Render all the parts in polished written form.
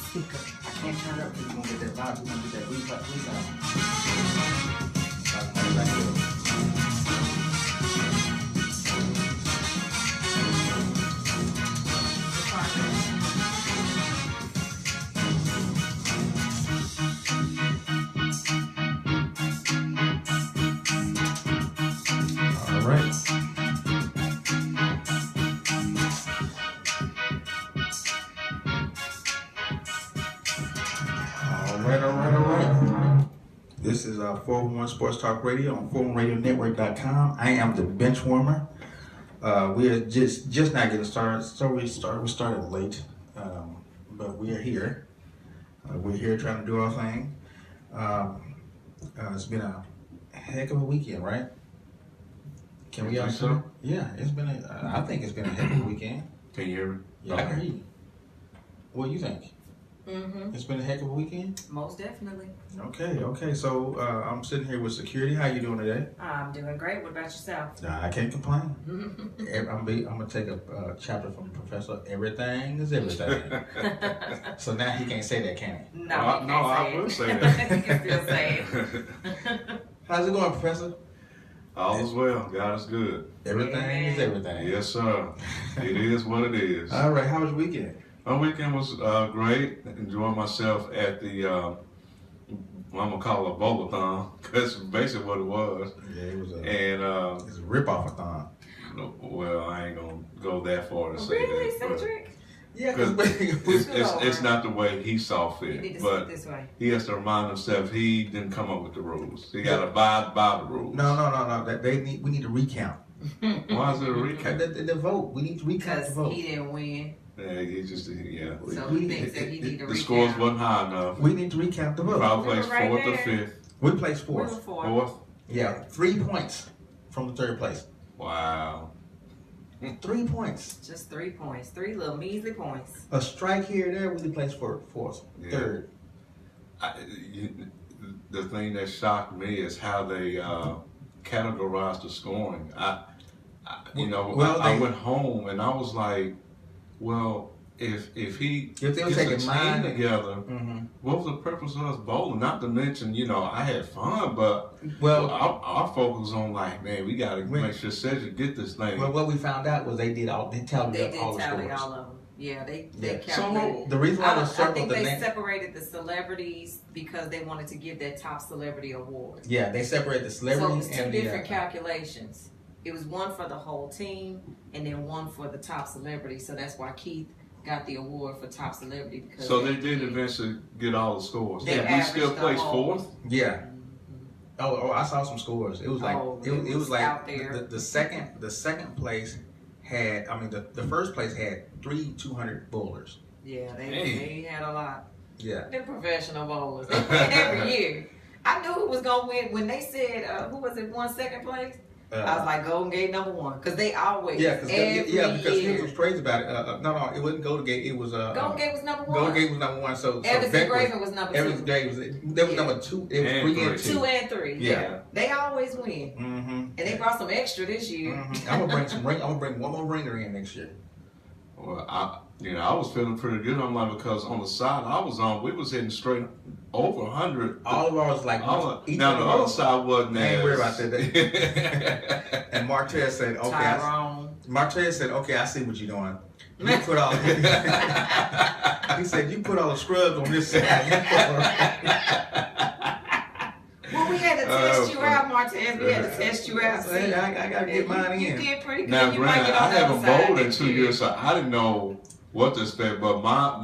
I can't turn it up because you're gonna get that vibe. You're gonna get that replay. All right. All right. This is 401 Sports Talk Radio on 401radionetwork.com. I am the Benchwarmer. We are just not getting started. So we started late, but we are here. We're here trying to do our thing. It's been a heck of a weekend, right? Can we all say? Yeah, it's been. I think it's been a heck of a weekend. Can you hear me? Yeah, I can hear you. What do you think? Mm-hmm. It's been a heck of a weekend? Most definitely. Okay. So I'm sitting here with security. How you doing today? I'm doing great. What about yourself? Nah, I can't complain. I'm gonna take a chapter from the professor. Everything is everything. So now he can't say that, can he? No, I will say that. You can still say it. How's it going, Professor? All is well. God is good. Everything is everything. Yes, sir. It is what it is. All right. How was your weekend? My weekend was great. Enjoying myself at the, I'm going to call it a bowl-a-thon, because that's basically what it was. Yeah, it was And, it's a rip-off-a-thon. well, I ain't going to go that far to say Really, that. Cedric? Yeah, It's not the way he saw fit. You need to but sit this way. he has to remind himself he didn't come up with the rules. He got to abide by the rules. No. We need to recount. Why is it a recap? The vote. We need to recount the Because vote. he didn't win. Yeah, he just, yeah. So he thinks that he need to The recount. scores wasn't high enough. We need to recount the vote. Probably placed Right fourth or there. fifth. We placed We were fourth. Fourth? Yeah, 3 points from the third place. Wow. 3 points. Just 3 points. 3 little measly points. A strike here or there, we placed fourth, Yeah. third. The thing that shocked me is how they categorized the scoring. I went home and I was like, well, if he If they were gets taking a team mine together, Mm-hmm. what was the purpose of us bowling? Not to mention, I had fun, but Well, our focus on like, man, we got to make sure Cedric get this thing. well, what we found out was they tallied They up did all the tally scores. all of them. Yeah, they Yeah. calculated. The reason why I we circled think the they name. separated the celebrities because they wanted to give that top celebrity award. Yeah, they separated the So it celebrities was two and different the. calculations. It was one for the whole team and then one for the top celebrity. So that's why Keith got the award for top celebrity. Because So they did eventually get all the scores. They we still averaged the placed whole- fourth. Yeah. Oh, I saw some scores. It was like it was like out there. the second place had. I mean, the first place had 3 200 bowlers. Yeah, Hey. they had a lot. Yeah. They're professional bowlers. They win every year. I knew who was going to win when they said, who was it, won second place? I was like, Golden Gate number 1. Because they always, because every here's year. what's crazy about it. No, it wasn't Golden Gate. It was Golden Gate was number 1. Golden Gate was number 1. So Evans Beck and Graven was number 2. Evans Gate was number 2. It was And 3 and 2. 2 and 3. Yeah. They always win. Mm-hmm. And they brought some extra this year. Mm-hmm. I'm gonna bring one more ringer in next year. Well, I was feeling pretty good. I'm like, because on the side I was on, we was hitting straight over 100. All of ours like Now each the one of other ours- side wasn't I ain't as. worried about that. And Martez said, "Okay." Tyrone. Martez said, "Okay, I see what you're doing. You put all." He said, "You put all the scrubs on this side." Well, we had to test you out, Martez. We had to test you out. So, hey, I gotta get mine You in. did pretty good. Now, You might granted, get I on the haven't other side bowled in next 2 year. years, so I didn't know what to expect. But my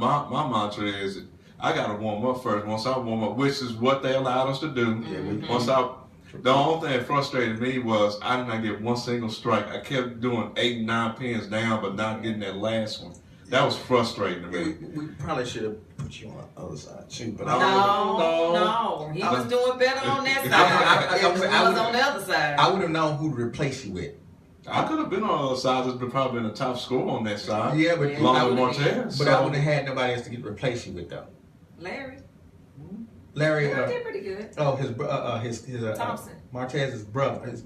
mantra is, I got to warm up first. Once I warm up, which is what they allowed us to do. Mm-hmm. The only thing that frustrated me was I did not get one single strike. I kept doing 8 and 9 pins down, but not getting that last one. That was frustrating to me. We probably should have put you on the other side too, but No. He was doing better on that side. He was on the other side. I would have known who to replace you with. I could have been on the other side. There's probably been a top score on that side. Yeah, but Along I with would've- Martez. But I wouldn't have had nobody else to replace you with though. Larry. Larry, He did pretty good. oh, his Thompson. Martez's brother, Was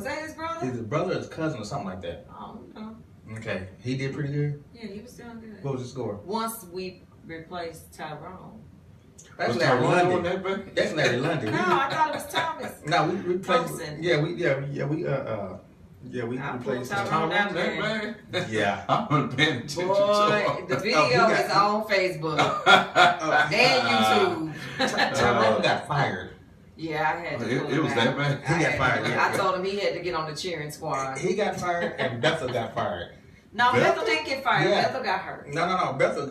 that his brother? his brother or his cousin or something like that. Oh, no. Okay, he did pretty good. Yeah, he was doing good. What was the score? Once we replace Tyrone. That's Larry London. That That's Larry London. No, I thought it was Thomas. No, we replaced. Thompson. We replaced Tyrone that man. Yeah. I'm paying attention Boy, the video is on Facebook and YouTube. Tyrone got fired. Yeah, I had to pull it was that bad? He got fired. Yeah. I told him he had to get on the cheering squad. He got fired and Bethel got fired. No, Bethel didn't get fired. Yeah. Bethel got hurt. No, Bethel. I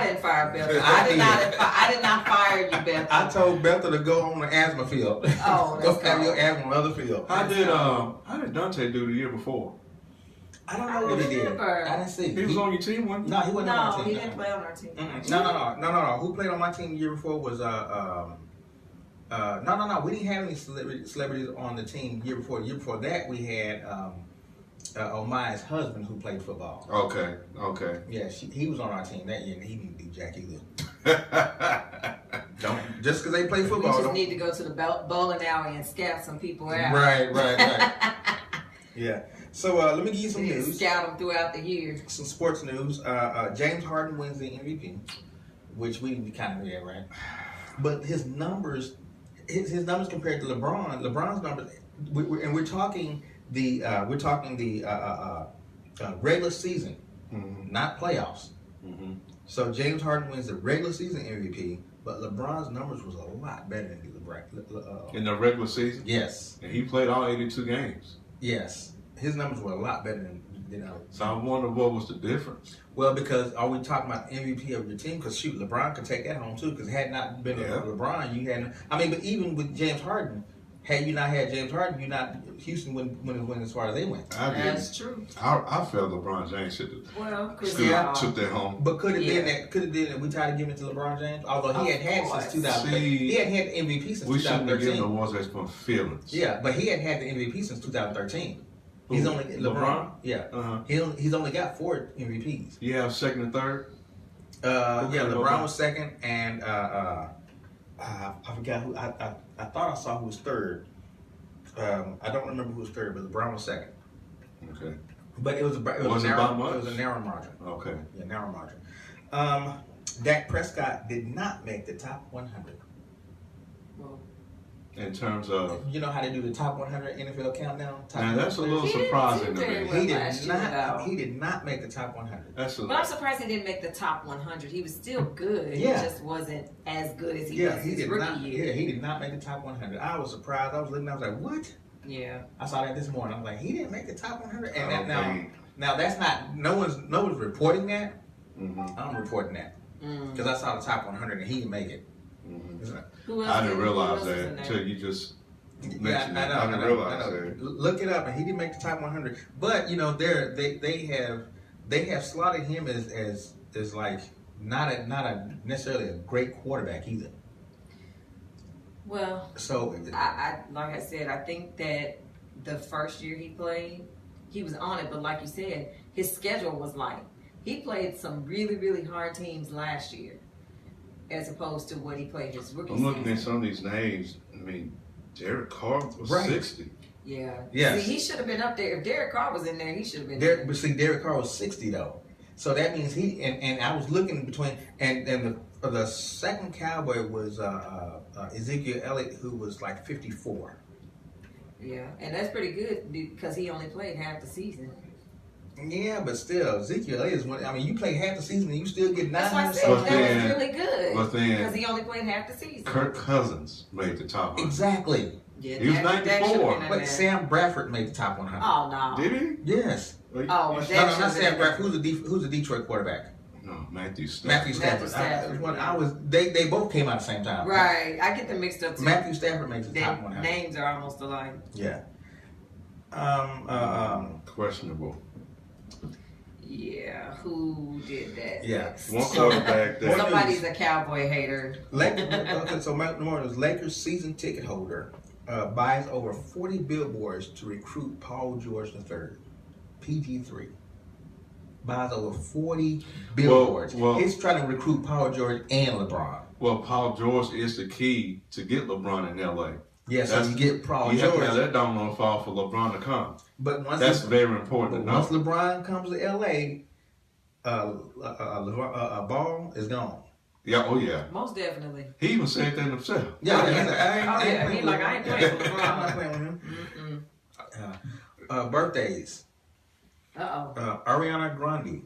didn't fire Bethel. I did not fire you, Bethel. I told Bethel to go on the asthma field. Oh, go that's have cool. your asthma on the other field. How did Dante do the year before? I don't know what he did. I didn't see. He was on your team, wasn't he? No, he wasn't on our team. No, he didn't play on our team. No. Who played on my team the year before was no. We didn't have any celebrities on the team the year before. The year before that, we had Omaya's husband who played football. Okay. Yeah, he was on our team that year, and he didn't do jack either. Don't just because they play football. We just need to go to the bowling alley and scout some people out. Right. Yeah. So let me give you some news. Scout them throughout the year. Some sports news. James Harden wins the MVP, which we kind of knew that, right? But his numbers compared to LeBron's numbers, we're talking the regular season, not playoffs. Mm-hmm. So James Harden wins the regular season MVP, but LeBron's numbers was a lot better than LeBron. In the regular season? Yes. And he played all 82 games. Yes. His numbers were a lot better than So I wonder what was the difference. Well, because are we talking about the MVP of your team? Because shoot, LeBron could take that home too. Because had not been LeBron, you had. I mean, but even with James Harden, had you not had James Harden, Houston wouldn't as far as they went. That's true. I felt LeBron James should have took that home. But could it been that we tried to give it to LeBron James? Although he had since 2000. He had the MVP since 2013. We shouldn't have given the awards that's from feelings. Yeah, but he had the MVP since 2013. He's only LeBron. Yeah, he's only got 4 MVPs. You have second and third. LeBron was second, and I forgot who. I thought I saw who was third. I don't remember who was third, but LeBron was second. Okay. But it was a narrow margin. Okay. Yeah, narrow margin. Dak Prescott did not make the top 100. Well, in terms of, you know how they do the top 100 NFL countdown. Now that's a little surprising to me. He did not make the top 100. But I'm surprised he didn't make the top 100. He was still good. Yeah. He just wasn't as good as he was his rookie year. Yeah, he did not make the top 100. I was surprised. I was looking. I was like, what? Yeah. I saw that this morning. I was like, he didn't make the top 100. And now that's not. No one's reporting that. Mm-hmm. I'm reporting that because I saw the top 100 and he didn't make it. Mm-hmm. I didn't realize that until you just mentioned it. I didn't realize that. Look it up, and he didn't make the top 100. But you know, they have slotted him as like not necessarily a great quarterback either. Well, so I like I said, I think that the first year he played, he was on it. But like you said, his schedule was light. He played some really, really hard teams last year, as opposed to what he played his rookie season. I'm looking at some of these names. I mean, Derek Carr was 60. Yeah. Yes. See, he should have been up there. If Derek Carr was in there, he should have been there. But see, Derek Carr was 60 though. So that means and I was looking between and the second Cowboy was Ezekiel Elliott, who was like 54. Yeah, and that's pretty good because he only played half the season. Yeah, but still, Ezekiel Elliott is one. I mean, you play half the season and you still get 900. That's why I said that was really good. But then, because he only played half the season. Kirk Cousins made the top 100. Exactly. Yeah, he was 94. But Sam Bradford made the top 100. Oh no. Did he? Yes. Oh, no, not Sam Bradford. Who's the Detroit quarterback? No, Matthew Stafford. They both came out at the same time. Right. I get them mixed up too. Matthew Stafford makes the top 100. Names are almost alike. Yeah. Questionable. Yeah, who did that? Yeah, one quarterback. Somebody's a Cowboy hater. Lakers season ticket holder buys over 40 billboards to recruit Paul George III, PG3. Buys over 40 billboards. Well, he's trying to recruit Paul George and LeBron. Well, Paul George is the key to get LeBron in LA. Yes, so you get Paul George. You have to have that domino fall for LeBron to come. But that's very important. Once LeBron comes to LA, Ball is gone. Yeah, oh yeah. Most definitely. He even said that himself. Yeah, He like, I ain't playing with LeBron. I'm not playing with him. Birthdays. Ariana Grande.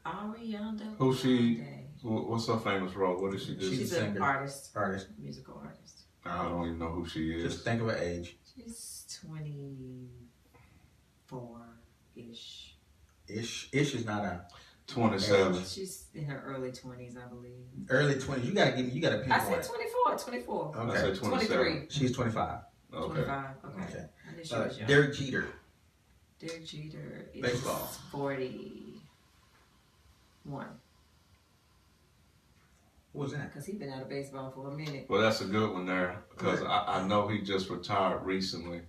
Ariana. Who she? Grande. What's her famous role? What does she do? She's an artist. Musical artist. I don't even know who she is. Just think of her age. She's 24-ish. Ish is not a 27. She's in her early 20s, I believe. Early 20s. You gotta pinpoint. I said 24. Okay. I said 23. She's 25. Okay. 25. Okay. I knew she was young. Derek Jeter. Derek Jeter is Baseball. 41. What was that? Because he's been out of baseball for a minute. Well, that's a good one there because I know he just retired recently.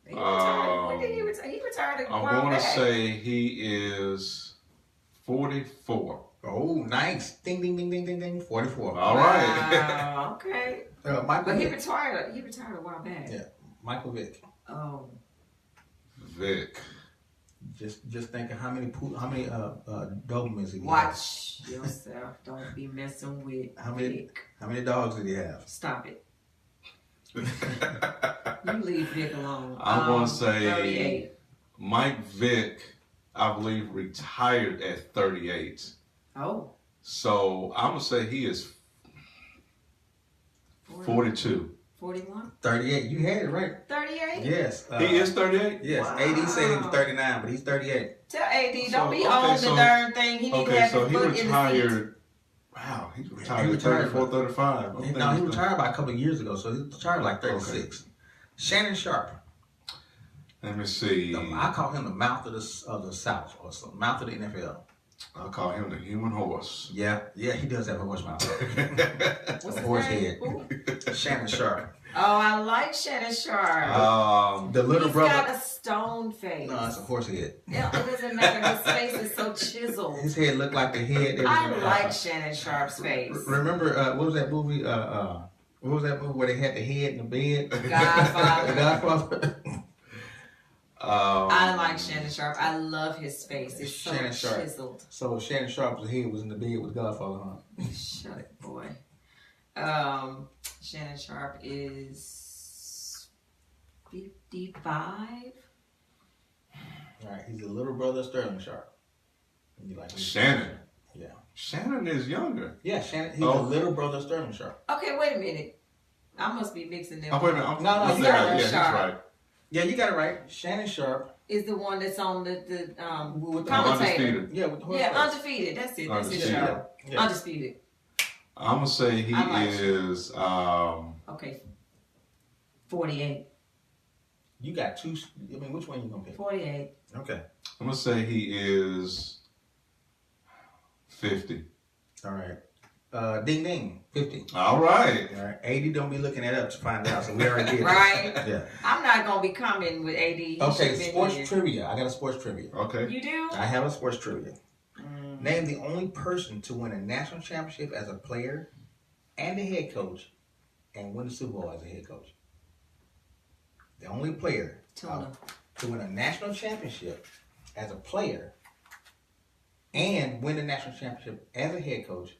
He retired. When did he retire? He retired a while I'm going to back. say he is 44. Oh, nice. Ding, ding, ding, ding, ding, ding. 44. All right. Wow, okay. Michael He retired a while back. Yeah. Michael Vick. Oh. Vic. Just think of how many Dobermans he Watch yourself. Don't be messing with Vic. How many dogs did he have? Stop it. You leave Vic alone. I'm going to say 38. Mike Vick, I believe, retired at 38. Oh. So I'm going to say he is 42. 41? 38. You had it right. 38? Yes. He is 38? Yes. Wow. AD said he was 39, but he's 38. Tell AD, don't be on the darn thing. He need to have his foot in the seat. Wow, he retired at 34, 35. No, he retired about a couple of years ago, so he retired like 36. Okay. Shannon Sharp. Let me see. I call him the mouth of the South, or the mouth of the NFL. I call him the human horse. Yeah, he does have a horse mouth. What's a horse name? head. Shannon Sharp. Oh, I like Shannon Sharp. The little brother. He's got a stone face. No, it's a horse head. Yeah, it doesn't matter. His face is so chiseled. His head looked like the head. I like Shannon Sharp's face. Remember, what was that movie? What was that movie where they had the head in the bed? Godfather. The Godfather. I like Shannon Sharp. I love his face. It's so chiseled. So Shannon Sharp's head was in the bed with Godfather, huh? Shut it, boy. Shannon Sharp is 55. All right, he's the little brother of Sterling Sharp. You like Shannon? Yeah. Shannon is younger. Yeah, Shannon. He's the little brother of Sterling Sharp. Okay, wait a minute. I must be mixing them. Oh, wait a minute. No, you got it. Yeah, that's right. Yeah, you got it right. Shannon Sharp is the one that's on the with the commentator. Undefeated. Yeah, with the horse face. Undefeated. That's it. That's his show. Yeah. Undisputed. I'm gonna say he is. Okay. 48. You got two. I mean, which one you gonna pick? 48. Okay. I'm gonna say he is 50. All right. Ding ding, 50. All right. All right. AD don't be looking that up to find out, so we already did. Right. Yeah. I'm not gonna be coming with AD. Okay, sports trivia. I got a sports trivia. Okay. You do? I have a sports trivia. Name the only person to win a national championship as a player and a head coach and win the Super Bowl as a head coach. The only player to win a national championship as a player and win the national championship as a head coach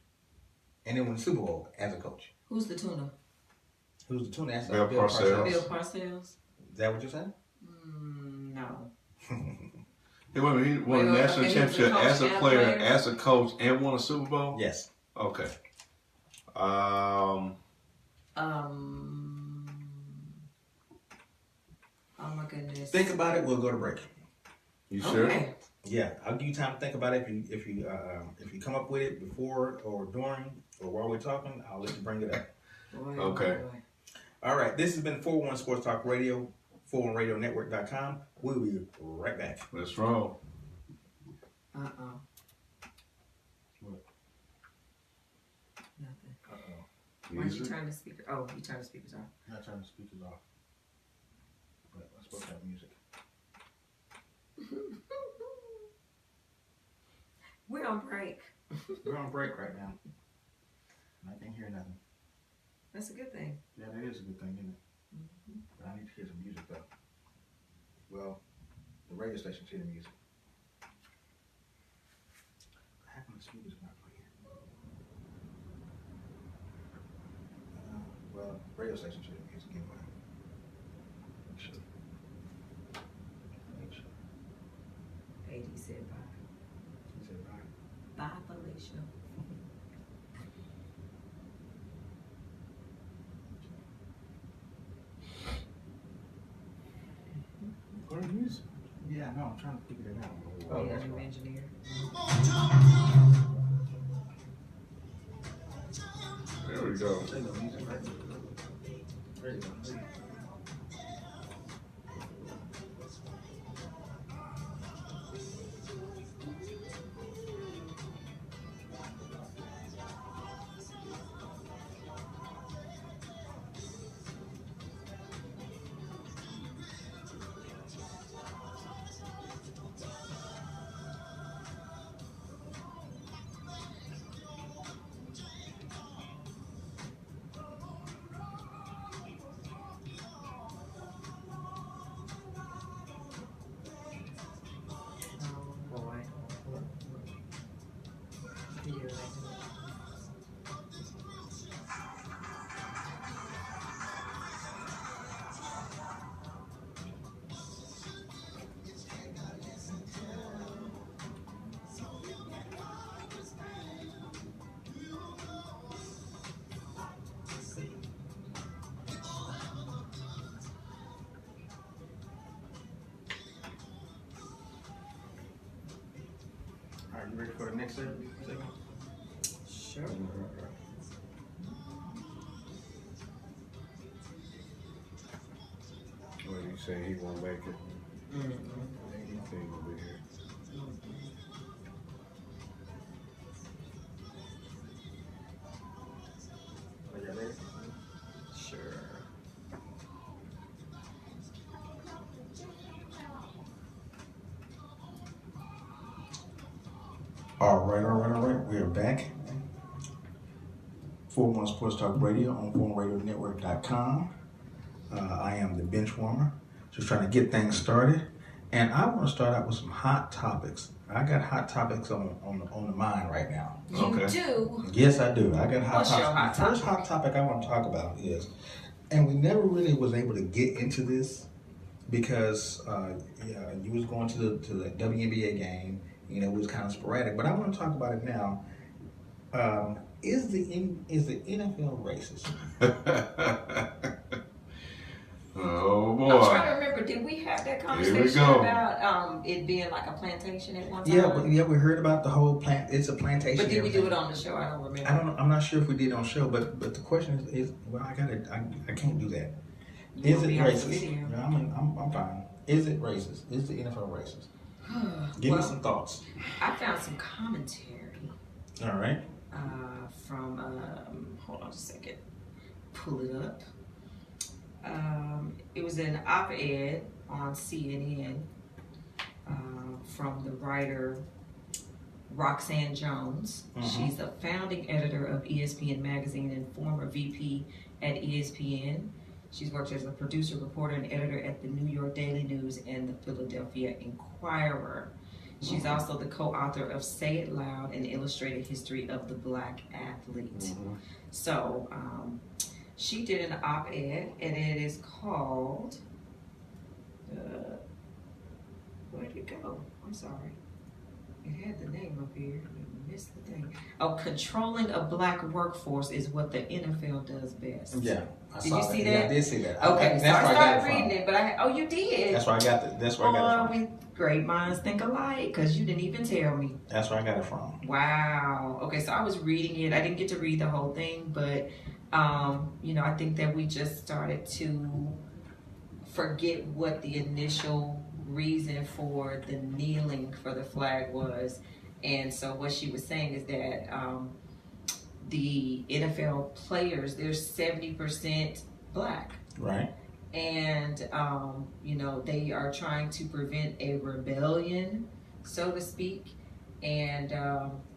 and then win the Super Bowl as a coach. Who's the tuna? Who's the tuna? That's Bill Parcells. Bill Parcells. Is that what you're saying? No. He won a national championship as a player, as a coach, and won a Super Bowl? Yes. Okay. Oh my goodness. Think about it. We'll go to break. You sure? Okay. Yeah, I'll give you time to think about it. If you come up with it before or during or while we're talking, I'll let you bring it up. Boy, okay. Boy. All right. This has been 401 Sports Talk Radio, 401radionetwork.com. We'll be right back. Let's roll. What? Nothing. Why'd you turn the speaker? Oh, you turned the speakers off. I turned the speakers off. But I'm supposed to have music. We're on break. We're on break right now. I can't hear nothing. That's a good thing. Yeah, that is a good thing, isn't it? Mm-hmm. But I need to hear some music, though. Well, the radio station's hear the music. radio station should have music anyway. Make sure. AD said bye. He said bye. Bye, Felicia. What are you? Yeah, no, I'm trying to figure it out. Oh, that's new right. engineer. There we go. There you go, music right there. There you go. Oh boy. Yeah. All right, you ready for the next segment? Sure. Well, you say he won't make it. Mm-hmm. He think he'll be here. Are you ready? Sure. All right. We are back. 4-1 Sports Talk Radio on PhoneRadioNetwork.com. I am the Benchwarmer. Just trying to get things started. And I want to start out with some hot topics. I got hot topics on the mind right now. You Okay. do. Yes, I do. I got hot What's topics. your hot The first topic? hot topic I want to talk about is, and we never really was able to get into this because you was going to the WNBA game. You know, it was kind of sporadic. But I want to talk about it now. Is the NFL racist? Oh I'm trying boy. to remember, did we have that Here we conversation go. about it being like a plantation at one time? Yeah, we heard about the whole plant. It's a plantation. But did we do everything. it on the show? I don't remember. I don't know. I'm not sure if we did on show, but the question is well, I can't do that. You Is won't it be on the racist? video. No, I'm fine. Is it racist? Is the NFL racist? Give me some thoughts. I found some commentary All right. from, hold on a second, pull it up. It was an op-ed on CNN from the writer Roxanne Jones. Mhm. She's a founding editor of ESPN Magazine and former VP at ESPN. She's worked as a producer, reporter, and editor at the New York Daily News and the Philadelphia Inquirer. She's also the co-author of Say It Loud, An Illustrated History of the Black Athlete. Mhm. So she did an op-ed, and it is called, where'd it go? I'm sorry. It had the name up here. I missed the thing. Oh, controlling a black workforce is what the NFL does best. Yeah. Did you see that? Yeah, I did see that. Okay, so That's I where I got started it reading from. it, but you did. That's where I got it. That's where I got it from. We great minds think alike, because you didn't even tell me. That's where I got it from. Wow. Okay, so I was reading it. I didn't get to read the whole thing, but I think that we just started to forget what the initial reason for the kneeling for the flag was. And so what she was saying is that the NFL players, they're 70% black. Right. And, they are trying to prevent a rebellion, so to speak. And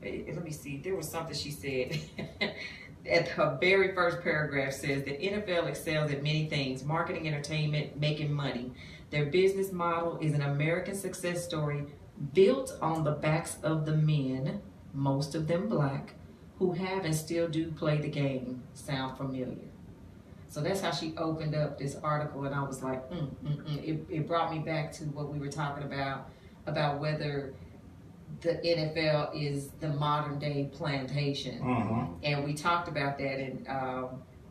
let me see, there was something she said. At her very first paragraph says the NFL excels at many things: marketing, entertainment, making money. Their business model is an American success story built on the backs of the men, most of them black, who have and still do play the game. Sound familiar? So that's how she opened up this article, and I was like, It brought me back to what we were talking about whether the NFL is the modern day plantation. And we talked about that, and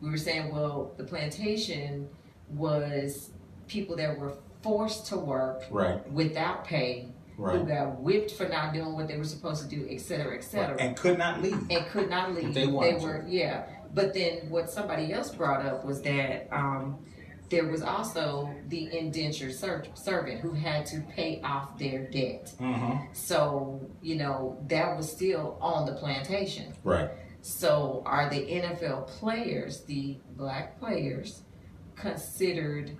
we were saying, well, the plantation was people that were forced to work without pay, who got whipped for not doing what they were supposed to do, et cetera, et cetera. And could not leave. They were, But then what somebody else brought up was that there was also the indentured servant who had to pay off their debt. So, that was still on the plantation. Right. So are the NFL players, the black players, considered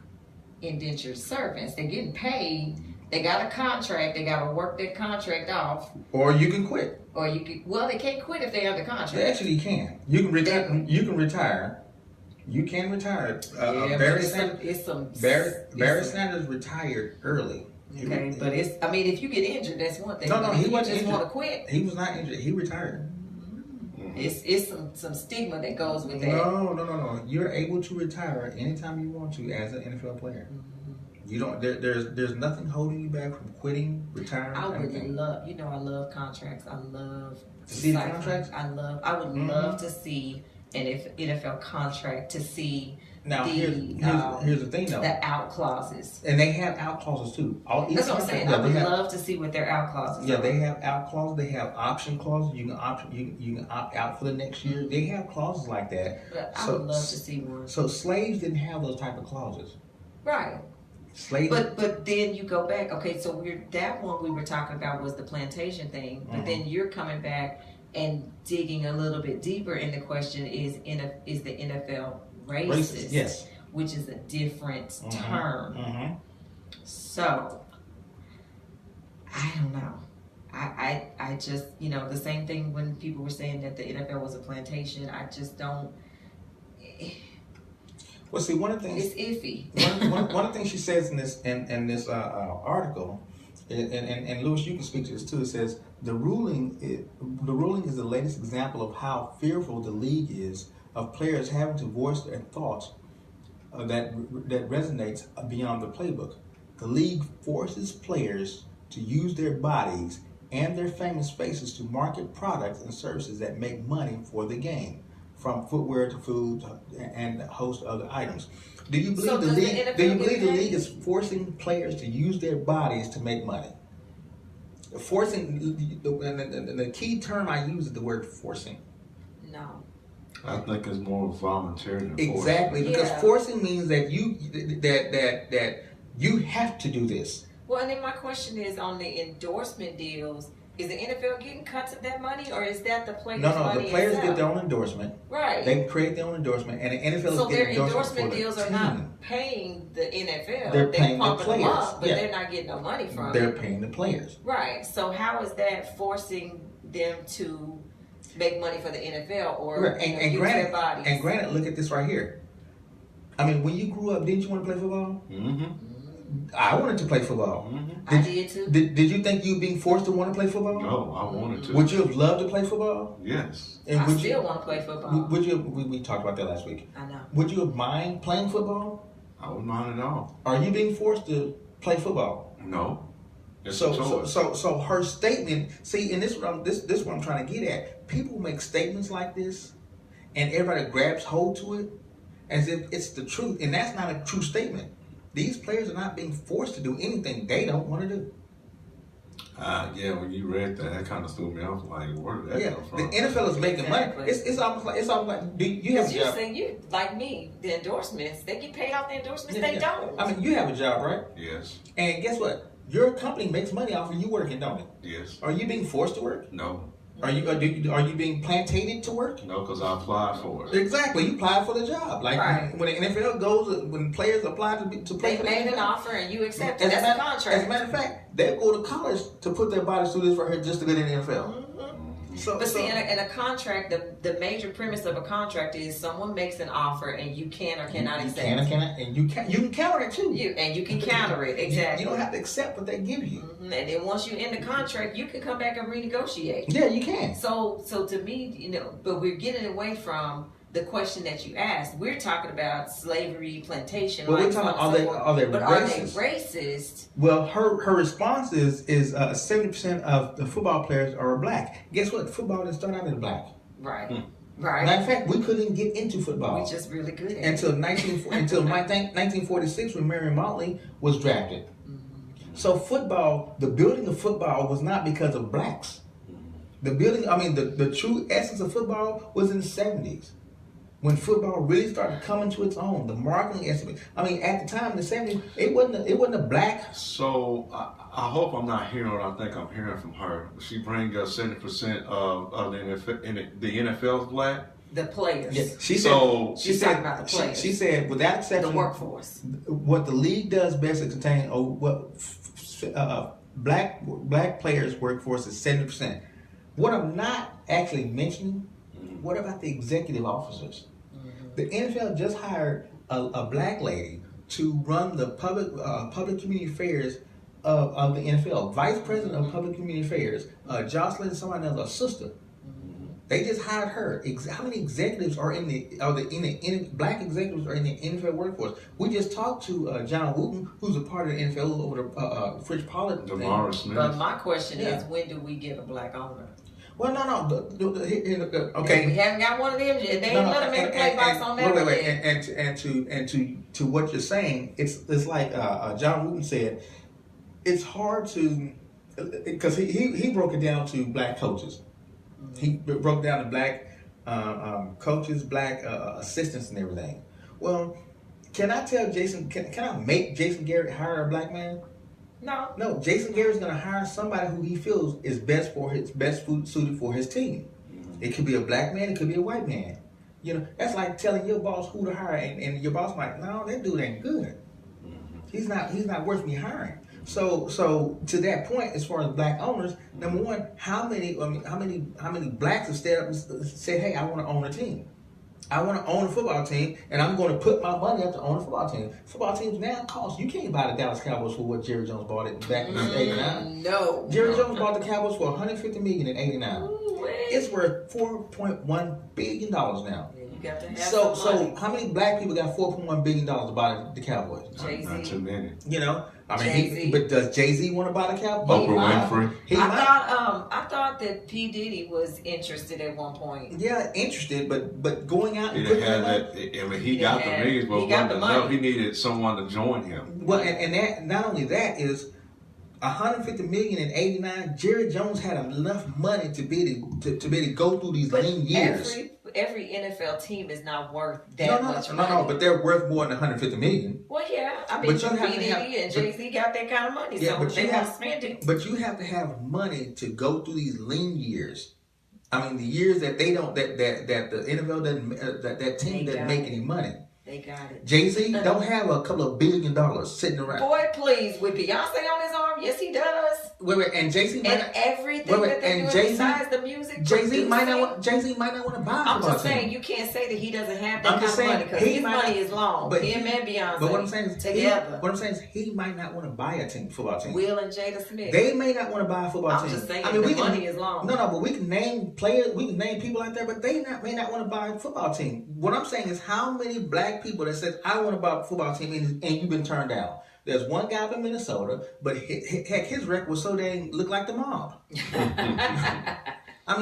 indentured servants? They're getting paid. They got a contract. They got to work that contract off. Or you can quit. They can't quit if they're under contract. They actually can. You can retire. You can retire. You can retire. Barry Sanders retired early. Okay, but if you get injured, that's one thing. No, he wasn't injured. Want to quit? He was not injured. He retired. It's some stigma that goes with that. No. You're able to retire anytime you want to as an NFL player. You don't. There's nothing holding you back from quitting, retiring. I would love. I love contracts. I love to see the contracts. I would love to see an NFL contract to see. Now here's the thing though. The out clauses. And they have out clauses too. That's what I'm saying. I would love to see what their out clauses are. Yeah, they have out clauses. They have option clauses. You can opt out for the next year. They have clauses like that. But I would love to see one. So slaves didn't have those type of clauses. Right. Slaves. But then you go back. Okay, so that one we were talking about was the plantation thing. But then you're coming back and digging a little bit deeper, and the question is the NFL racist? Yes. Which is a different term. So I don't know. I just, the same thing when people were saying that the NFL was a plantation. I just don't. Well, see, one of the things it's iffy. one of the things she says in this article, and Lewis, you can speak to this too. It says the ruling is the latest example of how fearful the league is of players having to voice their thoughts that resonates beyond the playbook. The league forces players to use their bodies and their famous faces to market products and services that make money for the game, from footwear to food and a host of other items. Do you believe the league is forcing players to use their bodies to make money? Forcing, the key term I use is the word forcing. No. I think it's more voluntary than exactly, forcing. because forcing means that you have to do this. Well, and then my question is on the endorsement deals. Is the NFL getting cuts of that money, or is that the players' money? No, the players get their own endorsement. Right. They create their own endorsement, and the NFL is getting endorsement deals for the are not paying the NFL. They're paying the players, them up, but they're not getting no money from They're it. paying the players. Right. So how is that forcing them to make money for the NFL or use their bodies? And granted, look at this right here. I mean, when you grew up, didn't you want to play football? I wanted to play football. I did too. Did you think you being forced to want to play football? No, I wanted to. Would you have loved to play football? Yes. And I still want to play football. Would you? We talked about that last week. I know. Would you have mind playing football? I wouldn't mind at all. Are you being forced to play football? No. So her statement. See, and this is what I'm trying to get at. People make statements like this, and everybody grabs hold to it as if it's the truth, and that's not a true statement. These players are not being forced to do anything they don't want to do. Yeah, when you read that kind of threw me off. Like, where did that come from? The NFL is making money. It's almost like do you have a job? Saying you like me, the endorsements, they get paid off the endorsements. They don't. I mean, you have a job, right? Yes. And guess what? Your company makes money off of you working, don't it? Yes. Are you being forced to work? No. Are you being plantated to work? No, because I applied for it. Exactly, you applied for the job. Like when the NFL goes, when players apply to play, they made an offer and you accepted. That's a contract. As a matter of fact, they go to college to put their bodies through this right here just to get in the NFL. See, in a contract, the major premise of a contract is someone makes an offer and you can or cannot accept. You can counter it too. You can counter it, exactly. You don't have to accept what they give you. And then once you're in the contract, you can come back and renegotiate. Yeah, you can. So to me, but we're getting away from the question that you asked, we're talking about slavery, plantation. Well, we're talking about are they racist? Well, her response is 70% of the football players are black. Guess what? Football didn't start out as black. Right. Right. Matter of fact, we couldn't get into football. We just really good at until 1946 when Marion Motley was drafted. Mm-hmm. So football, the building of football was not because of blacks. The building, the true essence of football was in the 70s. When football really started coming to its own, the marketing estimate. At the time in the 70s, it wasn't a black. So I hope I'm not hearing what I think I'm hearing from her. She brings up 70% of the NFL's black. The players. Yeah. She's talking about the players. She said, without exception, the workforce. What the league does best is contain black players' workforce is 70%. What I'm not actually mentioning. What about the executive officers? Mm-hmm. The NFL just hired a black lady to run the public community affairs of the NFL. Vice president of public community affairs, Jocelyn, somebody else, a sister. Mm-hmm. They just hired her. How many executives are in the black executives are in the NFL workforce? We just talked to John Wooten, who's a part of the NFL over the Fritz Pollard. But my question is, when do we get a black owner? Well, no. Okay. We haven't got one of them yet. They ain't let them in the play box on that. Wait. And to what you're saying, it's like John Wooten said. It's hard to because he broke it down to black coaches. Mm-hmm. He broke down to black coaches, black assistants, and everything. Well, can I tell Jason? Can I make Jason Garrett hire a black man? No. Jason Garrett's going to hire somebody who he feels is best suited for his team. Mm-hmm. It could be a black man. It could be a white man. That's like telling your boss who to hire, and your boss might, no, that dude ain't good. Mm-hmm. He's not worth me hiring. So to that point, as far as black owners, number one, how many blacks have stood up and said, hey, I want to own a team. I want to own a football team, and I'm going to put my money up to own a football team. Football teams now cost. You can't buy the Dallas Cowboys for what Jerry Jones bought it back in '89. No. Jerry Jones bought the Cowboys for $150 million in '89. It's worth $4.1 billion now. Yeah, you got to have so how many black people got $4.1 billion to buy the Cowboys? Jay-Z. Not too many. But does Jay-Z want to buy the Cowboys? Oprah Winfrey. I thought that P. Diddy was interested at one point. Yeah, interested, but going out and he got the millions, but he got the money. He needed someone to join him. Well, and that not only that is $150 million in '89. Jerry Jones had enough money to be able to go through these lean years. Every NFL team is not worth that much money. No, but they're worth more than $150 million. Well, yeah, P. Diddy and Jay-Z got that kind of money, so they have to spend it. But you have to have money to go through these lean years. The years that they don't, that the NFL doesn't, that team doesn't make any money. They got it. Jay-Z don't have a couple of $1 billion sitting around. Boy, please, with Beyonce on his arm, yes, he does. Wait, and Jay-Z everything that they're doing besides the music. Jay-Z might not want to buy. I'm just saying, you can't say that he doesn't have that kind of money because his money is long. But him and Beyonce. But what I'm saying is together. What I'm saying is he might not want to buy a football team. Will and Jada Smith. They may not want to buy a football team. I'm just saying the money is long. No, but we can name players, we can name people out there, but they may not want to buy a football team. What I'm saying is how many black people that said, I want to buy a football team and you've been turned down. There's one guy from Minnesota, but heck, his record was so dang look like the mob.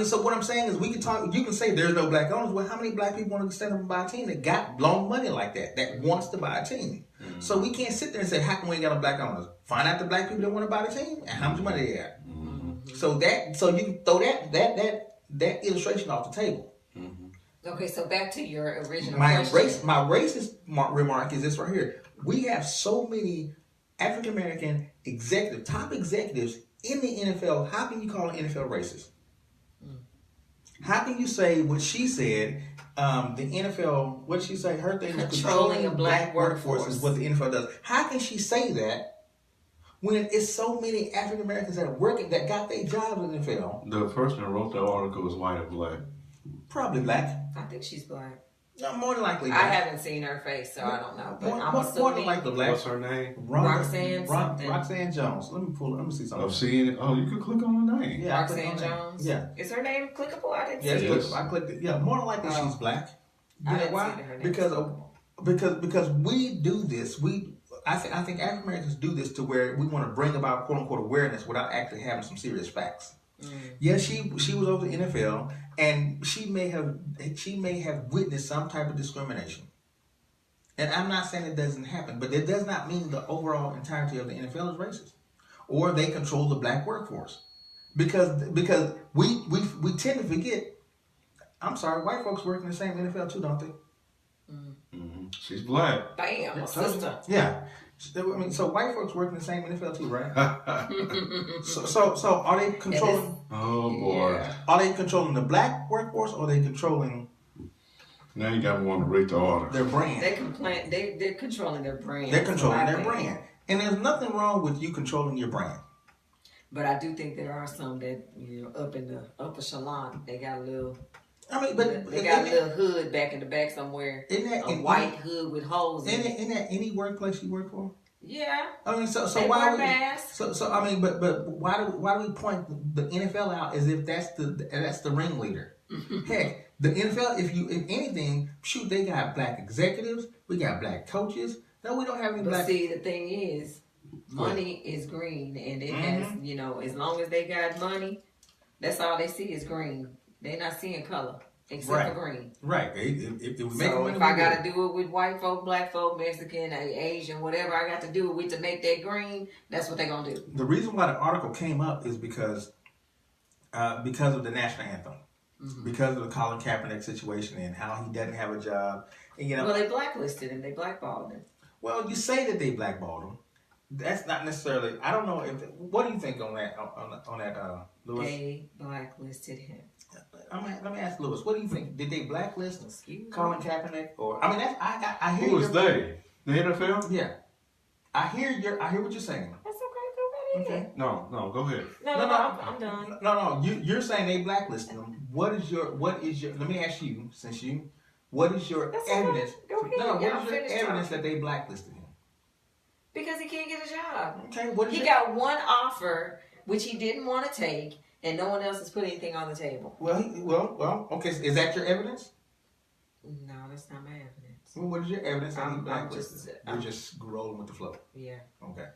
So what I'm saying is we can talk. You can say there's no black owners. Well, how many black people want to stand up and buy a team that got long money like that wants to buy a team? Mm-hmm. So we can't sit there and say, how come we ain't got no black owners? Find out the black people that want to buy the team and how much money they have. Mm-hmm. So you can throw that illustration off the table. Mm-hmm. Okay, so back to your original question. My racist remark is this right here. We have so many African American top executives in the NFL. How can you call an NFL racist? How can you say what she said? The NFL, what did she say? Her thing is controlling a black workforce is what the NFL does. How can she say that when it's so many African Americans that are working that got their jobs in the NFL? The person that wrote that article was white or black? Probably black. I think she's black. No, more than likely. I haven't seen her face, so I don't know. But I'm assuming more than likely black. What's her name? Roxanne something. Roxanne Jones. Let me see something. I've seen it. Oh, you can click on the name. Yeah, Roxanne Jones. Yeah. Is her name clickable? I didn't see it. it. I clicked it. Yeah, more than likely she's black. You know why? Because we do this. I think African Americans do this to where we want to bring about quote unquote awareness without actually having some serious facts. Yes, she was over the NFL, and she may have witnessed some type of discrimination. And I'm not saying it doesn't happen, but it does not mean the overall entirety of the NFL is racist, or they control the black workforce. Because we tend to forget. I'm sorry, white folks work in the same NFL too, don't they? Mm-hmm. She's black. Bam, sister. Yeah. I mean, so white folks work in the same NFL too, right? so are they controlling? Oh boy. Yeah. Are they controlling the black workforce, or are they controlling? Now you got me want to read the order. Their brand. They're controlling their brand. They're controlling their brand, and there's nothing wrong with you controlling your brand. But I do think there are some that up in the upper echelon, they got a little. I mean, but they got a little hood back in the back somewhere. White hood with holes in it. Isn't that any workplace you work for? Yeah. I mean, so they why wear masks. So I mean, but why do we point the NFL out as if that's the ringleader? Heck, the NFL, if anything, shoot, they got black executives, we got black coaches. No, we don't have any black. But see, the thing is, money is green, and it has, as long as they got money, that's all they see is green. They're not seeing color except for green. Right. So if I got to do it with white folk, black folk, Mexican, Asian, whatever I got to do it with to make that green, that's what they're going to do. The reason why the article came up is because of the national anthem. Mm-hmm. Because of the Colin Kaepernick situation and how he doesn't have a job. And, well, they blacklisted him. They blackballed him. Well, you say that they blackballed him. That's not necessarily. I don't know if. What do you think on that? On that, Lewis? They blacklisted him. Let me ask Lewis. What do you think? Did they blacklist Colin Kaepernick? Or I mean, I hear. Who was they? The NFL? Yeah, I hear what you're saying. That's okay. Go right ahead. Okay. No. Go ahead. No, I'm done. No. You're saying they blacklisted him. What is your? Let me ask you. What is your evidence? Okay. Go ahead. No, what is your evidence that they blacklisted him? Because he can't get a job. Okay. He got one offer which he didn't want to take, and no one else has put anything on the table. Well. Okay. Is that your evidence? No, that's not my evidence. Well, what is your evidence that he blacklisted? You're just rolling with the flow. Yeah. Okay.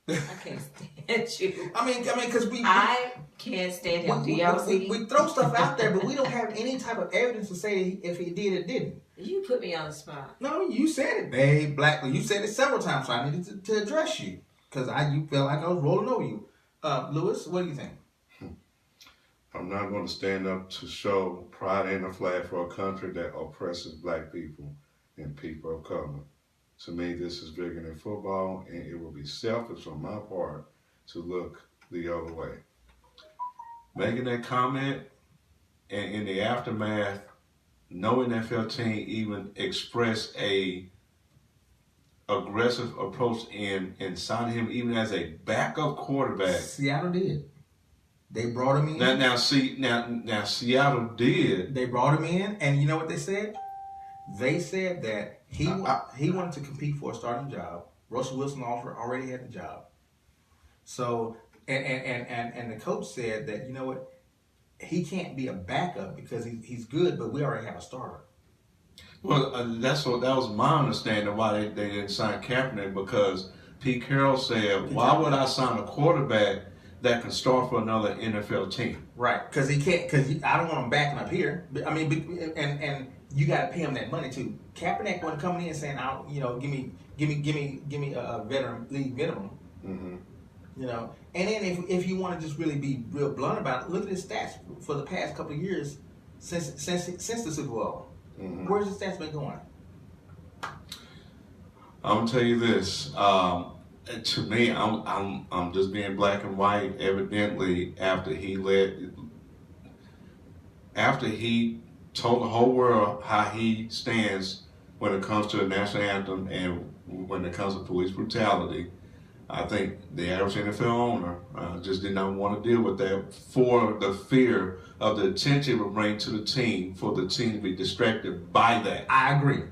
I can't stand you. I mean, because I can't stand him. Do y'all see? We throw stuff out there, but we don't have any type of evidence to say if he did or didn't. You put me on the spot. No, you said it. You said it several times, so I needed to address you because you felt like I was rolling over you. Lewis, what do you think? I'm not going to stand up to show pride in a flag for a country that oppresses black people and people of color. To me, this is bigger than football, and it will be selfish on my part to look the other way. Making that comment, and in the aftermath, no NFL team even expressed a aggressive approach in signing him even as a backup quarterback. Seattle did. They brought him in. Now Seattle did. They brought him in, and you know what they said? They said that he wanted to compete for a starting job. Russell Wilson already had the job. So and the coach said that, you know what, he can't be a backup because he's good, but we already have a starter. Well, that was my understanding why they didn't sign Kaepernick, because Pete Carroll said, why would I sign a quarterback that can start for another NFL team? Right, because he can't. Because I don't want him backing up here. I mean, and you got to pay him that money too. Kaepernick wasn't coming in and saying, give me a veteran league minimum. Mm-hmm. And then if you want to just really be real blunt about it, look at his stats for the past couple of years since the Super Bowl. Mm-hmm. Where's his stats been going? I'm gonna tell you this. To me, I'm just being black and white. Evidently, after he told the whole world how he stands when it comes to the national anthem and when it comes to police brutality, I think the average NFL owner just did not want to deal with that for the fear of the attention it would bring to the team, for the team to be distracted by that. I agree.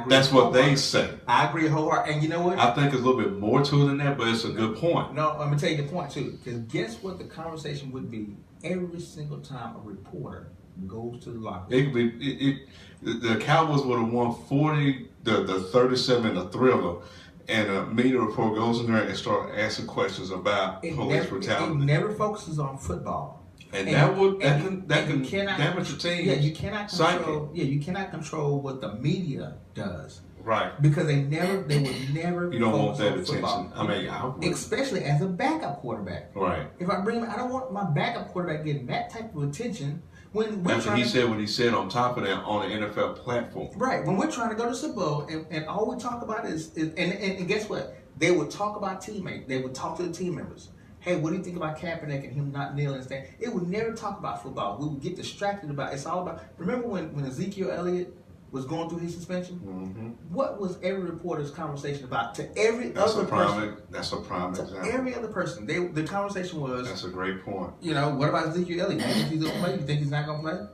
That's what they say. I agree wholeheartedly. And you know what? I think there's a little bit more to it than that, but it's a good point. No, I'm going to tell you the point too. Because guess what the conversation would be every single time a reporter goes to the locker It room. could be the Cowboys would have won 40, the 37, the Thriller, and a media report goes in there and start asking questions about police brutality. It never focuses on football. And that can cannot, damage your team. Yeah, you cannot control. Yeah, you cannot control what the media does. Right. Because they would never. You don't want that focus on attention. football. I mean, especially as a backup quarterback. Right. If I bring him, I don't want my backup quarterback getting that type of attention when that's what he said on top of that on the NFL platform. Right. When we're trying to go to Super Bowl and all we talk about is and guess what? They would talk about teammates. They would talk to the team members. Hey, what do you think about Kaepernick and him not kneeling and stuff? It would never talk about football. We would get distracted about it. It's all about. Remember when Ezekiel Elliott was going through his suspension? Mm-hmm. What was every reporter's conversation about to every other person? That's a prime example. Every other person. The conversation was. That's a great point. You know, what about Ezekiel Elliott? You think he's going to play? You think he's not going to play?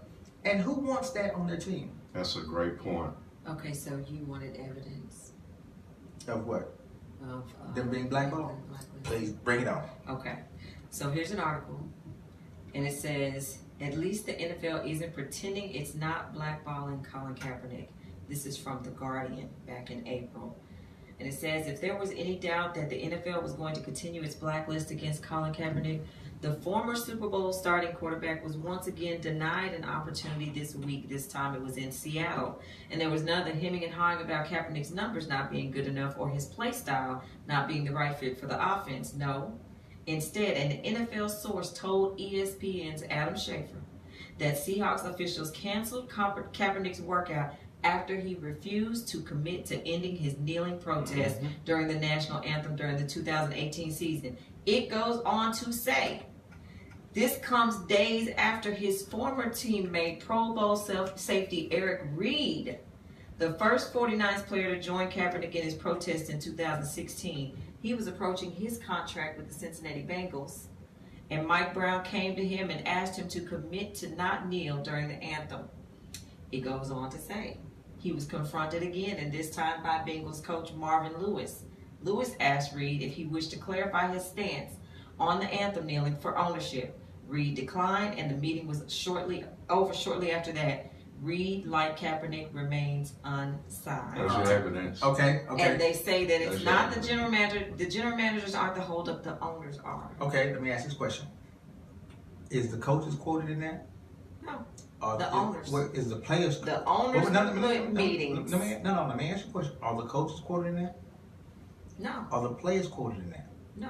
And who wants that on their team? That's a great point. Okay, so you wanted evidence of what? Of them being blackballed? Please bring it on. Okay, so here's an article, and it says, at least the NFL isn't pretending it's not blackballing Colin Kaepernick. This is from The Guardian back in April. And it says, if there was any doubt that the NFL was going to continue its blacklist against Colin Kaepernick, the former Super Bowl starting quarterback was once again denied an opportunity this week. This time it was in Seattle. And there was none of the hemming and hawing about Kaepernick's numbers not being good enough or his play style not being the right fit for the offense. No. Instead, an NFL source told ESPN's Adam Schefter that Seahawks officials canceled Kaepernick's workout after he refused to commit to ending his kneeling protest during the national anthem during the 2018 season. It goes on to say, this comes days after his former teammate, Pro Bowl safety Eric Reid, the first 49ers player to join Kaepernick in his protest in 2016. He was approaching his contract with the Cincinnati Bengals, and Mike Brown came to him and asked him to commit to not kneel during the anthem. It goes on to say, he was confronted again, and this time by Bengals coach Marvin Lewis. Lewis asked Reid if he wished to clarify his stance on the anthem kneeling for ownership. Reid declined, and the meeting was shortly after that. Reid, like Kaepernick, remains unsigned. There's your evidence. Okay. And they say that it's not the general manager. The general managers aren't the holdup. The owners are. Okay, let me ask this question. Is the coaches quoted in that? No. The owners. What is the players? The owners put meetings. Let me ask you a question. Are the coaches quoted in that? No. Are the players quoted in that? No.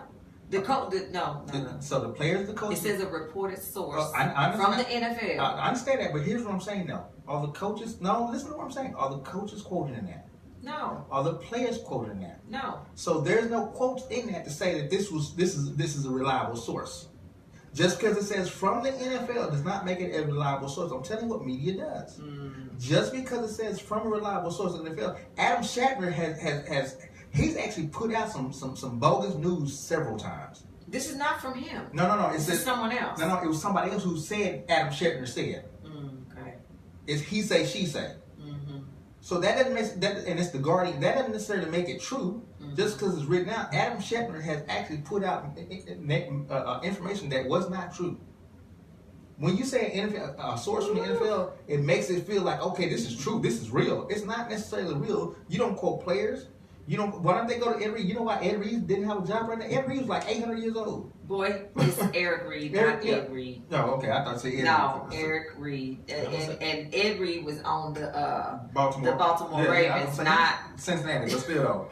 No. So the players, the coaches. It says a reported source I from the NFL. I understand that, but here's what I'm saying now. Are the coaches? No, listen to what I'm saying. Are the coaches quoted in that? No. Are the players quoted in that? No. So there's no quotes in that to say that this is a reliable source. Just because it says from the NFL does not make it a reliable source. I'm telling you what media does. Just because it says from a reliable source in the NFL, Adam Shatner has he's actually put out some bogus news several times. This is not from him. No. This is someone else. No, it was somebody else who said Adam Shatner said. Okay. It's he say, she say. So that doesn't make that, and it's the Guardian. That doesn't necessarily make it true. Just because it's written out. Adam Shatner has actually put out information that was not true. When you say a source from the NFL, it makes it feel like, okay, this is true. This is real. It's not necessarily real. You don't quote players. You don't. Why don't they go to Ed Reed? You know why Ed Reed didn't have a job right now? Ed Reed was like 800 years old. Boy, it's Eric Reed, not Ed Reed. No, okay, I thought you said Ed Reed. No, Eric Reed, and Ed Reed was on the Baltimore Ravens, not Cincinnati, but still though.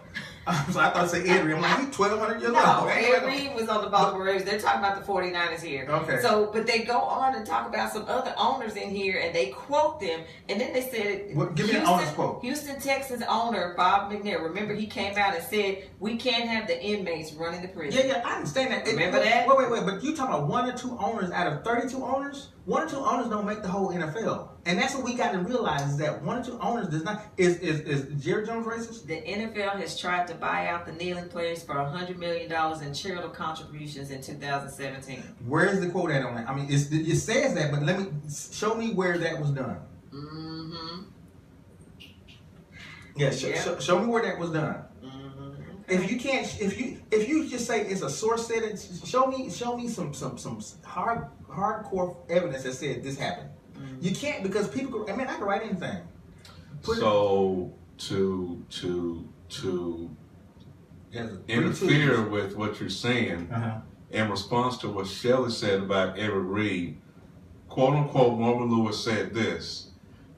So I thought you said Ed Reed. I'm like, he's 1,200 years old. No, Ed Reed was on the Baltimore Ravens. They're talking about the 49ers here. Okay. So, but they go on and talk about some other owners in here, and they quote them, and then they said, give me an owner's quote. Houston Texans owner Bob McNair. Remember, he came out and said, we can't have the inmates running the prison. Yeah, I understand that. Remember that? Wait, but you talking about 1 or 2 owners out of 32 owners? 1 or 2 owners don't make the whole NFL. And that's what we got to realize is that 1 or 2 owners does not. Is Jerry Jones racist? The NFL has tried to buy out the kneeling players for $100 million in charitable contributions in 2017. Where is the quote at on that? I mean, it says that, but let me show me where that was done. Yeah, show me where that was done. If you can't, if you just say it's a source said it, show me some hardcore evidence that said this happened. You can't because people. I mean, I can write anything. So to interfere with what you're saying, in response to what Shelley said about Eric Reed, quote unquote, Marvin Lewis said this: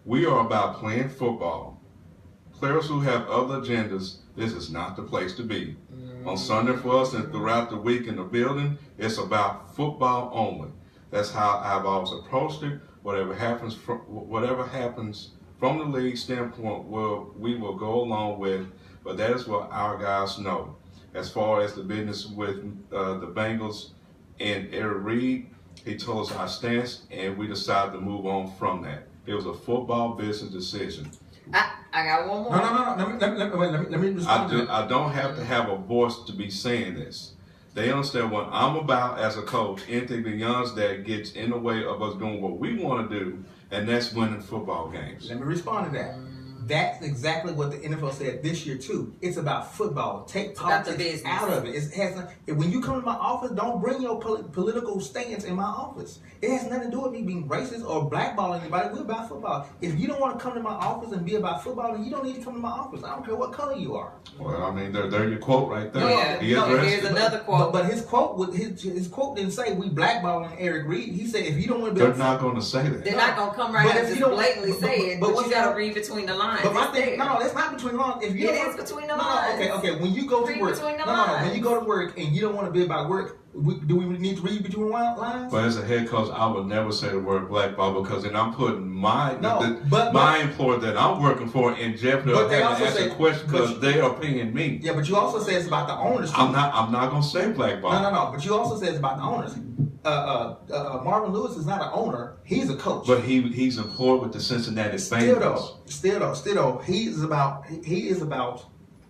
"We are about playing football. Players who have other agendas, this is not the place to be. On Sunday for us and throughout the week in the building, it's about football only. That's how I've always approached it. Whatever happens from the league standpoint, we will go along with, but that is what our guys know. As far as the business with the Bengals and Eric Reed, he told us our stance, and we decided to move on from that. It was a football business decision." I got one more. No. Let me respond. I don't have to have a voice to be saying this. They understand what I'm about as a coach. Anything beyond that gets in the way of us doing what we want to do, and that's winning football games. Let me respond to that. That's exactly what the NFL said this year too. It's about football. Take politics out of it. When you come to my office, don't bring your political stance in my office. It has nothing to do with me being racist or blackballing anybody. We're about football. If you don't want to come to my office and be about football, then you don't need to come to my office. I don't care what color you are. Well, I mean, there's your quote right there. Here's another quote. But his quote, his quote didn't say we blackballing Eric Reed. He said if you don't want to be, they're not going to say that. They're not going to come right out and just blatantly say it. But you got to read between the lines. But my thing, no, that's not between the lines. If you it is between the lines. Okay. When you go to work, when you go to work and you don't want to be about work, do we need to read between the lines? But as a head coach, I would never say the word blackball because then I'm putting my employer that I'm working for in jeopardy of having to ask a question because they are paying me. Yeah, but you also say it's about the owners. Too. I'm not going to say blackball. No. But you also say it's about the owners. Marvin Lewis is not an owner; he's a coach. But he's employed with the Cincinnati Bengals. Still though, he is about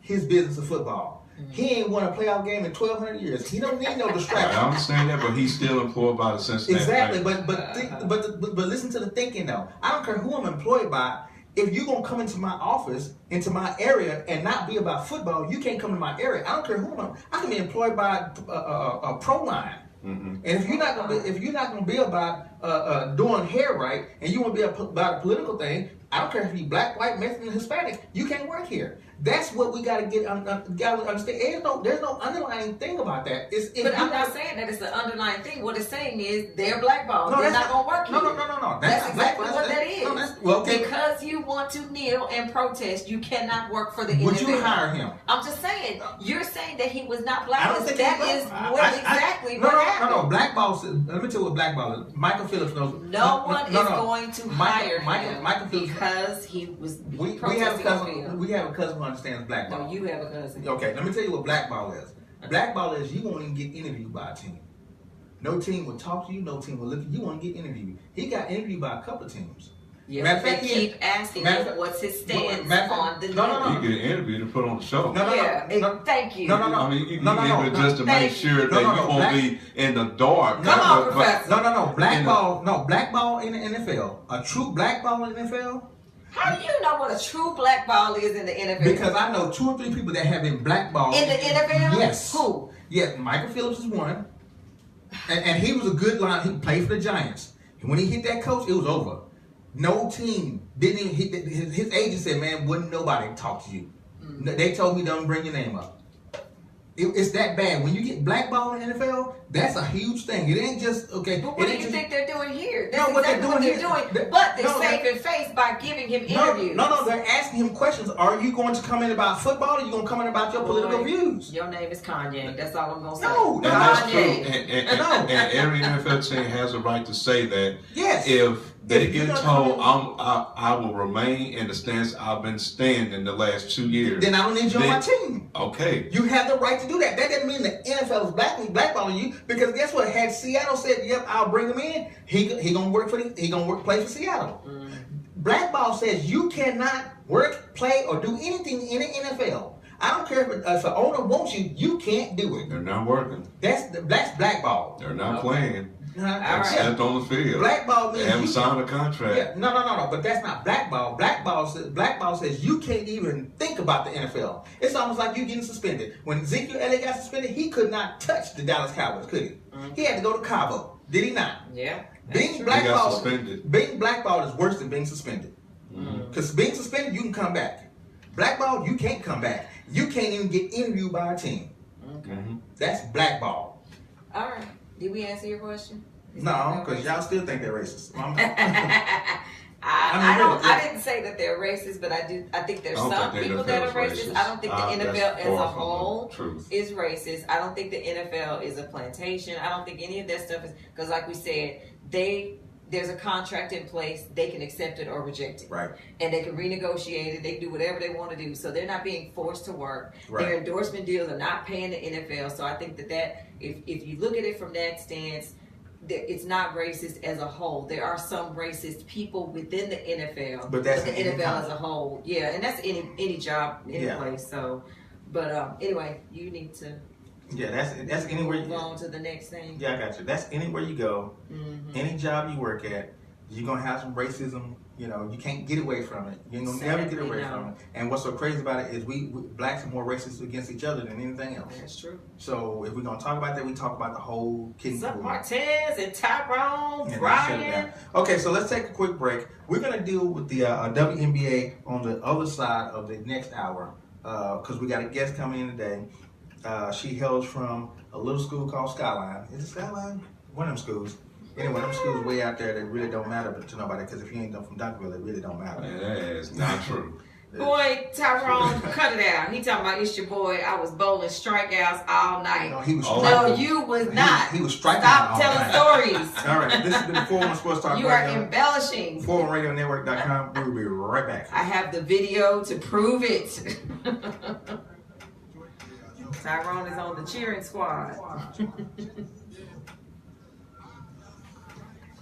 his business of football. He ain't won a playoff game in 1,200 years. He don't need no distraction. I understand that, but he's still employed by the Cincinnati Exactly, Bengals. but listen to the thinking though. I don't care who I'm employed by. If you're gonna come into my office, into my area, and not be about football, you can't come to my area. I don't care who I can be employed by a pro line. And if you're not gonna be about doing hair right, and you want to be about a political thing, I don't care if you're black, white, Mexican, Hispanic, you can't work here. That's what we got to get understand. There's no underlying thing about that. But I'm not saying that it's an underlying thing. What it's saying is they're blackballed. They're not going to work here. No. That's exactly what that is. Because you want to kneel and protest, you cannot work for the NFL. Would you hire him? I'm just saying. You're saying that he was not blacklisted. That is exactly what happened. No. Blackball. Let me tell you what blackball is. Michael Phillips knows. No one is going to hire him Michael Phillips, because he was protesting. We have a cousin who understands blackball. No, you have a cousin. Okay, let me tell you what blackball is. Blackball is you won't even get interviewed by a team. No team will talk to you. No team will look at you. You want to get interviewed. He got interviewed by a couple of teams. Yeah, matter of fact, keep asking him what's his stance on the no. You get an interview to put on the show. Thank you. I mean, you can give it just to make sure that you won't be in the dark. Come on, Professor. No. Blackball in the NFL. A true blackball in the NFL. How do you know what a true blackball is in the NFL? Because I know 2 or 3 people that have been blackballed. In the NFL? Yes. Who? Yes, Michael Phillips is one. And he was a good line. He played for the Giants. And when he hit that coach, it was over. No team didn't even hit his agent said, man, wouldn't nobody talk to you. They told me don't bring your name up. It's that bad. When you get blackballed in the NFL, that's a huge thing. It ain't just, okay. But what do you think they're doing here? That's exactly what they're doing. But they're saving face by giving him interviews. No, they're asking him questions. Are you going to come in about football or are you going to come in about your political views? Your name is Kanye. That's all I'm going to say. No, that's true. And every NFL team has a right to say that. Yes. If they get told I will remain in the stance I've been standing the last 2 years, then I don't need you on my team. Okay. You have the right to do that. That doesn't mean the NFL is blackballing you, because guess what? Had Seattle said, "Yep, I'll bring him in," he gonna play for Seattle. Blackball says you cannot work, play, or do anything in the NFL. I don't care if an owner wants you, you can't do it. They're not working. That's blackball. They're not playing. Except on the field. Blackball means they haven't signed a contract. Yeah, no. But that's not blackball. Blackball says you can't even think about the NFL. It's almost like you getting suspended. When Ezekiel Elliott got suspended, he could not touch the Dallas Cowboys, could he? He had to go to Cabo. Did he not? Yeah. Being He got blackballed, suspended. being blackballed is worse than being suspended. Because being suspended, you can come back. Blackballed, you can't come back. You can't even get interviewed by a team. Okay. That's blackball. All right. Did we answer your question? No, because y'all still think they're racist. I didn't say that they're racist, but I think there's some people that are racist. I don't think the NFL as a whole is racist. I don't think the NFL is a plantation. I don't think any of that stuff is, because like we said, there's a contract in place. They can accept it or reject it. Right. And they can renegotiate it. They can do whatever they want to do. So they're not being forced to work. Right. Their endorsement deals are not paying the NFL. So I think that if you look at it from that stance, it's not racist as a whole. There are some racist people within the NFL, but that's the NFL as a whole. Yeah, and that's any job, any place. So, but anyway, you need to. Yeah, that's anywhere you go on to the next thing. Yeah, I got you. That's anywhere you go, any job you work at, you're gonna have some racism. You know, you can't get away from it. You're gonna never get away from it. And what's so crazy about it is we blacks are more racist against each other than anything else. That's true. So if we're gonna talk about that, we talk about the whole kid. Martez and Tyrone, Brian. Okay, so let's take a quick break. We're gonna deal with the WNBA on the other side of the next hour because we got a guest coming in today. She hails from a little school called Skyline. Is it Skyline? One of them schools. Anyway, them schools way out there that really don't matter to nobody because if you ain't done from Dunkerville, it really don't matter. Man, that is not true. Boy, Tyrone, cut it out. He talking about it's your boy. I was bowling strikeouts all night. No, he was No, you was not. He was striking Stop all telling night. stories. All right, this has been the 401 Sports Talk You Radio. are embellishing. 401RadioNetwork.com. We will be right back. I have the video to prove it. Tyrone is on the cheering squad.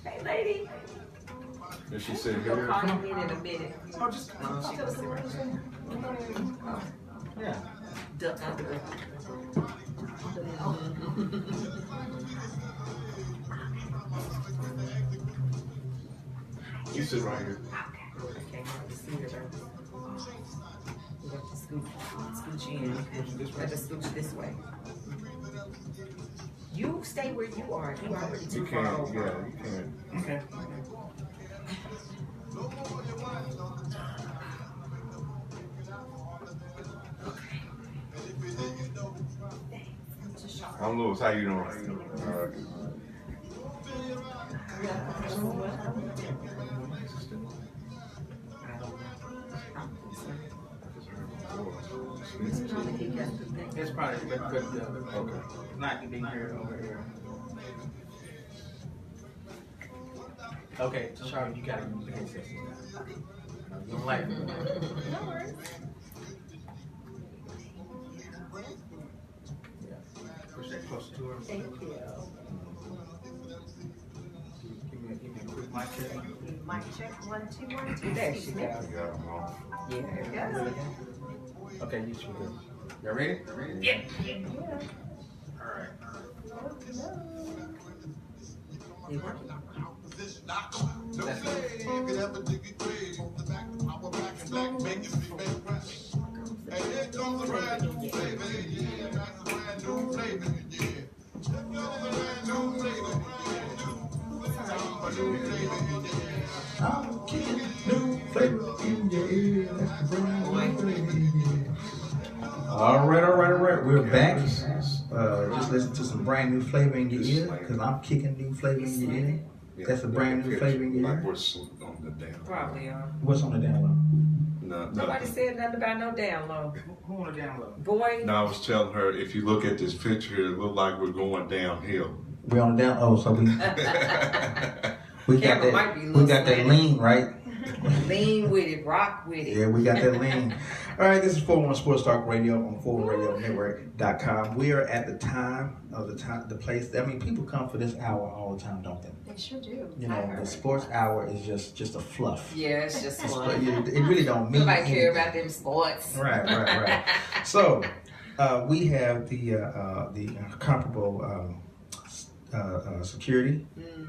Hey, lady. Did she sit You'll here? call you in a minute. Oh, just She gonna sit right there. yeah. Duck under it. You sit right here. Okay, have to see her though. We have to scooch in. We have to scooch this way. You stay where you are. You already too You far can't, over. yeah, you can't. Okay. I'm Lewis. How you doing? It's probably good. Okay. Not to be here over here. Okay, Tashara, you gotta use the headset. You don't like it. No worries. Push that closer to her. Thank you. Give me a quick mic check. Mic check, 1, 2, 1, 2. There she goes. You got them off. Yeah. Okay, you should good. Y'all ready? Yeah. All right. You working? That's good. I'm kicking new flavor in your ear. That's the brand new flavor. All right. We're back. Just listen to some brand new flavor in your ear because I'm kicking new flavor in your ear. That's a brand new flavor in your ear. Like what's on the down. Probably are. What's on the down low? No, Nobody said nothing about no down low. Who on the down low? Boy. No, I was telling her, if you look at this picture, it look like we're going downhill. We're on the down. Oh, so we got Camera might be a that. little We got that slanted. lean, right? Lean with it, rock with it. Yeah, we got that lean. All right, this is 401 Sports Talk Radio on 4radionetwork.com. We are at the time of the place. I mean, people come for this hour all the time, don't they? They sure do. You know, the sports hour is just a fluff. Yeah, it's just It fun. really don't mean Nobody care anything. about them sports. Right. So, we have the comparable security.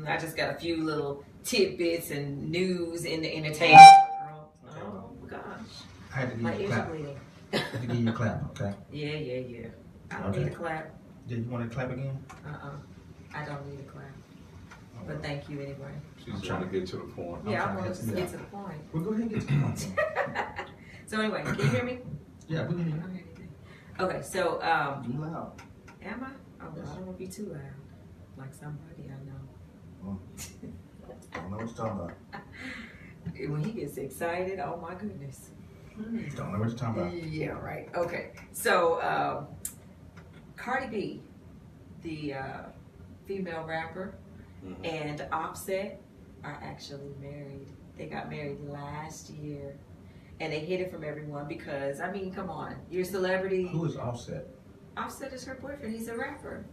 I just got a few little tidbits and news in the entertainment world. Oh gosh, I had to give my you a ears clap. are bleeding. I had to give you a clap, okay? Yeah. I don't Okay. need a clap. Did you want to clap again? I don't need a clap. But thank you anyway. She's trying to get to the point. Yeah, I trying want to to get- get to the point. We'll go ahead and get to the point. So anyway, can you hear me? Yeah, we can hear Okay, so you. You loud. am I? Oh, Yes. I don't want to be too loud, like somebody I know. I don't know what you're talking about. When he gets excited, oh my goodness. Don't know what you're talking about. Yeah, right. Okay, so Cardi B, the female rapper, and Offset are actually married. They got married last year, and they hid it from everyone because, I mean, come on, you're a celebrity. Who is Offset? Offset is her boyfriend. He's a rapper.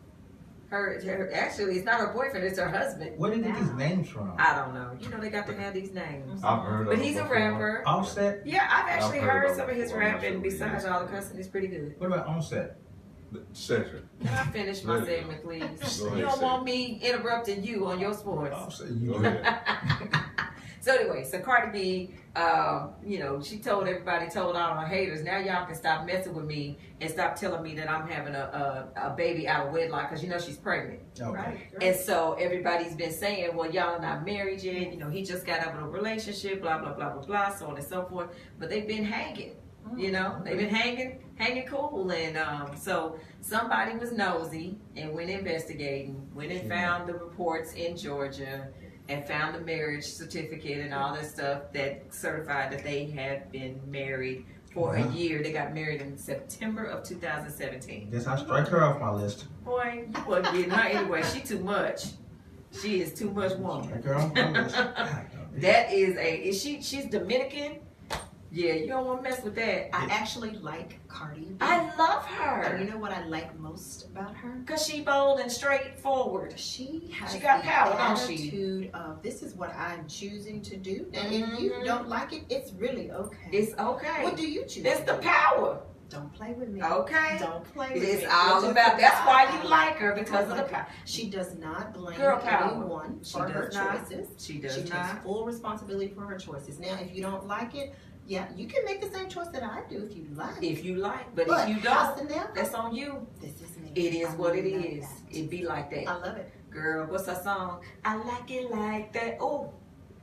Her actually, it's not her boyfriend. It's her husband. Where did they get these names from? I don't know. You know, they got to have these names. I've heard of But him he's a before. rapper. Offset? Yeah, I've actually I've heard heard of some of his before. I'm not rapping. sure who he Besides is. all the cussing, it's pretty good. What about Offset? Cedric. Can I finish my Go ahead. segment, please? Go You ahead, don't Cedric. want me interrupting you on your sports. Offset, you Go do. ahead. So anyway, so Cardi B, you know, she told everybody, told all her haters, now y'all can stop messing with me and stop telling me that I'm having a baby out of wedlock because you know she's pregnant. Okay. Right. And so everybody's been saying, well, y'all are not married yet. You know, he just got out of a relationship, blah, blah, blah, blah, blah, so on and so forth. But they've been hanging, you know, they've been hanging cool. And so somebody was nosy and went investigating, went and found the reports in Georgia and found the marriage certificate and all that stuff that certified that they had been married for a year. They got married in September of 2017. Guess I strike her off my list. Boy, you wasn't getting her anyway. She too much. She is too much woman. Strike her off my list. That is she's Dominican? Yeah, you don't want to mess with that. I actually like Cardi B. I love And you her. know what I like most about her? Because she bold and straightforward. She has She got the power, don't she? attitude of this is what I'm choosing to do. And if you don't like it, it's really okay. It's okay. What do you choose? It's to the do? power. Don't play with me. Okay. Don't play with me. It's all Which is about, the that's why power. you like her, because of the power. She does not blame Girl power. anyone She for her does not. choices. She does She takes not. full responsibility for her choices. Now, if you don't like it, yeah, you can make the same choice that I do if you like. If you like, but But if you house don't, and now, that's on you. this is me. It is I what it love is. that. It be like that. I love it. Girl, what's that song? I like it like that. Oh,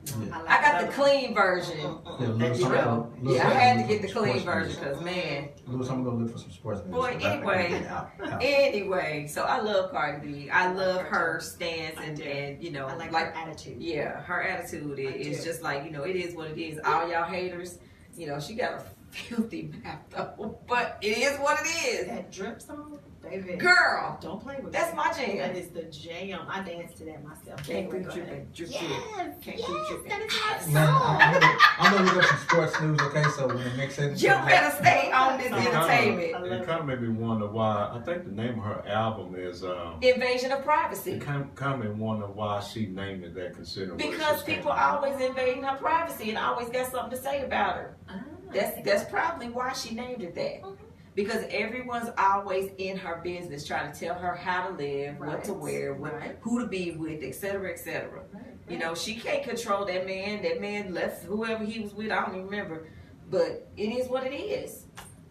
Yeah. like I got that. the clean version. Yeah, That Lewis, you I'm know. gonna- Lewis, Yeah, I I'm had gonna to get look the for clean sports version news. because, man. Lewis, I'm gonna look for some sports news. Boy, anyway. Out. Anyway, so I love Cardi B. I love her stance I and, do. you know, I like her attitude. yeah, her attitude I is do. just like, you know, it is what it is. All y'all haters, you know, she got a filthy mouth though, but it is what it is. That drip song, baby. Girl, Don't play with that's me. my jam. That is the jam. I dance to that myself. Can't Anyway, be go dripping, ahead. drip, Yes, drip. Can't yes, be dripping. that is my Man, song. I'm gonna look up some sports news, okay? So when the next segment You comes better up- stay on this I love entertainment. It kind of made me wonder why. I think the name of her album is. Invasion of privacy. It kind of made me wonder why she named it that, considering what Because it's people always invading her privacy and always got something to say about her. Ah, That's probably why she named it that. Because everyone's always in her business, trying to tell her how to live, what to Right. wear, Right. who to be with, etc., etc. right, You know, she can't control that man. That man left whoever he was with. I don't even remember. But it is what it is.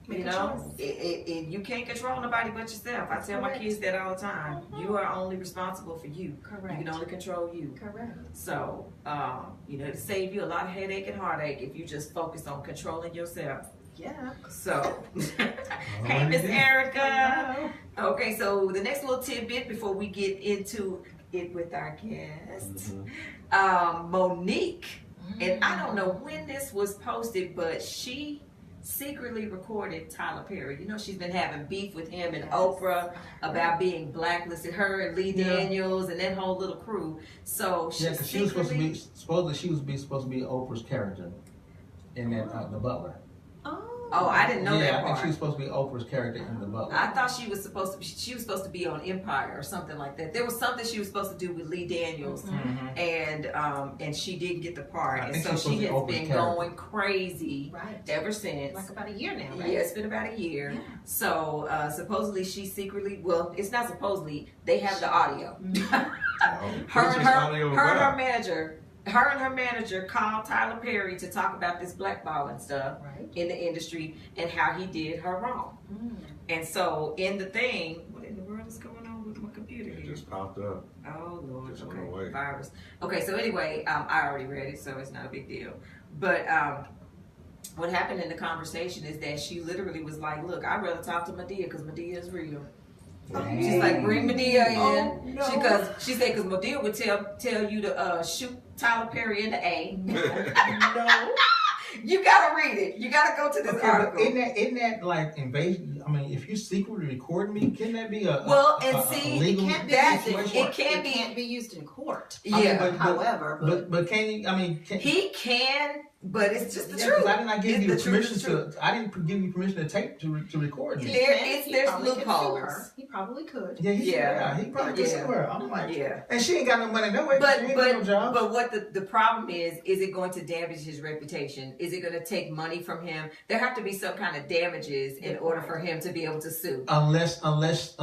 Make You a know, choice. you can't control nobody but yourself. I tell my Correct. kids that all the time. You are only responsible for you. Correct. You can only control you. Correct. So, you know, to save you a lot of headache and heartache if you just focus on controlling yourself. Yeah. So, hey, Miss Erica. Hello. Okay, so the next little tidbit before we get into it with our guest, Monique, and I don't know when this was posted, but she secretly recorded Tyler Perry. You know, she's been having beef with him and Yes. Oprah about being blacklisted, her and Lee Yeah. Daniels and that whole little crew. So she Yeah, because she was supposed to be secretly. supposed to be Oprah's character in that The Butler. Oh, I didn't know yeah, that I think part. she was supposed to be Oprah's character in The Butler. I thought she was supposed to be on Empire or something like that. There was something she was supposed to do with Lee Daniels, and she didn't get the part, I and think so she was supposed she to be has Oprah's been character. going crazy Right. ever since. Like about a year now, right? Yeah, it's been about a year. Yeah. So supposedly she secretly, well, it's not supposedly. They have the audio. her What's and this her, audio her and about? her manager. Her and her manager called Tyler Perry to talk about this blackballing stuff Right. in the industry and how he did her wrong. Mm. And so in the thing, what in the world is going on with my computer It here? just popped up. Oh Lord. Just went away. Okay. Virus. Okay. So anyway, I already read it, so it's not a big deal. But what happened in the conversation is that she literally was like, "Look, I'd rather talk to Medea because Medea is real." She's like, "Bring Medea in." Oh, no. She said, "Because Medea would tell you to shoot Tyler Perry in the A." No. You gotta read it. You gotta go to this Okay, article. but isn't that like invasion? I mean, if you secretly recording me, can that be a Well, a- and a see, legal It can't be That- used in situation? court. it can't be- used in court. Yeah. I mean, but- However, But can you? I mean, can, He can, but it's just the yeah, truth. 'cause I did not give It's you the permission truth. to. I didn't give you permission to tape to record me. There's probably could sue loopholes. her. He probably could. Yeah, Yeah. he probably could Yeah. sue her. I'm like, Yeah. and she ain't got no money no way. But she ain't got no job. but what the problem is it going to damage his reputation? Is it going to take money from him? There have to be some kind of damages in order for him to be able to sue. unless on those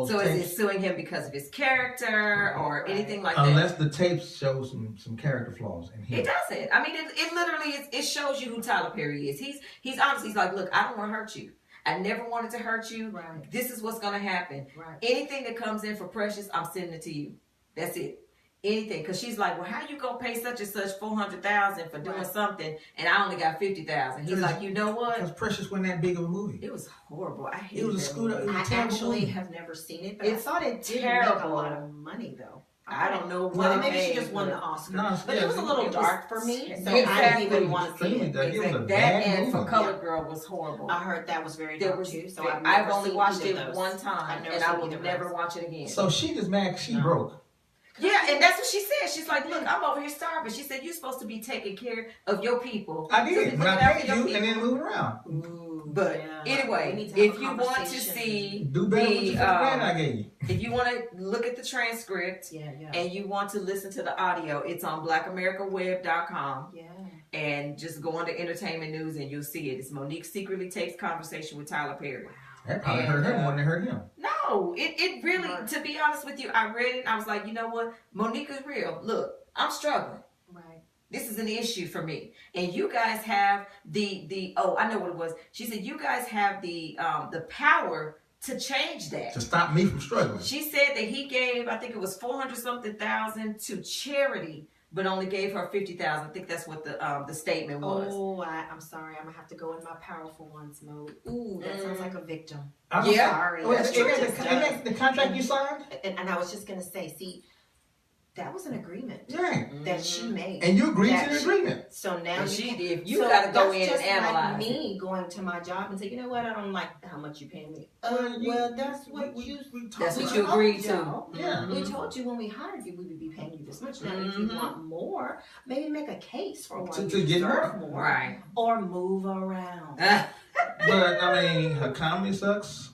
So is tapes, it suing him because of his character or anything like unless that? the tapes show some character flaws in him. It doesn't. I mean, it literally it shows you who Tyler Perry is. He's honestly, he's like, look, I don't want to hurt you. I never wanted to hurt you. Right. This is what's going to happen. Right. Anything that comes in for Precious, I'm sending it to you. That's it. Anything, because she's like, well, how you gonna pay such and such $400,000 for doing Right. something, and I only got $50,000? He's like, you know Because what? Precious wasn't that big of a movie. It was horrible. I hate It was a that screwed up. movie. It I was a terrible actually movie. have never seen it, but It's I thought it did make a terrible. lot of money though. I don't know what Well, it maybe she made, just won but- the Oscar. No, but yeah, it was a little it was dark for me, so I Exactly. didn't even want to see it. It was a That bad and For movie. Colored Girl was horrible. I heard that was very There dark was, too, so I've only watched it those. one time, I've never and I seen will either of never those. watch it again. So she just mad 'cause she No. broke. Yeah, and that's what she said. She's like, look, I'm over here starving. She said, you're supposed to be taking care of your people. I So did. be When I looking out for paid your you people. and then moving around. Ooh, But yeah. We anyway, need to have if a you want to conversation. see Do better with the the, $50,000 I gave you. if you want to look at the transcript Yeah, yeah. and you want to listen to the audio, it's on blackamericaweb.com. Yeah. And just go on to entertainment news and you'll see it. It's Monique secretly tapes conversation with Tyler Perry. That probably And, hurt her more than it hurt him. No, it really, Right. to be honest with you, I read it and I was like, you know what? Monique is real. Look, I'm struggling. Right. This is an issue for me. And you guys have the I know what it was. She said you guys have the power to change that. To stop me from struggling. She said that he gave, I think it was 400-something thousand to charity, but only gave her 50,000. I think that's what the statement was. Oh, I'm sorry. I'm gonna have to go in my powerful ones mode. Ooh, that sounds like a victim. I'm Yeah. Sorry. Wait, That's isn't true. that the contract you signed? And I was just gonna say, see, that was an agreement Yeah. that she made. And you agreed That to the she- agreement. So now And you she can- did. You so gotta go that's in and just analyze like me going to my job and say, you know what, I don't like how much you pay me. Well, that's what you. That's we what you told agreed to. y'all. Yeah. We told you when we hired you, we would be paying you this much. Now, if you Mhm. want more, maybe make a case for why To you get deserve more. more, Right. or move around. But I mean, her comedy sucks.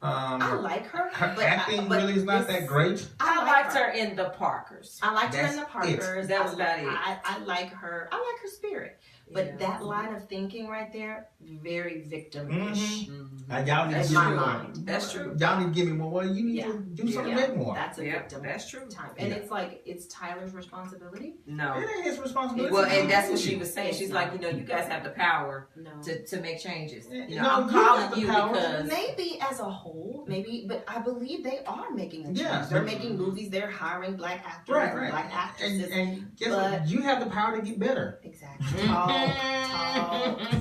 I like her. Her but acting but really is not this- that great. I liked her in the Parkers. I liked her in the That's Parkers. it. That was about it. I like her. I like her spirit. But Yeah. that line of thinking right there, very victim-ish. Y'all need That's to in my true. mind. That's true. Y'all need to give me more. Well, you need Yeah. to do something Yeah. big more. That's a Yeah, victim that's true. time. And Yeah. it's like, it's Tyler's responsibility. No. It ain't his responsibility. Well, and to that's what do she it. was saying. She's like, you know, you guys have the power No. to make changes. Yeah, You know, no, I'm you got calling the you power. because Maybe as a whole, maybe, but I believe they are making a change. Yeah, They're but- making movies, they're hiring black actors Right, and right. black actresses. And guess But- what? You have the power to get better. Exactly. Talk.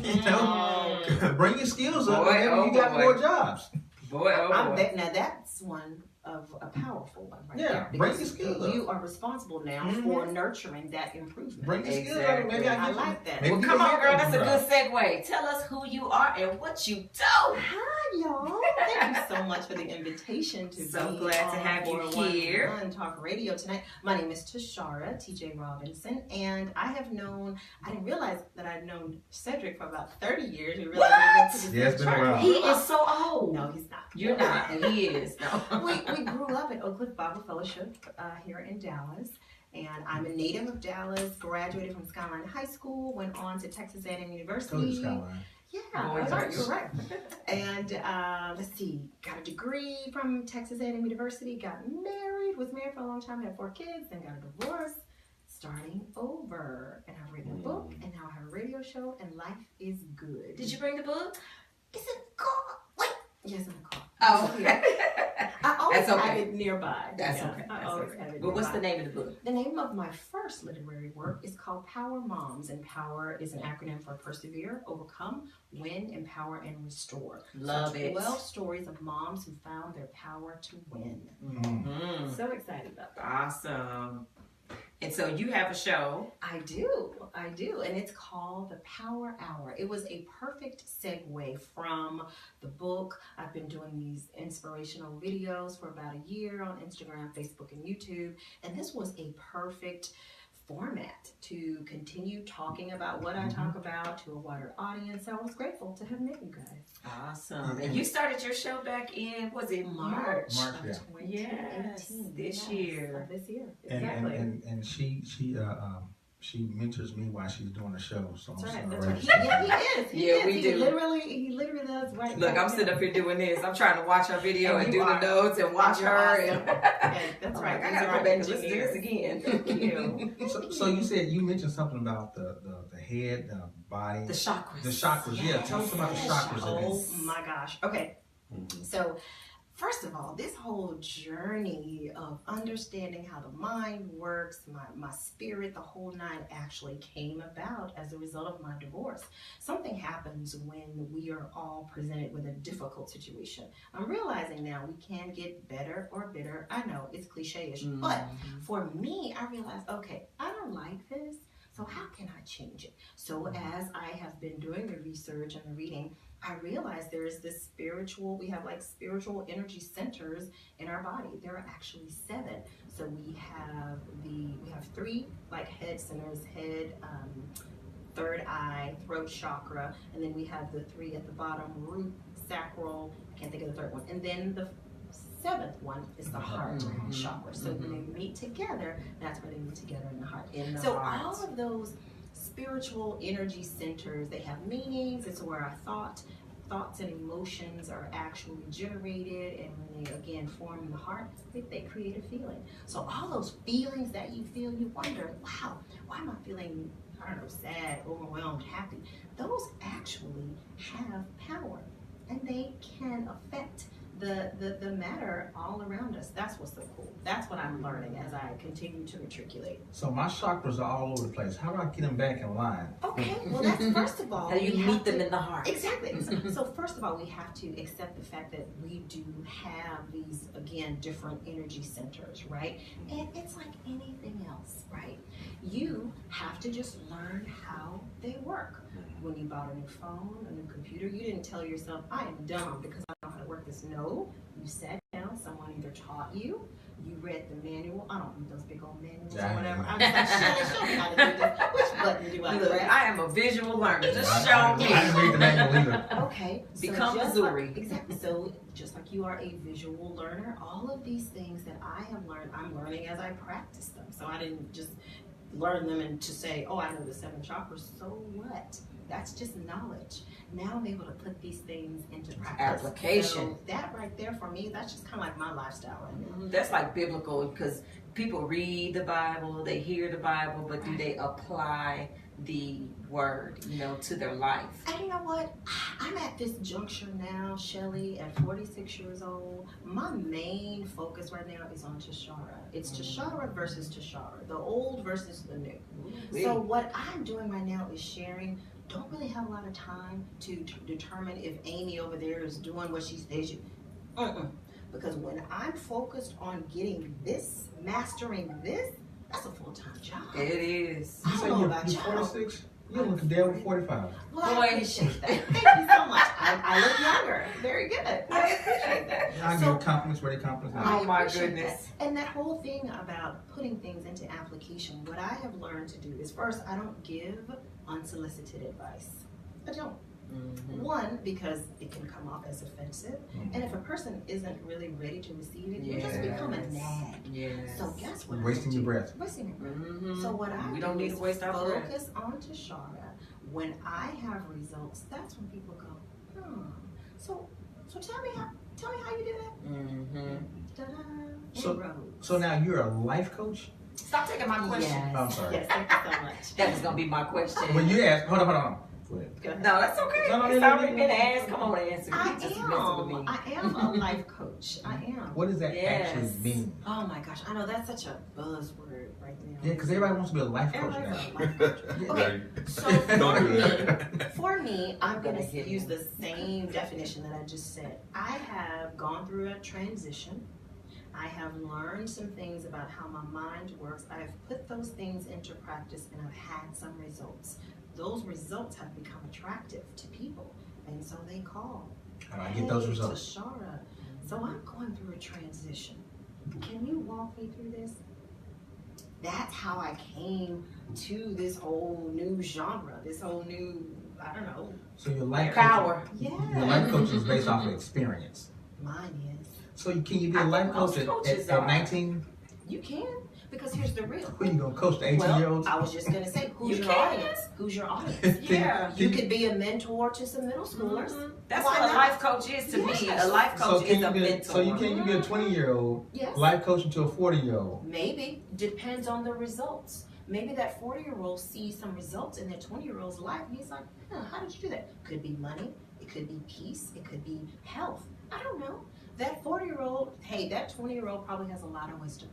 You know, bring your skills up, Boy, and maybe oh you got boy. more jobs. boy, oh I'm boy. bet now that's one of a powerful one right Yeah, there. bring Because your skills up. you are responsible now Mhm. for nurturing that improvement. Bring your skills up. Exactly. Maybe I get you- like that. maybe Well, you come can on, get girl. that That's a job. good segue. Tell us who you are and what you do. Hi, y'all. Thank you so much for the invitation to So be glad to on have you 411 here. Talk Radio tonight. My name is Tashara, TJ Robinson, and I didn't realize that I'd known Cedric for about 30 years. We realized we went to the same Yeah, it's been a church. while. He is so old. No, he's not. You're not. He is. No. we grew up at Oak Cliff Bible Fellowship here in Dallas, and I'm a native of Dallas. Graduated from Skyline High School, went on to Texas A&M Go to University. Skyline. Yeah, Boy, you're right. And let's see, got a degree from Texas A&M University. Got married, was married for a long time, had 4 kids, then got a divorce. Starting over, and I've written a book, and now I have a radio show, and life is good. Did you bring the book? It's in the car. Wait. Yes, in the car. Oh. Yeah. I always That's okay. have it nearby. That's Yeah, okay. I That's always okay. have it But what's the nearby. name of the book? The name of my first literary work is called Power Moms, and POWER is an acronym for Persevere, Overcome, Win, Empower, and Restore. Love it. 12 stories of moms who found their power to win. Mm-hmm. So excited about that. Awesome. And so you have a show. I do, and it's called The Power Hour. It was a perfect segue from the book. I've been doing these inspirational videos for about a year on Instagram, Facebook, and YouTube, and this was a perfect format to continue talking about what I talk about to a wider audience. So I was grateful to have met you guys. Awesome. And you started your show back in, was it March? March, of yeah. 2018. Yes, this Yes, year. of this year. And Exactly. and she mentors me while she's doing the show. So That's I'm right. sorry. That's right. He is. we do. He literally does right. Look, I'm sitting up here doing this. I'm trying to watch her video and do the notes and watch You're her. awesome. And Yeah, that's I'm right. like, I These gotta are go back and our listen to this engineers. again. Thank you. So you said you mentioned something about the head, the body, The chakras. The chakras. Yeah, tell us about the chakras. Oh my gosh. Okay. Mhm. So, first of all, this whole journey of understanding how the mind works, my spirit, the whole nine actually came about as a result of my divorce. Something happens when we are all presented with a difficult situation. I'm realizing now we can get better or bitter. I know it's cliche-ish, but for me, I realized, okay, I don't like this. So how can I change it? So as I have been doing the research and the reading, I realized there is this we have like spiritual energy centers in our body. There are actually 7. So we have 3 like head centers, head, third eye, throat chakra, and then we have the 3 at the bottom, root, sacral, I can't think of the 3rd one. And then the 7th one is the heart chakra. So when they meet together, that's where they meet together in the heart. So all of those spiritual energy centers, they have meanings. It's where our thoughts and emotions are actually generated, and when they again form in the heart, they create a feeling. So all those feelings that you feel, you wonder, wow, why am I feeling, I don't know, sad, overwhelmed, happy? Those actually have power, and they can affect the matter all around us. That's what's so cool. That's what I'm learning as I continue to matriculate. So my chakras are all over the place. How do I get them back in line? Okay, well that's first of all. How you we meet have them to- in the heart. Exactly. So first of all, we have to accept the fact that we do have these, again, different energy centers, right? And it's like anything else, right? You have to just learn how they work. When you bought a new phone, a new computer, you didn't tell yourself, I am dumb because I don't know how to work this. No, you sat down, someone either taught you, you read the manual. I don't read those big old manuals or whatever. I'm just like, show me how to do this. Which button do I Look, press? I am a visual learner. Just I show me. didn't read the manual either. Okay. Become just Missouri. Like, exactly. So just like you are a visual learner, all of these things that I have learned, I'm learning as I practice them. So I didn't just learn them and to say, oh, I know the 7 chakras. So what? That's just knowledge. Now I'm able to put these things into practice. Application. So that right there for me, that's just kind of like my lifestyle right now. That's like biblical, because people read the Bible, they hear the Bible, but do they apply the word, to their life? And you know what? I'm at this juncture now, Shelly, at 46 years old. My main focus right now is on Tashara. It's Tashara versus Tashara, the old versus the new. So what I'm doing right now is sharing. Don't really have a lot of time to determine if Amy over there is doing what she says you. Because when I'm focused on getting this, mastering this, that's a full-time job. It is. I You say don't know about you're y'all. 46? You look damn 45. Well, I Boy. appreciate that. Thank you so much. I look younger. Very good. I appreciate that. I So- give compliments where they compliments. Oh, my appreciate goodness. that. And that whole thing about putting things into application, what I have learned to do is first, I don't give unsolicited advice. I don't. One, because it can come off as offensive. And if a person isn't really ready to receive it, you just become a nag. Yes. So guess what? Wasting your breath. Wasting your breath. Mhm. So what I We do don't need is to waste our breath. focus on Tashara. When I have results, that's when people go, So tell me how you did that. Ta-da. So- Inroads. So now you're a life coach? Stop taking my question. Yes. I'm sorry. Yes, thank you so much. That was gonna be my question. When you ask, hold on. Go ahead. Go ahead. No, that's okay. No, It's already been asked. Come on, answer. I You just messing with me. am a life coach. I am. What does that Yes. actually mean? Oh my gosh, I know that's such a buzzword right now. Yeah, because everybody wants to be a life coach Everybody's now. a life coach. Okay, so Don't do that. for me, I'm going Gonna hit to use him. the same definition that I just said. I have gone through a transition. I have learned some things about how my mind works. I have put those things into practice and I've had some results. Those results have become attractive to people. And so they call. How do I get those results? Tashara, so I'm going through a transition. Can you walk me through this? That's how I came to this whole new genre, this whole new, I don't know, So your life Power. coaching, yeah. your life coaching is based off of experience. Mine is. So can you be a I life think coach most coaches are. at 19? You can, because here's the real. Who you gonna coach, the 18-year-olds? Well, I was just gonna say, who's You your can. audience? Who's your audience? Yeah. You could be a mentor to some middle schoolers. Mhm. That's Why what a not? life coach is to me. Yes. A life coach is a mentor. So you can be a 20-year-old Yes. life coaching to a 40-year-old. Maybe. Depends on the results. Maybe that 40-year-old sees some results in their 20-year-old's life and he's like, how did you do that? Could be money, it could be peace, it could be health. I don't know. That 40-year-old, hey, that 20-year-old probably has a lot of wisdom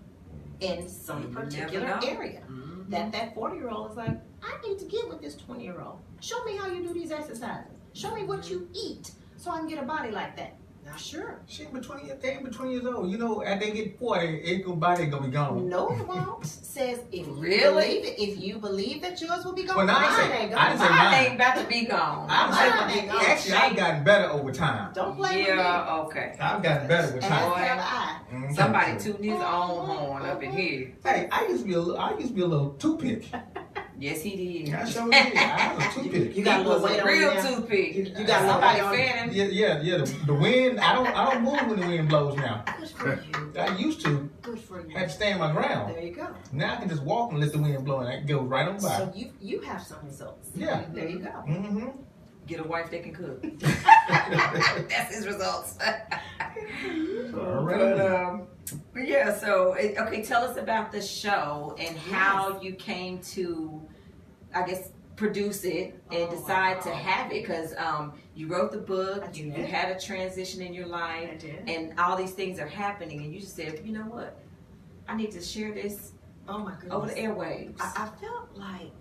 in some You particular never know. area. Mhm. That 40-year-old is like, I need to get with this 20-year-old. Show me how you do these exercises. Show me what you eat so I can get a body like that. Not sure. She ain't but 20, they ain't but 20 years old. You know, after they get 40, their body gonna be gone. No, it won't. Says if you Really? believe it, if you believe that yours will be gone, Well, now I mine say- ain't I gone. didn't say Mine mine. ain't about to be gone. I'm Mine saying, ain't gone. actually, I've gotten better over time. Don't play with me. Yeah, okay. I've gotten better with As time. Boy. have I. Mhm. Somebody tooting his own horn up in here. Hey, I used to be a little toothpick. Yes, he did. I sure did. I was a toothpick. You got a He little was weight a on you real now. toothpick. You got a little Somebody weight on you. fed him. Yeah. The wind. I don't move when the wind blows now. Good for you. I used to Good for you. had to stand my ground. There you go. Now I can just walk and let the wind blow and I go right on by. So you have some results. Yeah. There you go. Mm-hmm. Get a wife that can cook. That's his results. But yeah, so okay, tell us about the show and how you came to, I guess, produce it and Oh, decide to wow. have it, because you wrote the book, I you did. had a transition in your life, I did. and all these things are happening, and you just said, you know what, I need to share this Oh my goodness. over the airwaves. I felt like,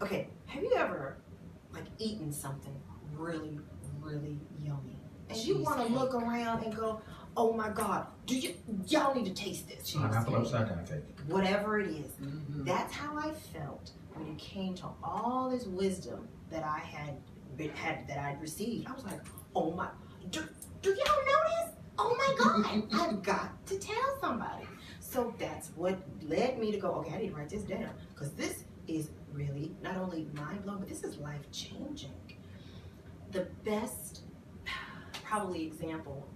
okay, have you ever like eaten something really, really yummy? And you want to Cheesecake. look around and go, oh my God, y'all need to taste this Pineapple cheesecake. upside down cake. Whatever it is. Mhm. That's how I felt when it came to all this wisdom that I that I'd received. I was like, oh my, do y'all know this? Oh my God, I've got to tell somebody. So that's what led me to go, okay, I need to write this down, because this is really not only mind-blowing, but this is life-changing. The best, probably example,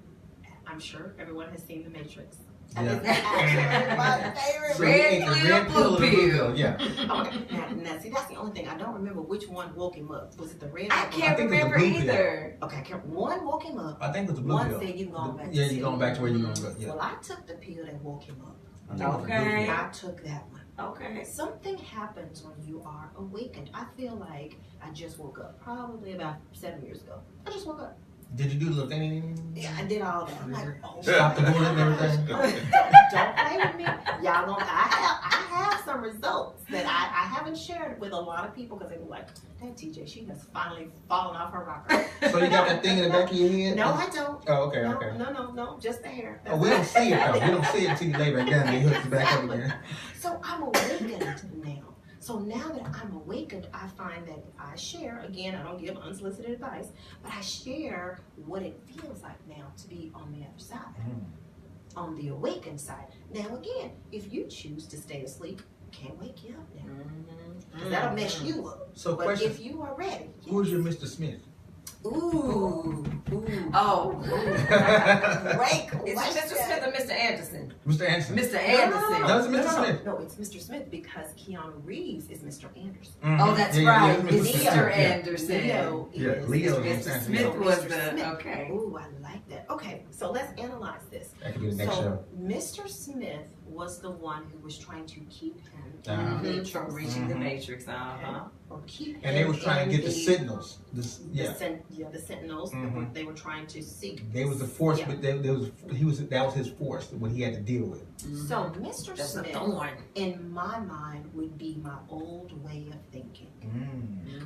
I'm sure everyone has seen The Matrix. And Yeah. it's actually my favorite. So Red you ate the pill, red pill or the blue blue pill. pill? Yeah. Okay, now see, that's the only thing. I don't remember which one woke him up. Was it the red? I or the can't think it was the remember blue pill. either. Okay, I can't. One woke him up. I think it was the blue One pill. said you going back. Yeah, to you're going back to where you're going to go. Yeah. Well, I took the pill that woke him up. I think it was the blue Okay. pill. I took that one. Okay. Something happens when you are awakened. I feel like I just woke up, probably about 7 years ago. I just woke up. Did you do the little thing? Yeah, I did all that. I'm like, oh, Stop the bullet and everything. don't play with me. Y'all don't. I have some results that I haven't shared with a lot of people, because they were like, that TJ, she has finally fallen off her rocker. So you got that thing in the back of your head? No, I don't. Oh, okay, No, okay. no, just the hair. Oh, we don't see it though. We don't see it until you lay back down and you hook it back up again. So I'm awakened now. So now that I'm awakened, I find that I share, again, I don't give unsolicited advice, but I share what it feels like now to be on the other side, on the awakened side. Now again, if you choose to stay asleep, can't wake you up now, because that'll mess you up. So But question, if you are ready, who's your Mr. Smith? ooh, Oh. great Is it Mr. Smith or Mr. Anderson? Mr. Anderson. Mr. No, Anderson. No, it's Mr. Smith. No, it's Mr. Smith, because Keanu Reeves is Mr. Anderson. Mhm. Oh, that's Yeah, yeah, right. yeah, It's Mr. Mr. Smith, yeah. Anderson. Leo Yeah, is Leo Mr. is Smith Anderson. was Mr. the Smith. okay. Ooh, I like that. Okay, so let's analyze this. That could be the next show. So Mr. Smith was the one who was trying to keep him From reaching the matrix. or keep him. And they was trying to get the signals. The sentinels. They were trying to seek. They was the force, but that was his force, what he had to deal with. So Mr. Smith, in my mind, would be my old way of thinking.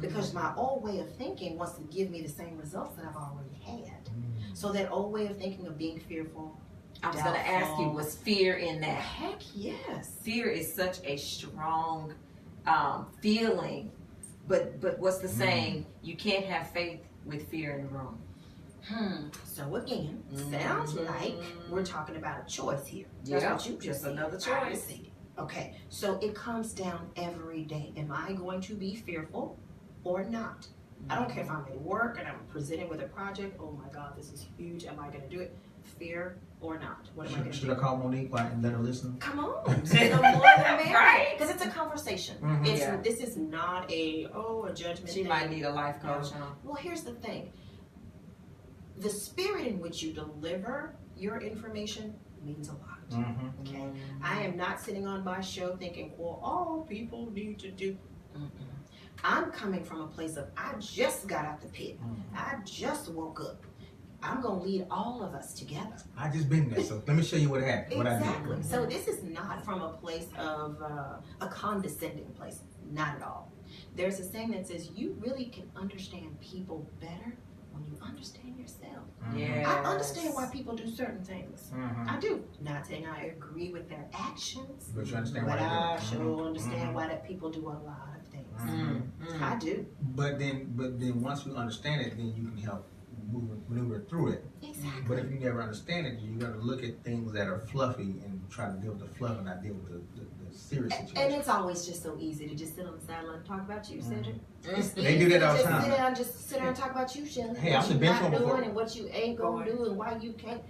Because my old way of thinking wants to give me the same results that I've already had. So that old way of thinking of being fearful. I was going to ask you, was fear in that? Heck yes. Fear is such a strong feeling, but what's the saying? You can't have faith with fear in the room. So again, sounds like we're talking about a choice here. That's what you just said. Another choice. Okay, so it comes down every day. Am I going to be fearful or not? I don't care if I'm at work and I'm presenting with a project. Oh my God, this is huge. Am I going to do it? Fear or not? What am I going to do? Should I call Monique and let her listen? Come on. The more the merrier. Right. Because it's a conversation. This is not a judgment She thing. might need a life coach, huh? Well, here's the thing. The spirit in which you deliver your information means a lot. Okay? I am not sitting on my show thinking, well, all people need to do. I'm coming from a place of, I just got out the pit. I just woke up. I'm going to lead all of us together. I just been there, so let me show you what happened. Exactly. What I did. So this is not from a place of a condescending place. Not at all. There's a saying that says you really can understand people better when you understand yourself. I understand why people do certain things. I do. Not saying I agree with their actions, but you understand but why I sure understand why that people do a lot of things. I do. But then once you understand it, then you can help maneuver through it. Exactly. But if you never understand it, you got to look at things that are fluffy and try to deal with the fluff and not deal with the serious situation. And it's always just so easy to just sit on the sideline and talk about you, Cedric. They do that all the time. Just sit down and talk about you, Shelly. Hey, I'm the benchwarmer benchwarmer doing and what you ain't gonna do and why you can't.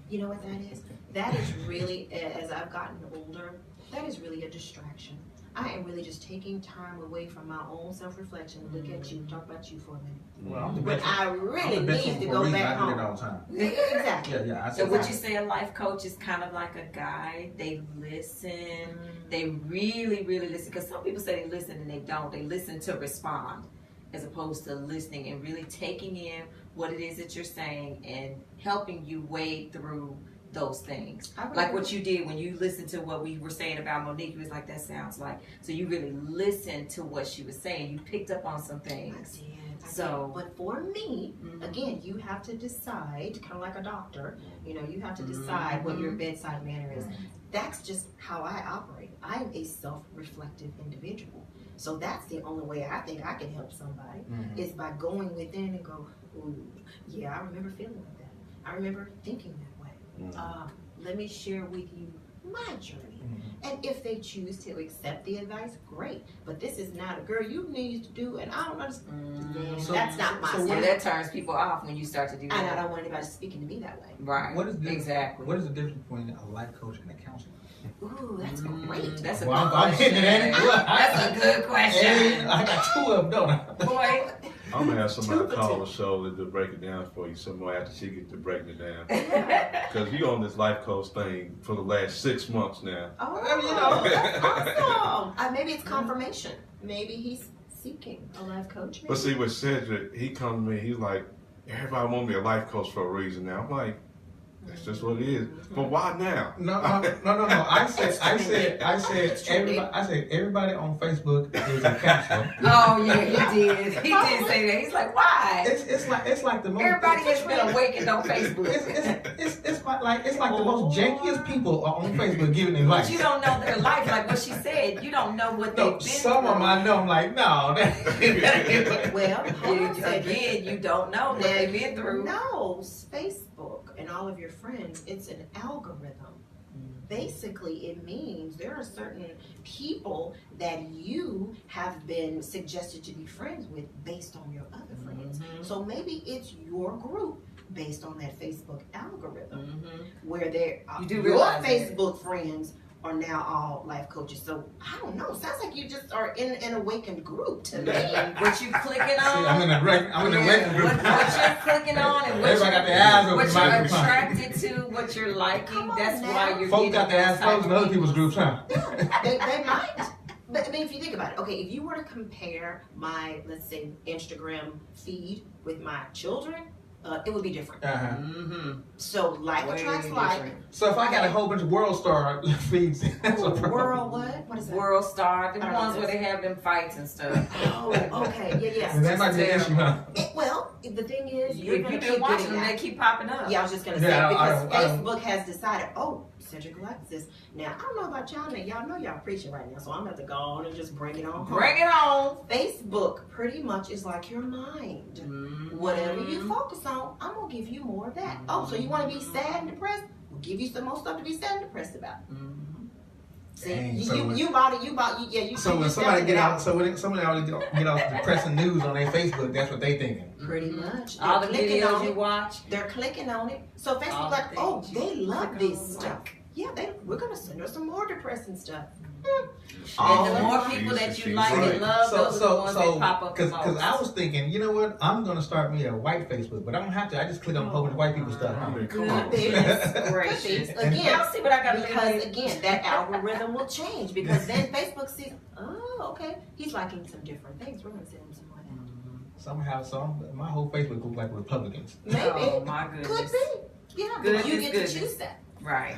You know what that is? That is really, as I've gotten older, that is really a distraction. I am really just taking time away from my own self-reflection to look at you, talk about you for a minute. Well, but I really need to go back home. I do that all the time. Exactly. So would you say a life coach is kind of like a guide? They listen. They really, really listen. Because some people say they listen and they don't. They listen to respond as opposed to listening and really taking in what it is that you're saying and helping you wade through those things. Like what you did when you listened to what we were saying about Monique. You was like, that sounds like. So you really listened to what she was saying. You picked up on some things. I did. But for me, again, you have to decide, kind of like a doctor, you have to decide what your bedside manner is. That's just how I operate. I'm a self-reflective individual. So that's the only way I think I can help somebody is by going within and go, ooh, yeah, I remember feeling like that. I remember thinking that. Let me share with you my journey. And if they choose to accept the advice, great. But this is not a girl you need to do, and I don't understand. That's not my style. That turns people off when you start to do that. And I don't want anybody speaking to me that way. Right. What is exactly? What is the difference between a life coach and a counselor? Ooh, that's great. That's a good question. That's a good question. Hey, I got two of them, don't I? Boy. I'm gonna have somebody call the show to break it down for you some more after she gets to breaking it down. Because you on this life coach thing for the last 6 months now. Oh, that's awesome. Maybe it's confirmation. Maybe he's seeking a life coach. Maybe. But see, with Cedric, he come to me, he's like, everybody want me a life coach for a reason now. I'm like, that's just what it is. But why now? No. I said everybody on Facebook is a counselor. Oh yeah, he did. He did say that. He's like, why? It's like the most. Everybody has been awakened on Facebook. It's like the most jankiest people are on Facebook giving advice. But you don't know their life, like what she said. You don't know what they've been some through. of them I know. I'm like, no. Well, again, you don't know what they've been through. No, Facebook and all of your friends, it's an algorithm. Basically, it means there are certain people that you have been suggested to be friends with based on your other friends. So maybe it's your group based on that Facebook algorithm, where your Facebook friends are now all life coaches. So I don't know. Sounds like you just are in an awakened group to me. What you clicking on? See, I'm in the awakened group. What you're clicking on and what you're attracted to what you're liking. Come on That's now. why you're Folks getting got to ask those type folks in of other people's people. groups, huh? They might. But I mean, if you think about it, okay, if you were to compare my, let's say, Instagram feed with my children, it would be different. Uh-huh. Mm-hmm. So like Way attracts like. different. So if I got a whole bunch of World Star feeds, that's a problem. World what? What is that? World Star, the I don't know ones where this. they have them fights and stuff. Oh, okay, yeah. And that might be an issue, huh? Well, the thing is, you're If gonna you've been keep watching getting them, that. they keep popping up. Yeah, I was just gonna say Yeah, because I don't- Facebook has decided, oh, Cedric likes this. Now I don't know about y'all, now y'all know y'all preaching right now, so I'm gonna have to go on and just bring it on home. Bring it on. Facebook pretty much is like your mind. Mm-hmm. Whatever you focus on, I'm gonna give you more of that. Oh, so you want to be sad and depressed? We'll give you some more stuff to be sad and depressed about. Mm-hmm. See, Dang, you, so you, when- you bought it. You you. So when somebody get out, so when somebody always get off depressing news on their Facebook, that's what they thinking. Pretty much. All the They're clicking videos on you it. watch. They're clicking on it. So All Facebook the like, oh, things you they love click this on, stuff. Yeah, we're gonna send her some more depressing stuff. And the Oh, more she's- people that you she's like and right. love, those are the ones that pop up the because most. I was thinking, you know what? I'm gonna start me a white Facebook, but I don't have to. I just click on a whole bunch of white people stuff. I Huh? mean, come on. Goodness gracious. Again, Y'all see what I got to because do? again, that algorithm will change because then Facebook sees, oh, okay, he's liking some different things. We're gonna send him some more of that. Somehow, my whole Facebook looks like Republicans. Maybe. Oh my Could goodness. be. Yeah, but Goodness, you get goodness. to choose that. Right.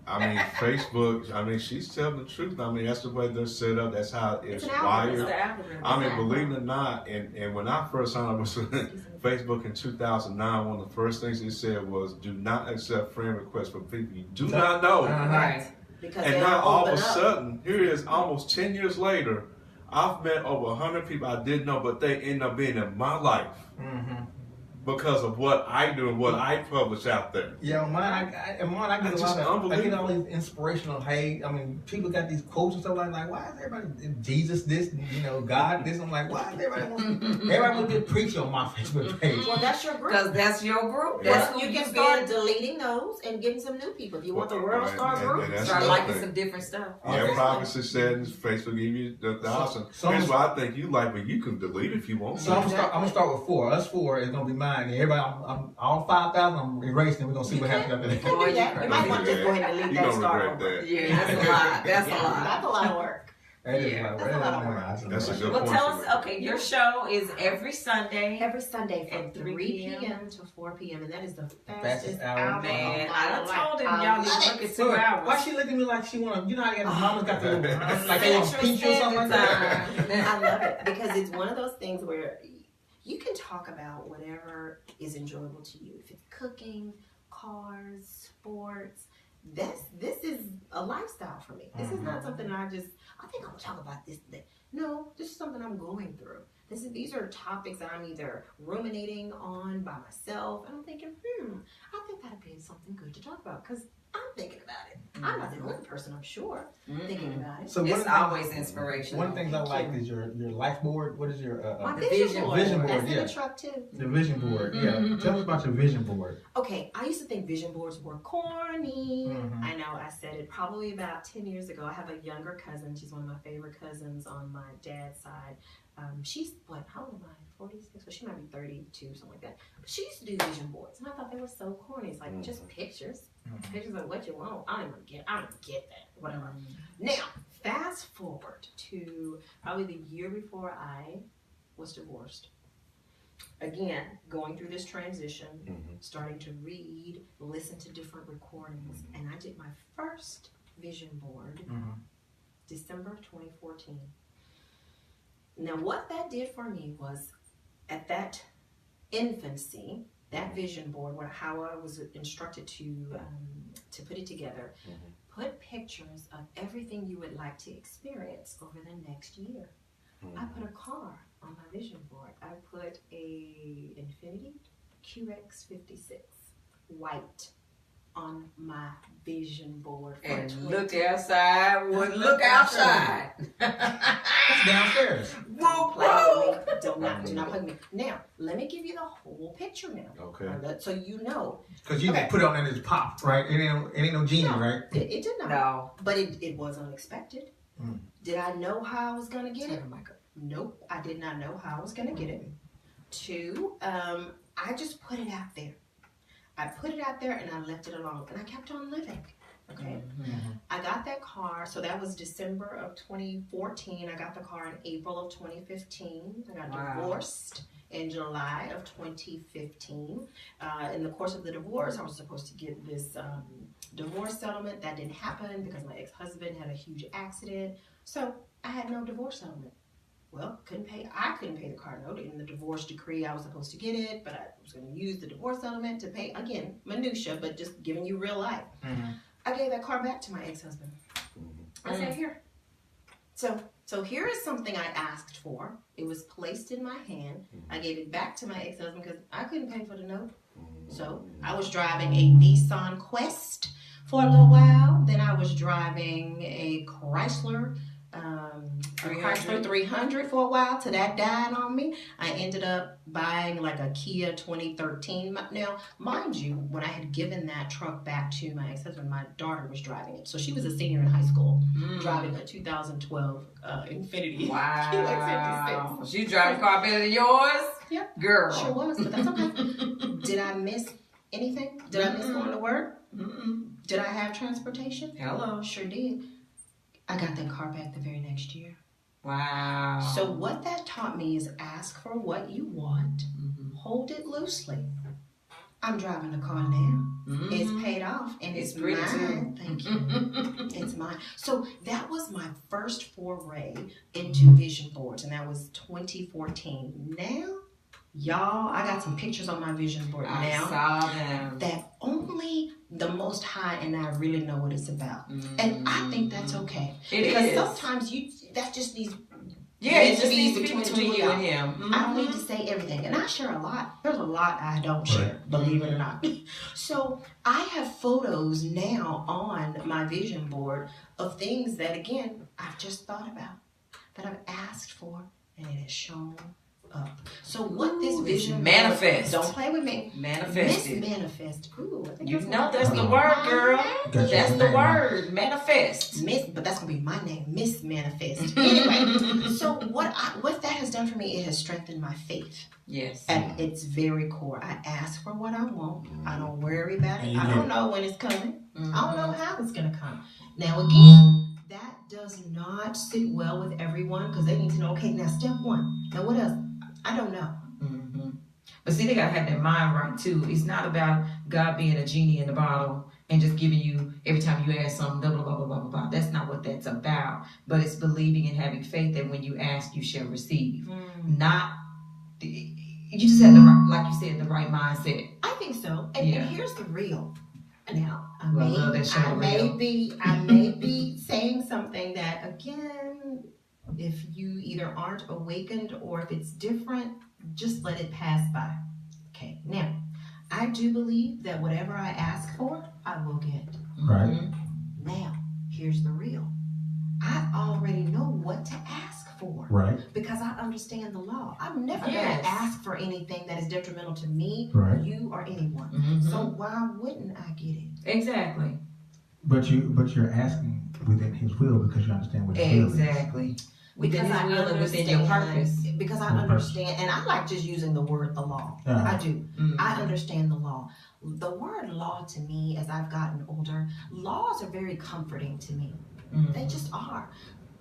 I mean, Facebook, I mean, she's telling the truth. I mean, that's the way they're set up. That's how it's an It's wired. the algorithm. I mean, believe it or not, and when I first signed up with Facebook in 2009, one of the first things it said was, do not accept friend requests from people you do not know. Right. Because And they now don't all of open a up. sudden, here it is almost 10 years later, I've met over 100 people I didn't know, but they end up being in my life Mm-hmm. because of what I do and what I publish out there. Yeah, mine. I get That's a lot just of. I get all unbelievable. these inspirational. Hey, I mean, people got these quotes and stuff like why is everybody Jesus this? You know, God this? I'm like, why is everybody want to get preachy on my Facebook page? Well, that's your group. Because that's your group. Yeah. That's Well, who you you can start been. deleting those and getting some new people. If you want the Well, World and- Star and- group, and that's Start another liking thing. some different stuff. Yeah, Okay. privacy settings, Facebook give you the option. So- Here's what I think you like, but you can delete it if you want So I'm to. gonna start with 4. Us 4 is gonna be mine. And everybody, I'm all 5,000. I'm erasing. And we're gonna see what happens after you that. can do that. You might want to just go ahead and delete You that don't star regret over. that. Yeah, that's a lot. That's Yeah, a lot. That's a lot of work. That is Yeah, my- that's a lot of work. That's a good Well, point. tell you us. Okay, your show is every Sunday. Every Sunday from At 3 3 p.m. p.m. to 4 p.m. And that is the Fastest fastest hour. hour. Man, of I my done life. told him I y'all love need to it. work it 2 Look, hours. why she looking at me like she wanna? You know how mama's got the It's like they on Central peach or something like that. Standard Time. I love it because it's one of those things where you can talk about whatever is enjoyable to you. If it's cooking, cars, sports, this is a lifestyle for me. This is not something I think I'm gonna talk about this. No, this is something I'm going through. These are topics that I'm either ruminating on by myself, and I'm thinking, I think that'd be something good to talk about because I'm thinking about it. I'm not the only person, I'm sure, thinking about it. So one It's of the always things- inspirational. One of the things I Thank like you. is your life board. What is your My the vision vision board. vision board, That's in yeah. the truck too. the vision board? Mhm, Yeah, mhm, tell us about your vision board. Okay, I used to think vision boards were corny. Mhm. I know I said it probably about 10 years ago. I have a younger cousin. She's one of my favorite cousins on my dad's side. She's, how old am I? 46? Well, she might be 32, something like that. But she used to do vision boards, and I thought they were so corny. It's like just pictures. Mhm. Pictures of what you want. I don't even get that. Whatever. Now, fast forward to probably the year before I was divorced. Again, going through this transition, Mhm. starting to read, listen to different recordings, and I did my first vision board Mhm. December 2014. Now, what that did for me was, at that infancy, that vision board, how I was instructed to put it together, Mhm. put pictures of everything you would like to experience over the next year. I put a car on my vision board. I put a Infiniti QX56 white on my vision board for And 20. look outside. Look outside. That's downstairs. Whoa, Don't play whoa. with me. Do not play with me. Now, let me give you the whole picture now. Okay. So you know. Because you Okay. didn't put it on and it's popped, right? It ain't no genie, No. right? It did not. No. But it was unexpected. Mm. Did I know how I was going to get it? Oh my God. Nope, I did not know how I was going to get it. Two, I just put it out there. I put it out there and I left it alone, and I kept on living. Okay. I got that car, so that was December of 2014. I got the car in April of 2015. I got divorced in July of 2015. In the course of the divorce, I was supposed to get this divorce settlement. That didn't happen because my ex-husband had a huge accident. So I had no divorce settlement. Well, I couldn't pay the car note. In the divorce decree, I was supposed to get it, but I was going to use the divorce settlement to pay, again, minutia, but just giving you real life. I gave that car back to my ex-husband. I said, here. So here is something I asked for. It was placed in my hand. I gave it back to my ex-husband because I couldn't pay for the note. So I was driving a Nissan Quest for a little while. Then I was driving a Chrysler 300 for a while till that died on me. I ended up buying like a Kia 2013. Now, mind you, when I had given that truck back to my ex-husband, my daughter was driving it. So she was a senior in high school, driving a 2012 Infiniti QX56. She's driving a car better than yours? Yep. Girl. Sure was, but that's okay. Did I miss anything? Did I miss going to work? Did I have transportation? Hello. Sure did. I got that car back the very next year. Wow. So what that taught me is ask for what you want, hold it loosely. I'm driving a car now. It's paid off and it's mine. Thank you. It's mine. So that was my first foray into vision boards, and that was 2014. Now, y'all, I got some pictures on my vision board now. I saw them. That only the Most High and I really know what it's about. And I think that's okay. Because sometimes that just needs... Yeah, it just needs to be between you and him. I don't need to say everything. And I share a lot. There's a lot I don't share, believe it or not. So I have photos now on my vision board of things that, again, I've just thought about, that I've asked for, and it has shown up. So what this vision manifest. Don't play with me. Manifest. Manifest. Ooh, I think you know that's the word, girl. That's the word. Manifest. But that's gonna be my name, Miss Manifest. Anyway, so what that has done for me, it has strengthened my faith. Yes. At its very core. I ask for what I want. I don't worry about it. I don't know when it's coming. I don't know how it's gonna come. Now again, that does not sit well with everyone because they need to know, okay, now step one. Now what else? I don't know. But see, they gotta have their mind right too. It's not about God being a genie in the bottle and just giving you every time you ask something, blah, blah, blah, blah, blah, blah. That's not what that's about. But it's believing and having faith that when you ask, you shall receive. You just have the right, like you said, the right mindset. I think so. And here's the real. Now, I may be saying something that, again, if you either aren't awakened or if it's different, just let it pass by. Okay, now, I do believe that whatever I ask for, I will get. Right. Now, here's the real. I already know what to ask for. Right. Because I understand the law. I'm never going to ask for anything that is detrimental to me, you, or anyone. So why wouldn't I get it? Exactly. But you're asking within His will because you understand what His will is. Exactly. Within His will and within your purpose. Because I understand, and I like just using the word the law. I do. I understand the law. The word law to me, as I've gotten older, laws are very comforting to me. They just are.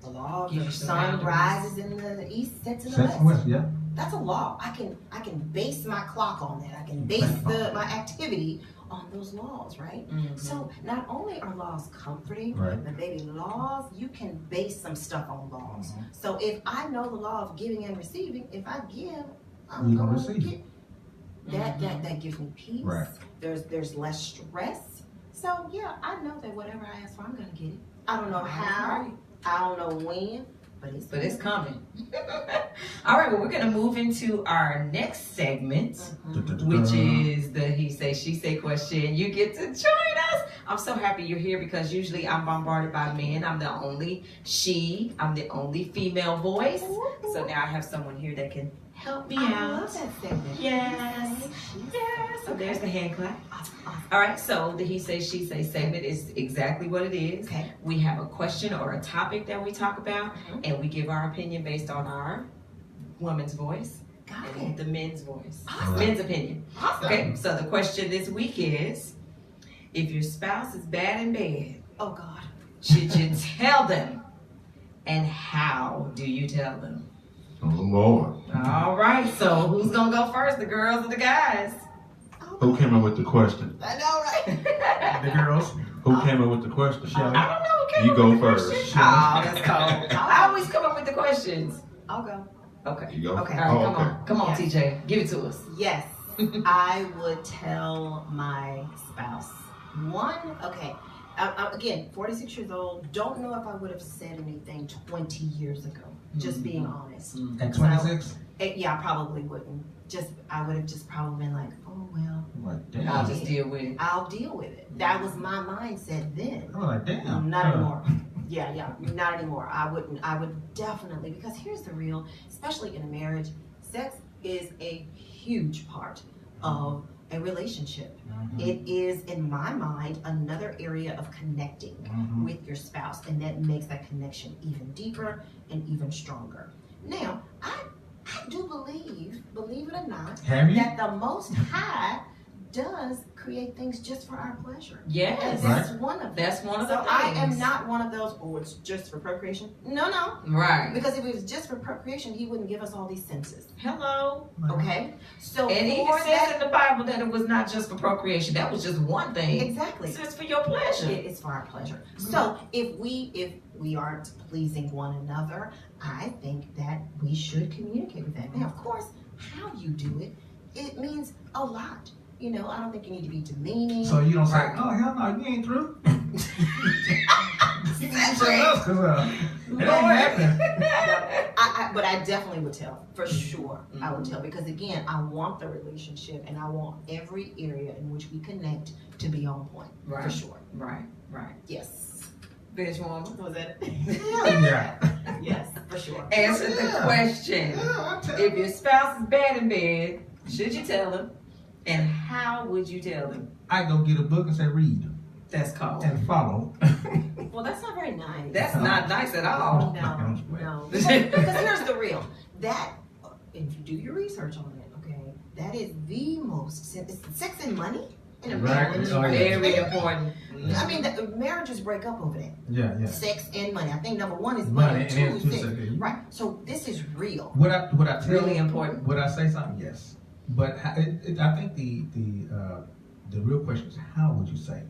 The law of the sun rises in the east, sets in the west. Yeah. That's a law. I can base my clock on that. I can base my activity on those laws, right? So not only are laws comforting, but baby, laws, you can base some stuff on laws. So if I know the law of giving and receiving, if I give, I'm going to receive. That gives me peace. Right. There's less stress. So yeah, I know that whatever I ask for, I'm going to get it. I don't know how. I don't know when. But it's coming. All right, well, we're going to move into our next segment, which is the He Say, She Say question. You get to join us. I'm so happy you're here because usually I'm bombarded by men. I'm the only I'm the only female voice. So now I have someone here that can help me out. I love that segment. Yes. Yes. So there's the hand clap. All right, so the He Say, She Say segment is exactly what it is. Okay. We have a question or a topic that we talk about, and we give our opinion based on our woman's voice and the men's voice. Men's opinion. Okay, so the question this week is, if your spouse is bad in bed, Oh God. should you tell them? And how do you tell them? Oh Lord. All right, so who's gonna go first, the girls or the guys? Who came up with the question? I know, right? The girls. Who came up with the question? I don't know who came You up go with the first. question. Oh, that's cold. I always come up with the questions. I'll go. Okay. You go. Okay. All right, Oh, okay. come on, Yes. TJ, give it to us. Yes, I would tell my spouse. Okay. Again, 46 years old. Don't know if I would have said anything 20 years ago. Just being honest. At 26? Yeah, I probably wouldn't. I would have just probably been like, oh well, Like, damn. I'll just deal with it. I'll deal with it. That was my mindset then. I'm like, damn. Not anymore. Yeah, not anymore. I would definitely, because here's the real, especially in a marriage, sex is a huge part of a relationship. It is, in my mind, another area of connecting with your spouse, and that makes that connection even deeper and even stronger. Now, I do believe it or not, Have you? that the Most High does create things just for our pleasure. Yes. And that's one of them. That's one of the So things. I am not one of those, oh, it's just for procreation. No. Right. Because if it was just for procreation, he wouldn't give us all these senses. Hello. Okay? So And even for says that, in the Bible that it was not just for procreation. That was just one thing. exactly. It's just for your pleasure. It's for our pleasure. So if we aren't pleasing one another, I think that we should communicate with that. Now, of course, how you do it means a lot. You know, I don't think you need to be demeaning. So you don't say, oh, hell no, you ain't through. You can do something else, because it ain't happening. But I definitely would tell, for sure. I would tell, because again, I want the relationship and I want every area in which we connect to be on point, Right. for sure. Right. Yes. Benchwarmer. Was that Yeah. Yes, for sure. Answer the question. Yeah, If your spouse is bad in bed, should you tell them? And how would you tell them? I go get a book and say, read That's called. and follow. Well, that's not very nice. That's not nice at all. No. Because here's the real. That, if you do your research on it, okay, that is the most, sex and money in a Right. marriage. Oh, yeah. Very important. I mean, the marriages break up over that. Yeah. Sex and money. I think number one is Money, money, and two then is two sex. sex, yeah. Right. So this is real. Would I tell Really important. Would I say something? Yes. But I think the real question is, how would you say?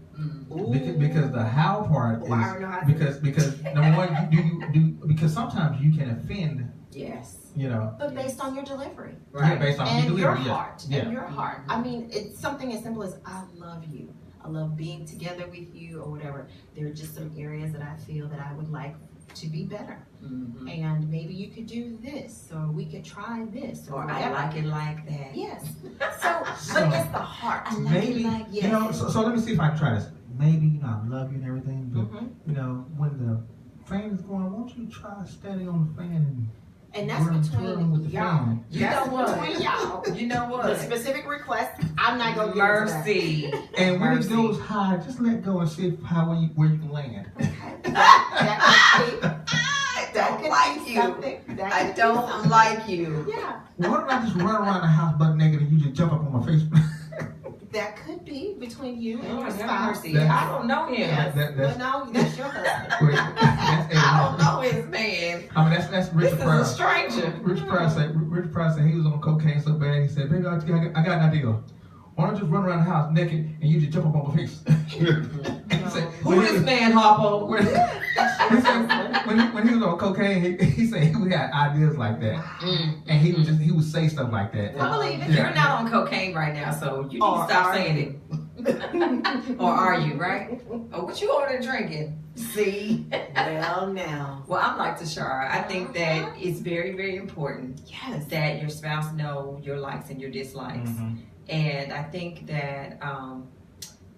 Because the how part Well, I don't know how to- because number one, because sometimes you can offend, Yes. you know. But based on your delivery. Yeah, based on And your your delivery, yeah. heart. Yeah. And your heart. I mean, it's something as simple as, I love you. I love being together with you, or whatever. There are just some areas that I feel that I would like to be better. Mm-hmm. And maybe you could do this, or we could try this, Or I whatever. like it like that. Yes. So, but it's the heart. I like Maybe, it like you know, so let me see if I can try this. Maybe, you know, I love you and everything, but, Mhm. you know, when the fan is going, won't you try standing on the fan And that's twirling between with the y'all. fan? You That's know what? between y'all. You know The what? specific request, I'm not going to get into that. Mercy. And when Mercy. it goes high, just let go and see where you can land. That could like be you. something. That I could be don't something. like you. Yeah, Why don't I just run around the house butt naked and you just jump up on my face? that could be between you and your Lord have spouse. mercy. I don't know him. Yes. That- Well, no, that's your husband. Wait, that's I don't know his man. I mean, that's This Richard is a Pryor. stranger. Richard Pryor said he was on cocaine so bad. He said, "Baby, I got an idea. Why don't you just run around the house naked and you just jump up on my face?" He said, Who is man, Harpo? when, he said, when he was on cocaine, he said he would have ideas like that, and he would say stuff like that. I believe it. You're not on cocaine right now, so you need to Or stop are saying it. Or are you, right? Or what you order drinking? See? Well, now. Well, I'm like Tashara. I think that it's very, very important Yes. that your spouse know your likes and your dislikes. Mhm. And I think that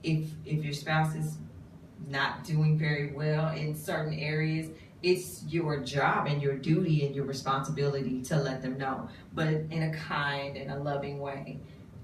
if your spouse is not doing very well in certain areas, it's your job and your duty and your responsibility to let them know, but in a kind and a loving way.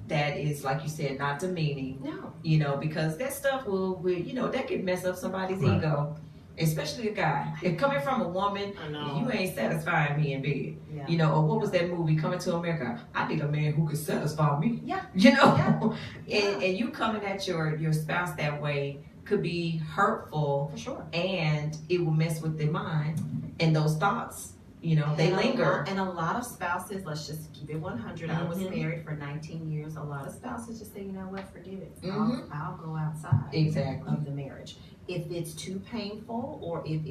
That is, like you said, not demeaning, No. you know, because that stuff will you know, that could mess up somebody's Right. ego, especially a guy. If coming from a woman, I know. you ain't satisfying me in bed. Yeah. You know, or what was that movie, Coming to America? I need a man who can satisfy me. Yeah. You know? Yeah. and you coming at your spouse that way could be hurtful, For sure. and it will mess with their mind, and those thoughts, they linger. And a lot of spouses, let's just keep it 100. I was Mhm. married for 19 years. A lot of spouses just say, you know what, forget it. Mhm. I'll go outside Exactly. of the marriage. If it's too painful, or if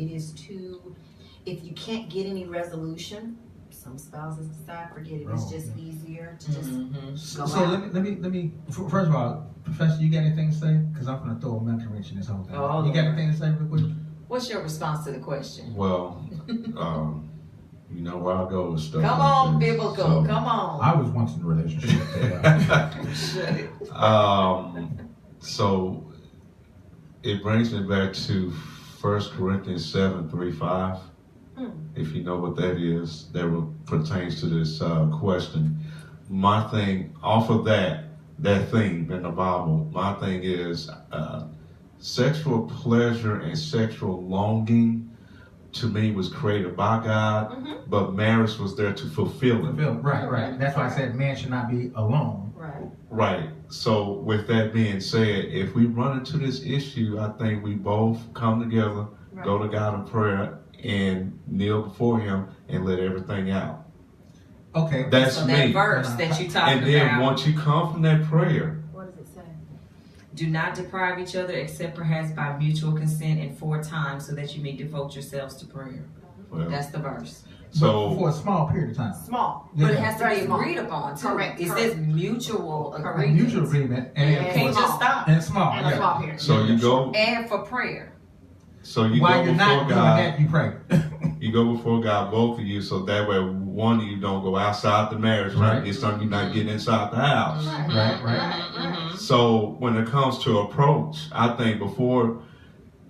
you can't get any resolution, some spouses decide, forget it. It's just easier to just Mhm. go So out. let me. First of all, Professor, you got anything to say? Because I'm gonna throw a mental wrench in this whole thing. Oh, You got Lord. anything to say real quick? What's your response to the question? Well, you know where I go with stuff. Come like on, this. biblical. So, Come on. I was once in a relationship. Yeah. Shut it. So it brings me back to 1 Corinthians 7:3-5. If you know what that is, that pertains to this question. My thing, off of that theme in the Bible, my thing is sexual pleasure and sexual longing to me was created by God, but marriage was there to fulfill it. Right. That's why I said man should not be alone. Right. So with that being said, if we run into this issue, I think we both come together, go to God in prayer, and kneel before Him and let everything out. Okay. That's So me. that verse that you talking And then about. once you come from that prayer, What does it say? Do not deprive each other except perhaps by mutual consent and for time, so that you may devote yourselves to prayer. well, That's the verse. But for a small period of time. Small. But it has to be Very small. agreed upon too. Correct, It correct. says mutual Correct. agreement. Mutual agreement You and can't just stop. and small. And a small period. so you go, And for prayer. While go you're before not doing God. that, you pray. You go before God, both of you, so that way one of you don't go outside the marriage, right? Right. Get something you're not getting inside the house. Right. So when it comes to approach, I think before,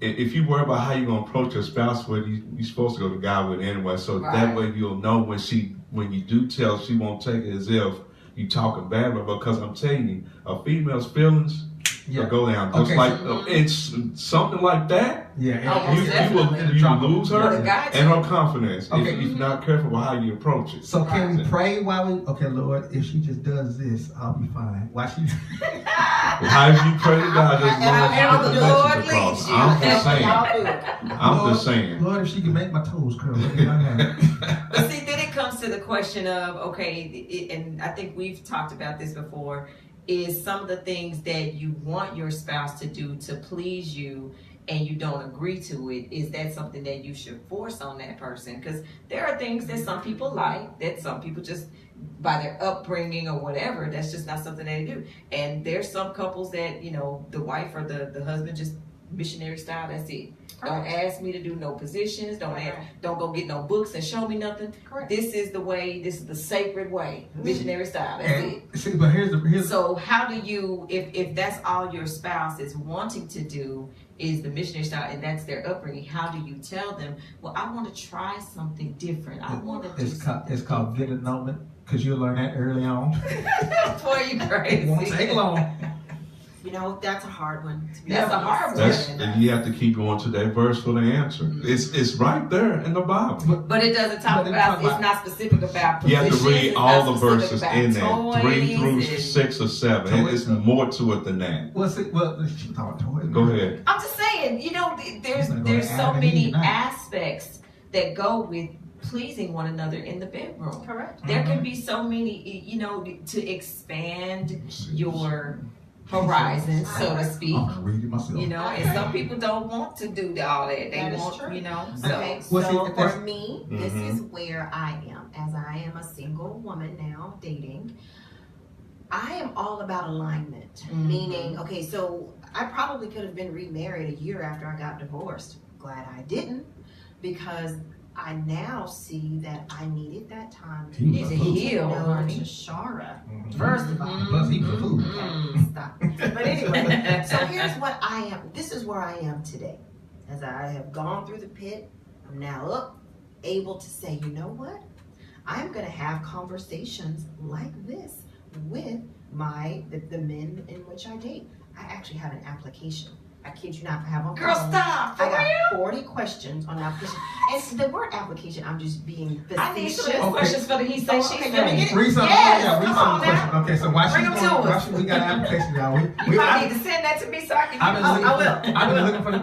if you worry about how you're gonna approach your spouse, well, you're supposed to go to God with it anyway. So that Right. way you'll know when you do tell, she won't take it as if you talking bad, but because I'm telling you, a female's feelings will go down. Just Okay, like so- it's something like that. Oh, You lose her Well, the guy and her confidence Okay. if you're not careful with how you approach it. So can we pray while we? Okay, Lord, if she just does this, I'll be fine. Why she? However you pray to God, as long as you get the Lord message across. leads you. I'm just saying. I'm Lord, just saying. Lord, if she can make my toes curl, let me not have it. But see, then it comes to the question of, and I think we've talked about this before, is some of the things that you want your spouse to do to please you and you don't agree to it, is that something that you should force on that person? Because there are things that some people like, that some people just, by their upbringing or whatever, that's just not something they do. And there's some couples that, the wife or the husband just missionary style, that's it. Don't ask me to do no positions. Don't go get no books and show me nothing. Correct. This is the way. This is the sacred way. Missionary style. That's it. See, but here's So how do you, if that's all your spouse is wanting to do, is the missionary style, and that's their upbringing, how do you tell them, well, I want to try something different. I want to do something it's called get a moment, because you'll learn that early on. Boy, you crazy. It won't take long. That's a hard one. That's a hard one. And you have to keep going to that verse for the answer. It's right there in the Bible. But it doesn't talk about, it's not specific about You have to positions, read it's all not the specific verses about in there, 3 through toys and- 6 or 7. It's more to it than that. Well, she talking toys. Go ahead. I'm just saying, there's It's not gonna so add many anything now. aspects that go with pleasing one another in the bedroom. Correct. There can be so many, to expand your horizons, so to speak. I'm gonna read it myself. And some people don't want to do all that. They That is want, true. so. Okay, Well, see, so if that's- for me, this is where I am. As I am a single woman now, dating, I am all about alignment. Meaning, okay, so I probably could have been remarried a year after I got divorced. Glad I didn't, because I now see that I needed that time He was Need to a fool. heal, know honey. Tashara. Mhm. First of all, Plus, he was a fool. okay, stop. But anyway, so here's what I am. This is where I am today. As I have gone through the pit, I'm now up, able to say, you know what? I'm going to have conversations like this with the men in which I date. I actually have an application. I kid you not, I have a Girl, phone. stop. For I got real? 40 questions on the application. And the word application, I'm just being I need facetious. some of the questions for the he say, she Okay, let me say. get it. Read some, Yes, yeah, read come some on questions. now. Okay, so while Bring she's them to going, us. we got an application, y'all. You probably need to send that to me so I can I've been use looking, it. I've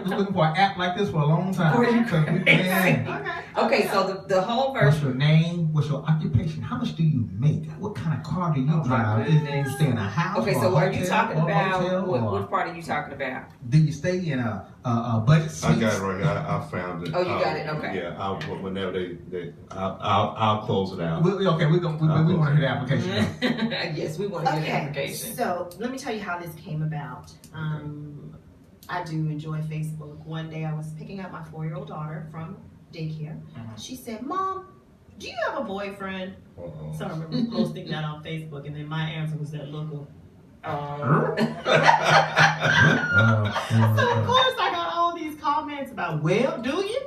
been looking for an app like this for a long time. For you. 'Cause we- man, Okay, so the whole what's version. your name? What's your occupation? How much do you make? What kind of car do you Oh, my drive? Do goodness. you stay in a house? Okay, or so a are you hotel talking or a about motel, or what part are you talking about? do you stay in a budget suite? I got it right here. I found it. Oh, you got it? Okay. Yeah, whenever I'll close it out. We want to hear the application. Yes, we want to hear the Okay, application. so let me tell you how this came about. I do enjoy Facebook. One day I was picking up my 4-year-old daughter from daycare. She said, "Mom, do you have a boyfriend?" Uh-oh. So I remember posting that on Facebook, and then my answer was that look of, So of course I got all these comments about, well, do you?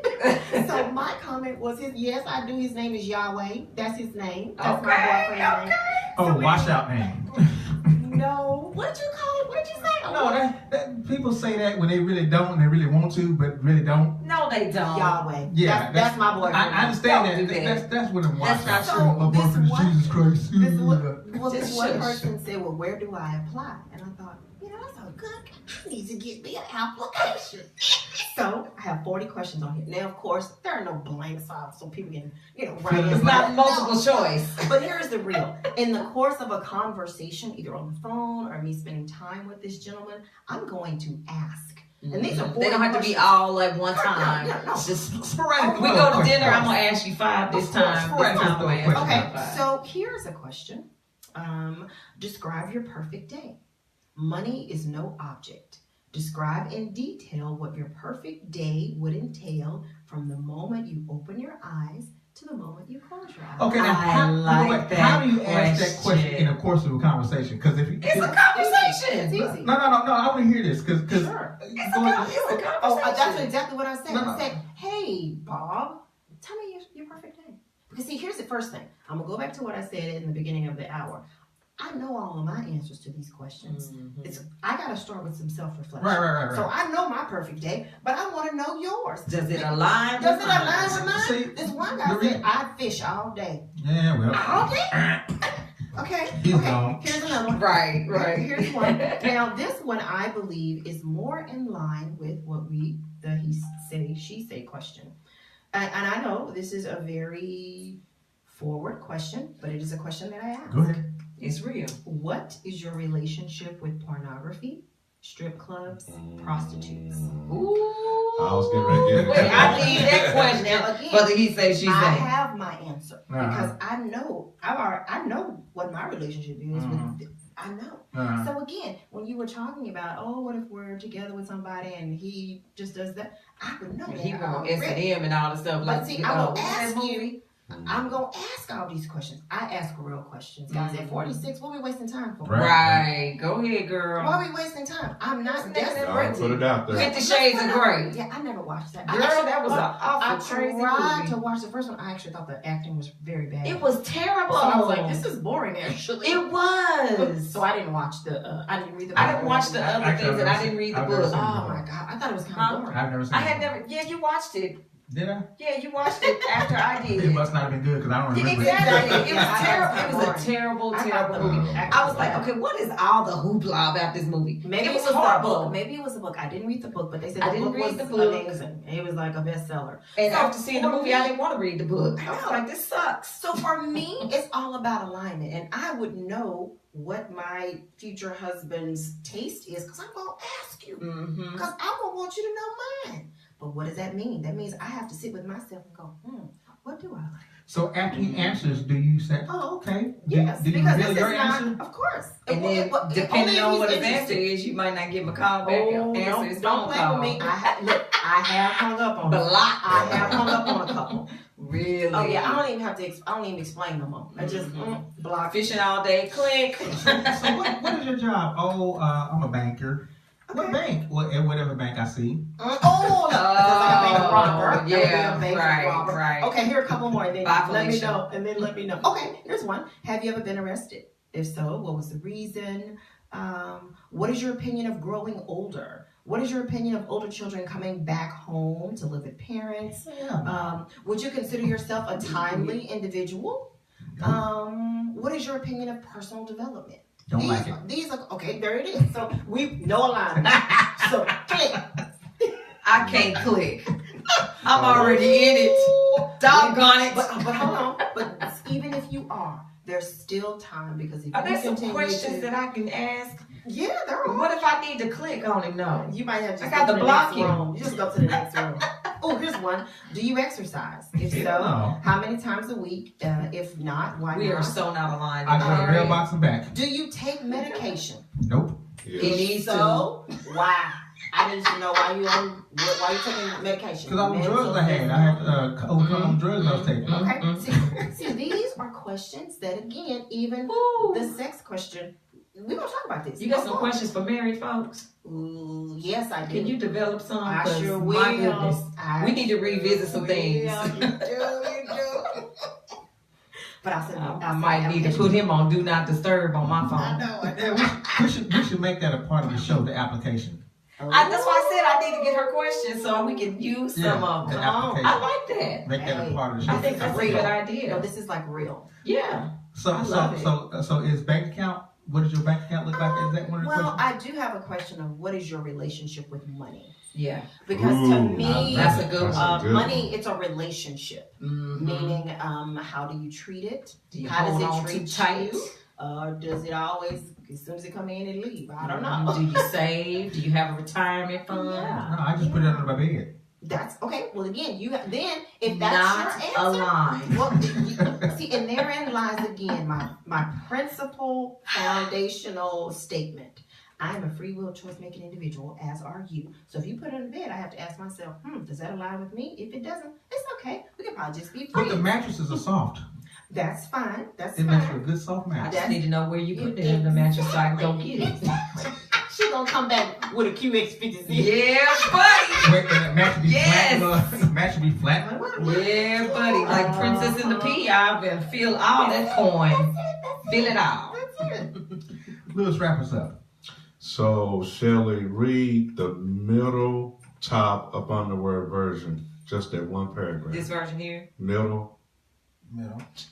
So my comment was yes, I do. His name is Yahweh. That's his name. That's my boyfriend's name. Oh, washout name. No, what'd you call it? What'd you say? No, that people say that when they really don't and they really want to, but really don't. No, they don't. Yahweh. Yeah, that's my boyfriend. I understand Don't do that. that. That's what I'm That's watching. not So, My boyfriend is this one- Jesus Christ. This Just one shush. person said, well, where do I apply? And I thought, that's a good, I need to get me an application. So I have 40 questions on here. Now, of course, there are no blanks off so people can, write in. It's not multiple choice. But here's the real. In the course of a conversation, either on the phone or me spending time with this gentleman, I'm going to ask. And these are 40 They don't have to be questions. all at one time. No. Just sporadic. we go to dinner. I'm gonna ask you 5 this time. Sporadic This time I'm gonna ask you Okay, 5. so here's a question. Describe your perfect day. Money is no object. Describe in detail what your perfect day would entail from the moment you open your eyes to the moment you close your eyes. Okay, now how do you ask that question in the course of a conversation? Because if It's a conversation. It's easy. No, I want to hear this because Sure. It's a conversation. Oh, that's exactly what I said. No. I said, hey, Bob, tell me your perfect day. Because see, here's the first thing. I'm going to go back to what I said in the beginning of the hour. I know all of my answers to these questions. I got to start with some self-reflection. Right. So I know my perfect day, but I want to know yours. Does it align? Does it with mine? align with mine? See, This one guy said, I fish all day. Yeah, well. All day? Okay. He's Okay. gone. Here's another one. Right. Here's one. Now, this one I believe is more in line with what the he say, she say question. And I know this is a very forward question, but it is a question that I ask. Go ahead. It's real. What is your relationship with pornography, strip clubs, prostitutes? Ooh. I was getting ready to get Wait, I need that question. Now, again, Whether he say, she I say. have my answer because I know what my relationship is with. I know. So again, when you were talking about, what if we're together with somebody and he just does that, I would know that. He want S&M and all the stuff. But Like, see, I'm gonna what's that ask movie? you. I'm gonna ask all these questions. I ask real questions, guys. At 46, what are we wasting time for? Right. Go ahead, girl. Why are we wasting time? I'm not Isn't that desperate. I'll put it out there. 50 Shades of Grey. Yeah, I never watched that. Girl, that was an I awful crazy tried movie. to watch the first one. I actually thought the acting was very bad. It was terrible. So I was like, this is boring, actually. It was. So I didn't watch the. I didn't read the. I didn't watch the other Actually, things, and I didn't read the I've never book. seen Oh my god! I thought it was kind Huh? of boring. I've never seen I it. had never. Yeah, you watched it. Did I? Yeah, you watched it after I did. It must not have been good because I don't Yeah, remember exactly. It was Yeah, I terrible. thought It it was was a terrible, I thought terrible the movie. acting I was like, bad. okay, what is all the hoopla about this movie? Maybe it was the horrible. book. Maybe it was the book. I didn't read the book, but they said I the didn't book read was the book. amazing. It was like a bestseller. And So after seeing the for movie, me- I didn't want to read the book. I was No. like, this sucks. So for me, it's all about alignment, and I would know what my future husband's taste is because I'm gonna ask you Mm-hmm. because I'm gonna want you to know mine. But what does that mean? That means I have to sit with myself and go, what do I like? So after he answers, do you say, "Oh, okay"? Yes, Do you because reveal this your is answer? not, of course. And then, depending on what his answer is, you might not give him a call back. Oh, Answer his don't phone play call. with me. I have hung up on it. Block. I have hung up on a couple. Really? Oh yeah, I don't even have to. I don't even explain no more. I just block. Fishing all day. Click. So what is your job? Oh, I'm a banker. What bank? Whatever bank I see. Oh, like a bank robber. That would be a yeah, bank right, robber. right. Okay, here are a couple more. And then Bye, let me Felicia. know. And then let me know. Okay, here's one. Have you ever been arrested? If so, what was the reason? What is your opinion of growing older? What is your opinion of older children coming back home to live with parents? Would you consider yourself a timely individual? What is your opinion of personal development? Don't like it. These are okay. There it is. So we no alignment. So click. I can't click. I'm already in it. Doggone it. But hold on. But even if you are, there's still time because if Are you there some continue questions to, that I can ask? yeah, there are. What if I need to click on it? No. You might have to I just got go to to the block next you. room. You just go to the next room. Oh, here's one. Do you exercise? If so, No. how many times a week? If not, why We not? are so not aligned. I go to the mailbox and back. Do you take medication? Nope. He Yes. needs to. So why? I need to know why you taking medication. Because all the drugs I had to overcome drugs I was taking. Okay. See, these are questions that again, even the sex question. We're gonna talk about this. You got some questions for married folks? Ooh, yes, I do. Can you develop some? I 'Cause sure will. My goodness. I We need to revisit some will. things. You do. But I'll send you. I might need to put him on Do Not Disturb on my I phone. know. Yeah, we should make that a part of the show, the application. That's why I said I need to get her questions so we can use some of the them. application. I like that. Make that a part of the show. I think that's a good No, idea. this is like real. Yeah. So I love so is bank account? What does your bank account look like? Is that one of the Well, questions? I do have a question of what is your relationship with money? Yeah. Because to Ooh, me, that's a good That's one. a good money, it's a relationship. Mm-hmm. Meaning, how do you treat it? Do you How hold does it on treat too tight? you? Or does it always, as soon as it come in, it leave? I don't know. Do you save? Do you have a retirement fund? Yeah. No, I just put it under my bed. That's okay. Well, again, then if that's Not your answer, aligned. well, see, and therein lies again my principal foundational statement. I am a free will choice making individual, as are you. So if you put it in bed, I have to ask myself, does that align with me? If it doesn't, it's okay. We can probably just be But free. the mattresses are soft. That's fine. That's It makes for a fine. good soft I mattress. just need to know where you put it in the mattress so I can go get it. She gonna come back with a QX56. Yeah, buddy. Wait, and the mattress be Yes. flat. The mattress be flat. Like, what? Yeah, buddy. Like Princess in the Pea, I've been feel all that coin. Feel it all. Lewis, wrap us up. So, Shelley, read the middle top up on the word version. Just that one paragraph. This version here. Middle.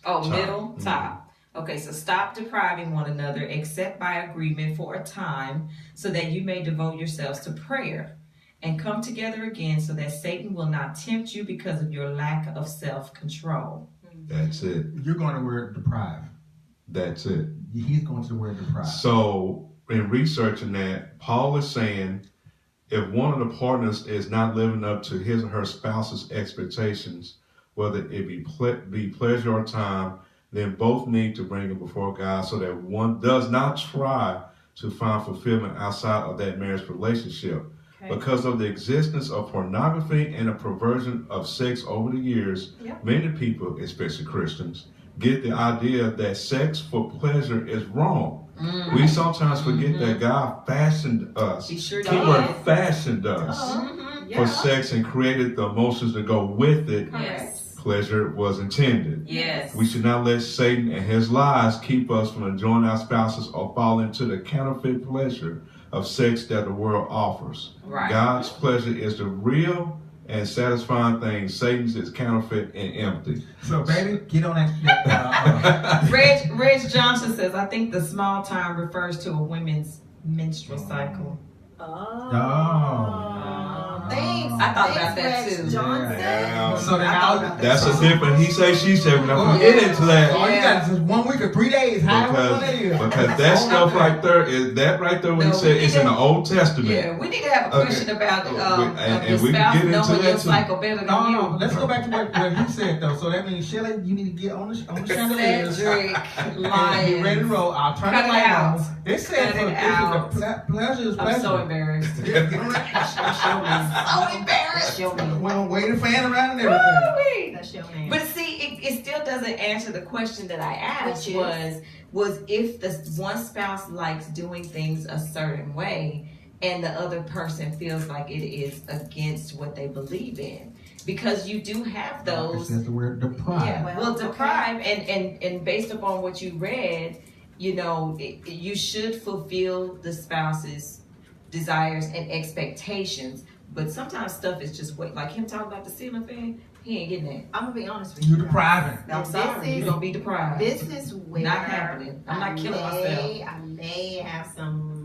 Oh, Top. middle, top. Okay, so stop depriving one another except by agreement for a time so that you may devote yourselves to prayer and come together again so that Satan will not tempt you because of your lack of self-control. That's it. You're going to word deprive. That's it. He's going to the word deprive. So, in researching that, Paul is saying if one of the partners is not living up to his or her spouse's expectations, whether it be pleasure or time, then both need to bring it before God so that one does not try to find fulfillment outside of that marriage relationship. Okay. Because of the existence of pornography and a perversion of sex over the years, Yeah. many people, especially Christians, get the idea that sex for pleasure is wrong. We sometimes forget that God fashioned us. He sure did. Keyword fashioned us Yeah. for sex and created the emotions to go with it. Yes. Pleasure was intended. Yes. We should not let Satan and his lies keep us from enjoying our spouses or fall into the counterfeit pleasure of sex that the world offers. Right. God's pleasure is the real and satisfying thing. Satan's is counterfeit and empty. So, baby, get on that. Reg Johnson says, I think the small time refers to a women's menstrual cycle. Thanks. I thought about Thanks, that Rex too. Johnson. Yeah. So then I thought about that. That's a different he say, she said. We're not going to Oh, get into that. All you got is just 1 week or 3 days. However long that is. Because that stuff right there is that right there when he No, said we it's need in the to- Old Testament. Yeah, we need to have a Okay. question about And your we can spouse get into knowing that your too. cycle better than No, you. no. Let's go back to what he said, though. So that means, Shelley, you need to get on the chandeliers. Cedric And be ready to Lyons. roll. I'll turn Cut the it light out. on. It said Cut it for out. pleasure is pleasure. I'm so embarrassed. Get on that. So embarrassed. That's your man. We're going to wave the fan around and everything. Woo-wee. That's your man. But see, it still doesn't answer the question that I asked. Which is? Was if the one spouse likes doing things a certain way and the other person feels like it is against what they believe in, because you do have It those. says the word deprive. Yeah, Well, well, okay. deprive and based upon what you read, you know, you should fulfill the spouse's desires, and expectations. But sometimes stuff is just like him talking about the ceiling fan. He ain't getting that. I'm gonna be honest with you. You're depriving. I'm sorry, you're gonna be deprived. This is where Not happening. I'm not killing myself. I may have some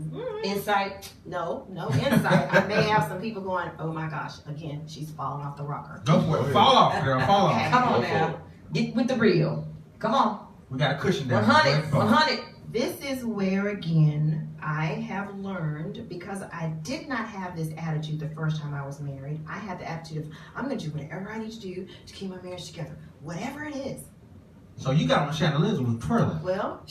Insight. No insight. I may have some people going, oh my gosh, again, she's falling off the rocker. Go for it. Fall off, girl. Fall Okay. off. Come on now. Get with the real. Come on. We got a cushion down. 100. 100. This is where, again, I have learned, because I did not have this attitude the first time I was married. I had the attitude of, I'm going to do whatever I need to do to keep my marriage together, whatever it is. So you got on chandeliers and was twirling. Well,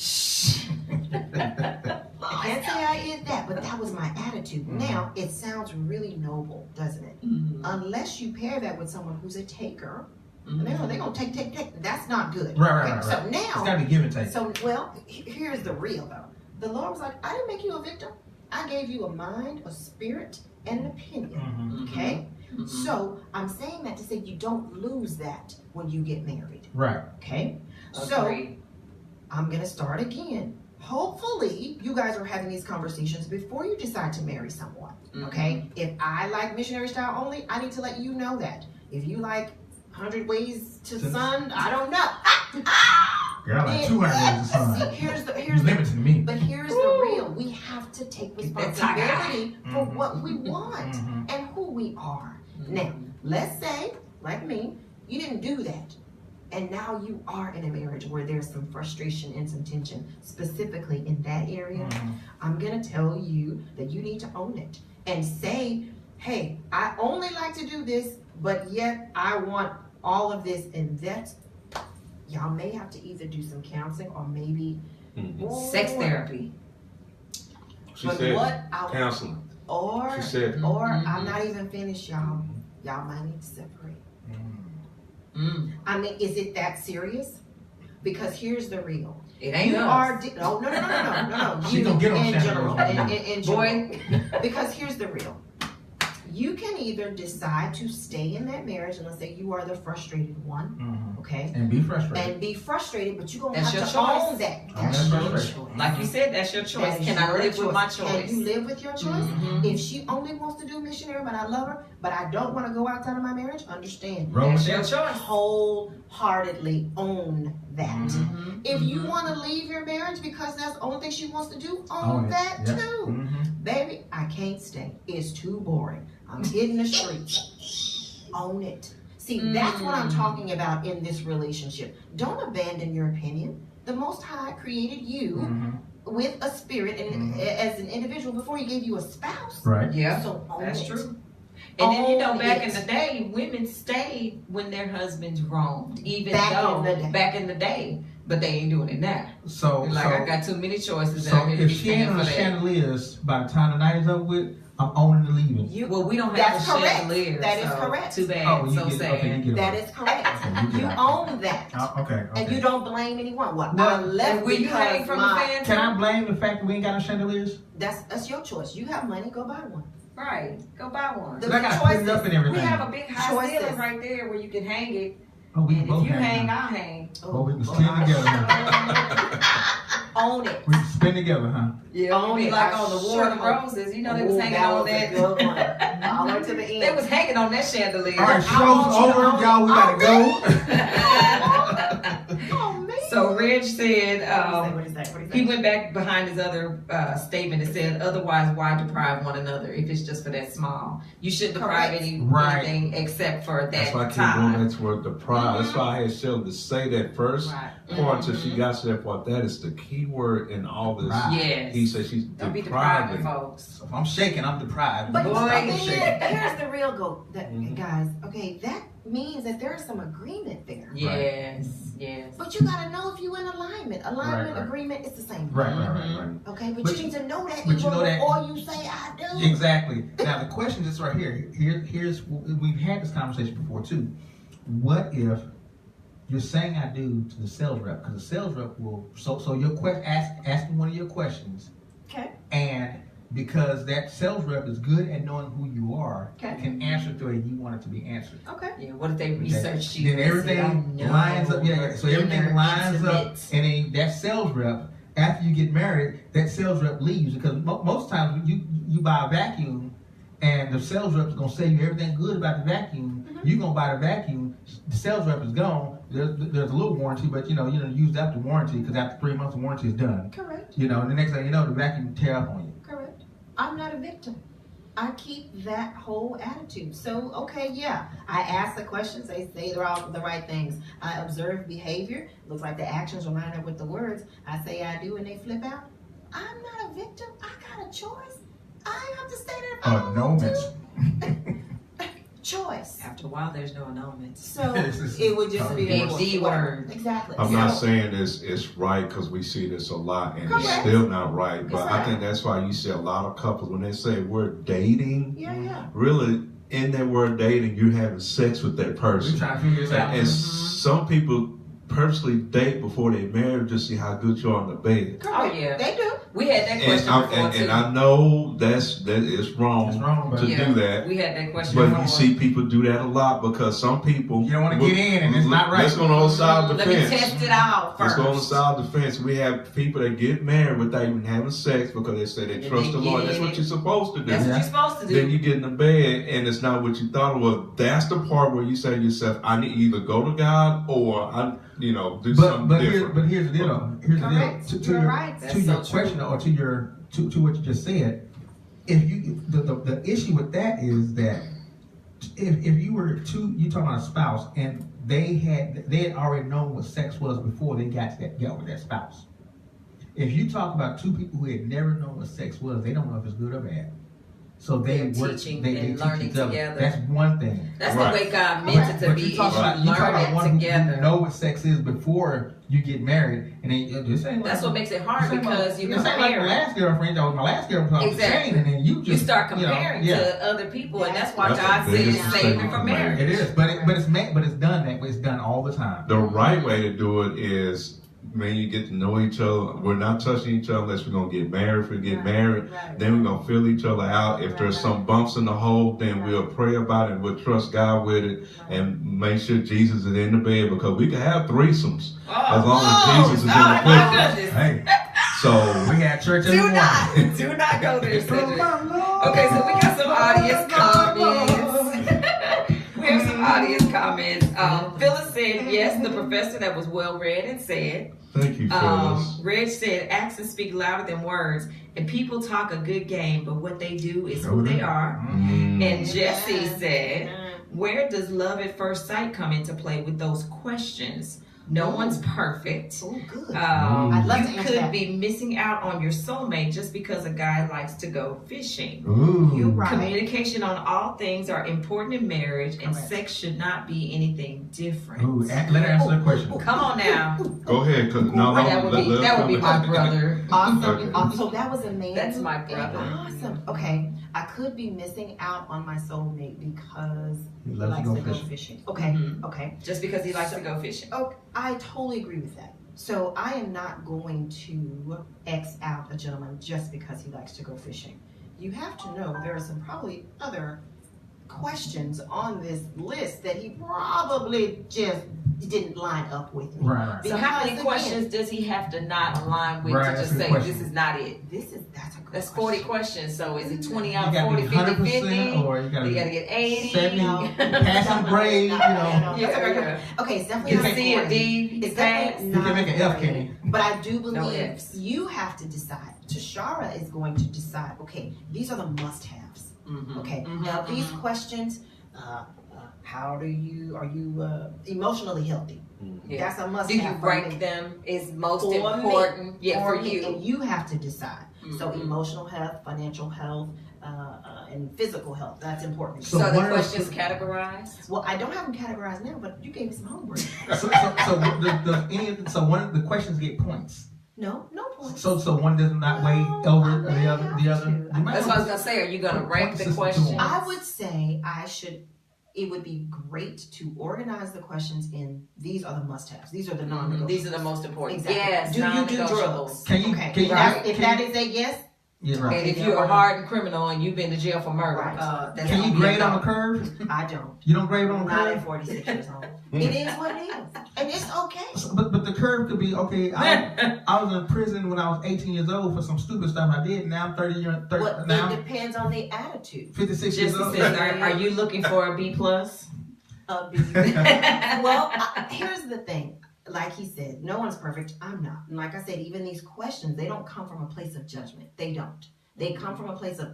I can't say I did that, but that was my attitude. Now, it sounds really noble, doesn't it? Unless you pair that with someone who's a taker. And they're going to take. That's not good. Right. So It's now, got to be give and take. so, well, here's the real though. The Lord was like, I didn't make you a victim. I gave you a mind, a spirit, and an opinion. Okay? So I'm saying that to say you don't lose that when you get married. Right. Okay? Agreed. So I'm going to start again. Hopefully, you guys are having these conversations before you decide to marry someone. Okay? If I like missionary style only, I need to let you know that. If you like 100 ways to sun, I don't know. Girl, I like 200 ways to sun. See, here's You limited me. but here's the real. We have to take responsibility for what we want and who we are. Now, let's say, like me, you didn't do that. And now you are in a marriage where there's some frustration and some tension, specifically in that area. I'm going to tell you that you need to own it and say, hey, I only like to do this, but yet I want all of this, and that's, y'all may have to either do some counseling or maybe Sex therapy. She but said what counseling. or She said I'm not even finished, y'all. Y'all might need to separate. I mean, is it that serious? Because here's the real. It ain't You us. are no. She You gonna get on in general, chandeliers. in general. Because here's the real. You can either decide to stay in that marriage, and let's say you are the frustrated one, okay? And be frustrated. And be frustrated, but you're going to That's have your to choice. own that. Own That's that your frustration. choice. Like you said, that's your choice. That is Can I your live with my Can choice? you live with your choice? If she only wants to do missionary, but I love her, but I don't want to go outside of my marriage, understand. Roll That's with your that. choice. Wholeheartedly own that. If you Mhm. want to leave your marriage because that's the only thing she wants to do, own Own it. that Yep. too. Baby, I can't stay. It's too boring. I'm hitting the streets. Own it. See, that's what I'm talking about in this relationship. Don't abandon your opinion. The Most High created you with a spirit and as an individual before He gave you a spouse. Right. Yeah, So own that's it. true. And then you know, Own back it. in the day, women stayed when their husbands roamed, even Back though in the day. back in the day. But they ain't doing it now. So, Like I got too many choices. so and I need to if be she ain't paying on for the that. chandeliers by the time the night is over with, I'm owning and leaving. You, Well, we don't have That's a correct. chandelier. That is so correct. Too bad. Oh, you so get, sad. okay, you get that it. is correct. Okay, You get it. own that. Okay. And you don't blame anyone. Well, I Well, left And will you because hang from a fan? Can I blame the fact that we ain't got no chandeliers? That's your choice. You have money, go buy one. Right. Go buy one. The Cause I gotta put it choices. up and We everything. have a big high Choices. ceiling right there where you can hang it. Oh, we can And if both you hang, now. I'll hang. Oh, we can spin together now. Own it. We can spin together, huh? Yeah, Own be it. like I on the sure War of the hope. Roses. You know, they was Ooh, hanging that on was a that. good one. All the way to the end. They was hanging on that chandelier. All right, I show's want you to over, own y'all. We it. gotta go. Oh man. So Reg said What is that? he went back behind his other statement and said, otherwise, why deprive one another if it's just for that small? You shouldn't deprive Correct. anything except for That's why I that keep going time. back to word the pride. That's why I had Shelby to say that first Right. part until she got to that part. That is the key word in all this. Right. Yes. He said she's Don't be depriving folks. So if I'm shaking, I'm deprived. But Boy, the thing you is, shaking. here's the real goal, that, Mhm. guys. Okay, that means that there is some agreement there. Yes, yes. But you gotta know if you in alignment. Alignment, Right. agreement, it's the same. Right. Okay, but, But you need to know that but you even know that- before you say I do. Exactly. Now the question is right here. Here's we've had this conversation before too. What if you're saying I do to the sales rep? Because the sales rep will so your asking one of your questions, Okay. and because that sales rep is good at knowing who you are, Okay. can answer it the way you want it to be answered. Okay. Yeah, what if they research you? Then and everything say, I know lines up. Yeah. you're So everything inner, lines up, intimate. and then that sales rep, after you get married, that sales rep leaves because most times you buy a vacuum, and the sales rep is gonna say you everything good about the vacuum. You're gonna buy the vacuum. The sales rep is gone. There's a little warranty, but you use after warranty because after 3 months the warranty is done. Correct. And the next thing you know, the vacuum tear up on you. Correct. I'm not a victim. I keep that whole attitude. So, okay, yeah, I ask the questions. They say they're all the right things. I observe behavior. Looks like the actions will line up with the words. I say I do and they flip out. I'm not a victim. I got a choice. I have to stay there if I don't want to. Choice. After a while, there's no annulments. So it would just be Big D word. Exactly. I'm not saying it's right because we see this a lot and it's still not right. But I think that's why you see a lot of couples when they say we're dating. Yeah. Really, in that word dating, you're having sex with that person. We're trying to figure this out. And some people purposely date before they marry to see how good you are in the bed. Oh yeah, they do. We had that question before too. And I know that is wrong, to do that. We had that question But before. you see people do that a lot because some people you don't want to get in and it's not right. Let's go on the side of the Let fence. me test it out first. Let's go on the side of the fence. We have people that get married without even having sex because they say they trust the Lord. That's what you're supposed to do. That's what you're supposed to do. Then you get in the bed and it's not what you thought it was. That's the part where you say to yourself, I need to either go to God or do something different. But here's the deal. To your question or to what you just said, if you the issue with that is that if you were you talking about a spouse and they had already known what sex was before they got with that spouse. If you talk about two people who had never known what sex was, they don't know if it's good or bad. So they teaching and learning together. That's one thing. That's the way God meant it to be. You talk about one together. Who know what sex is before you get married, and then that's what makes it hard because you compare. Like my last girlfriend. My last girlfriend. Exactly. And then you start comparing to other people, and that's why God said it's saving for marriage. It is, but it's done that way. It's done all the time. The right way to do it is. Man, you get to know each other. We're not touching each other unless we're going to get married. If we get married, then we're going to fill each other out. If there's some bumps in the hole, then we'll pray about it and we'll trust God with it and make sure Jesus is in the bed because we can have threesomes as long as Jesus is in the picture. Hey. So we had church every morning. Do not go there, Cedric. Okay, so we got some audience comments. We have some audience comments. Phyllis said, yes, the professor that was well read and said. Thank you, Phyllis. Reg said, actions speak louder than words, and people talk a good game, but what they do is who they are. And Jesse said, where does love at first sight come into play with those questions? No one's perfect. Oh, good. I'd love you could be missing out on your soulmate just because a guy likes to go fishing. You're right. Communication on all things are important in marriage, and sex should not be anything different. Let her answer the question. Come on now. Go ahead. That would be my brother. Awesome. So that was a man. That's my brother. Awesome. Okay. I could be missing out on my soulmate because he likes to go fishing. Okay. Okay. Just because he likes to go fishing. Oh, I totally agree with that. So I am not going to X out a gentleman just because he likes to go fishing. You have to know there are some probably other questions on this list that he probably just didn't line up with me. Right. So how many questions does he have to not align with to just say this is not it? That's 40 questions. So is it 20 out of 40, 50, 50? Or you gotta get 80? 70, passing grade, Okay, it's definitely not a C or D. It's definitely not. You can make an F, Kenny. But I do believe you have to decide. Tashara is going to decide, okay, these are the must-haves. Okay, now these questions, are you emotionally healthy? That's a must-have. Do you rank them as most important? For you. And you have to decide. So emotional health, financial health, and physical health, that's important. So the questions categorized? Well, I don't have them categorized now, but you gave me some homework. So one of the questions get points. No points. So one does not weigh over the other. That's what I was gonna say. Are you gonna rank the questions? I would say it would be great to organize the questions in these are the must-haves. These are the non-negotiables. These are the most important. Exactly. Yes. Do you do drugs? Can you if that is a yes, Yeah, right. And if you're a hardened criminal and you've been to jail for murder, Right. that's Can you gonna be grade a on no. the curve? I don't. You don't grade on the Not curve? at 46 years old. It is what it is. And it's okay. But the curve could be, okay, I was in prison when I was 18 years old for some stupid stuff I did. Now I'm 30 years, Well, now it depends on the attitude. 56 years Jesse old. says, are you looking for a B plus? Well, here's the thing. Like he said, no one's perfect. I'm not. And like I said, even these questions, they don't come from a place of judgment. They don't. They come from a place of,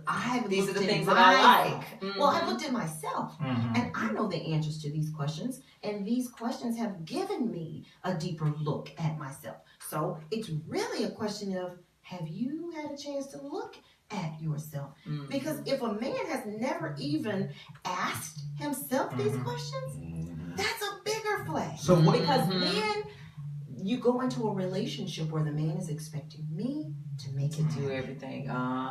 These are the things that myself. I like. Well, I looked at myself. Mhm. And I know the answers to these questions, and these questions have given me a deeper look at myself. So it's really a question of, have you had a chance to look at yourself? Mhm. Because if a man has never even asked himself these questions, that's a bigger flag. So what? Because then you go into a relationship where the man is expecting me to make it Do happen. everything.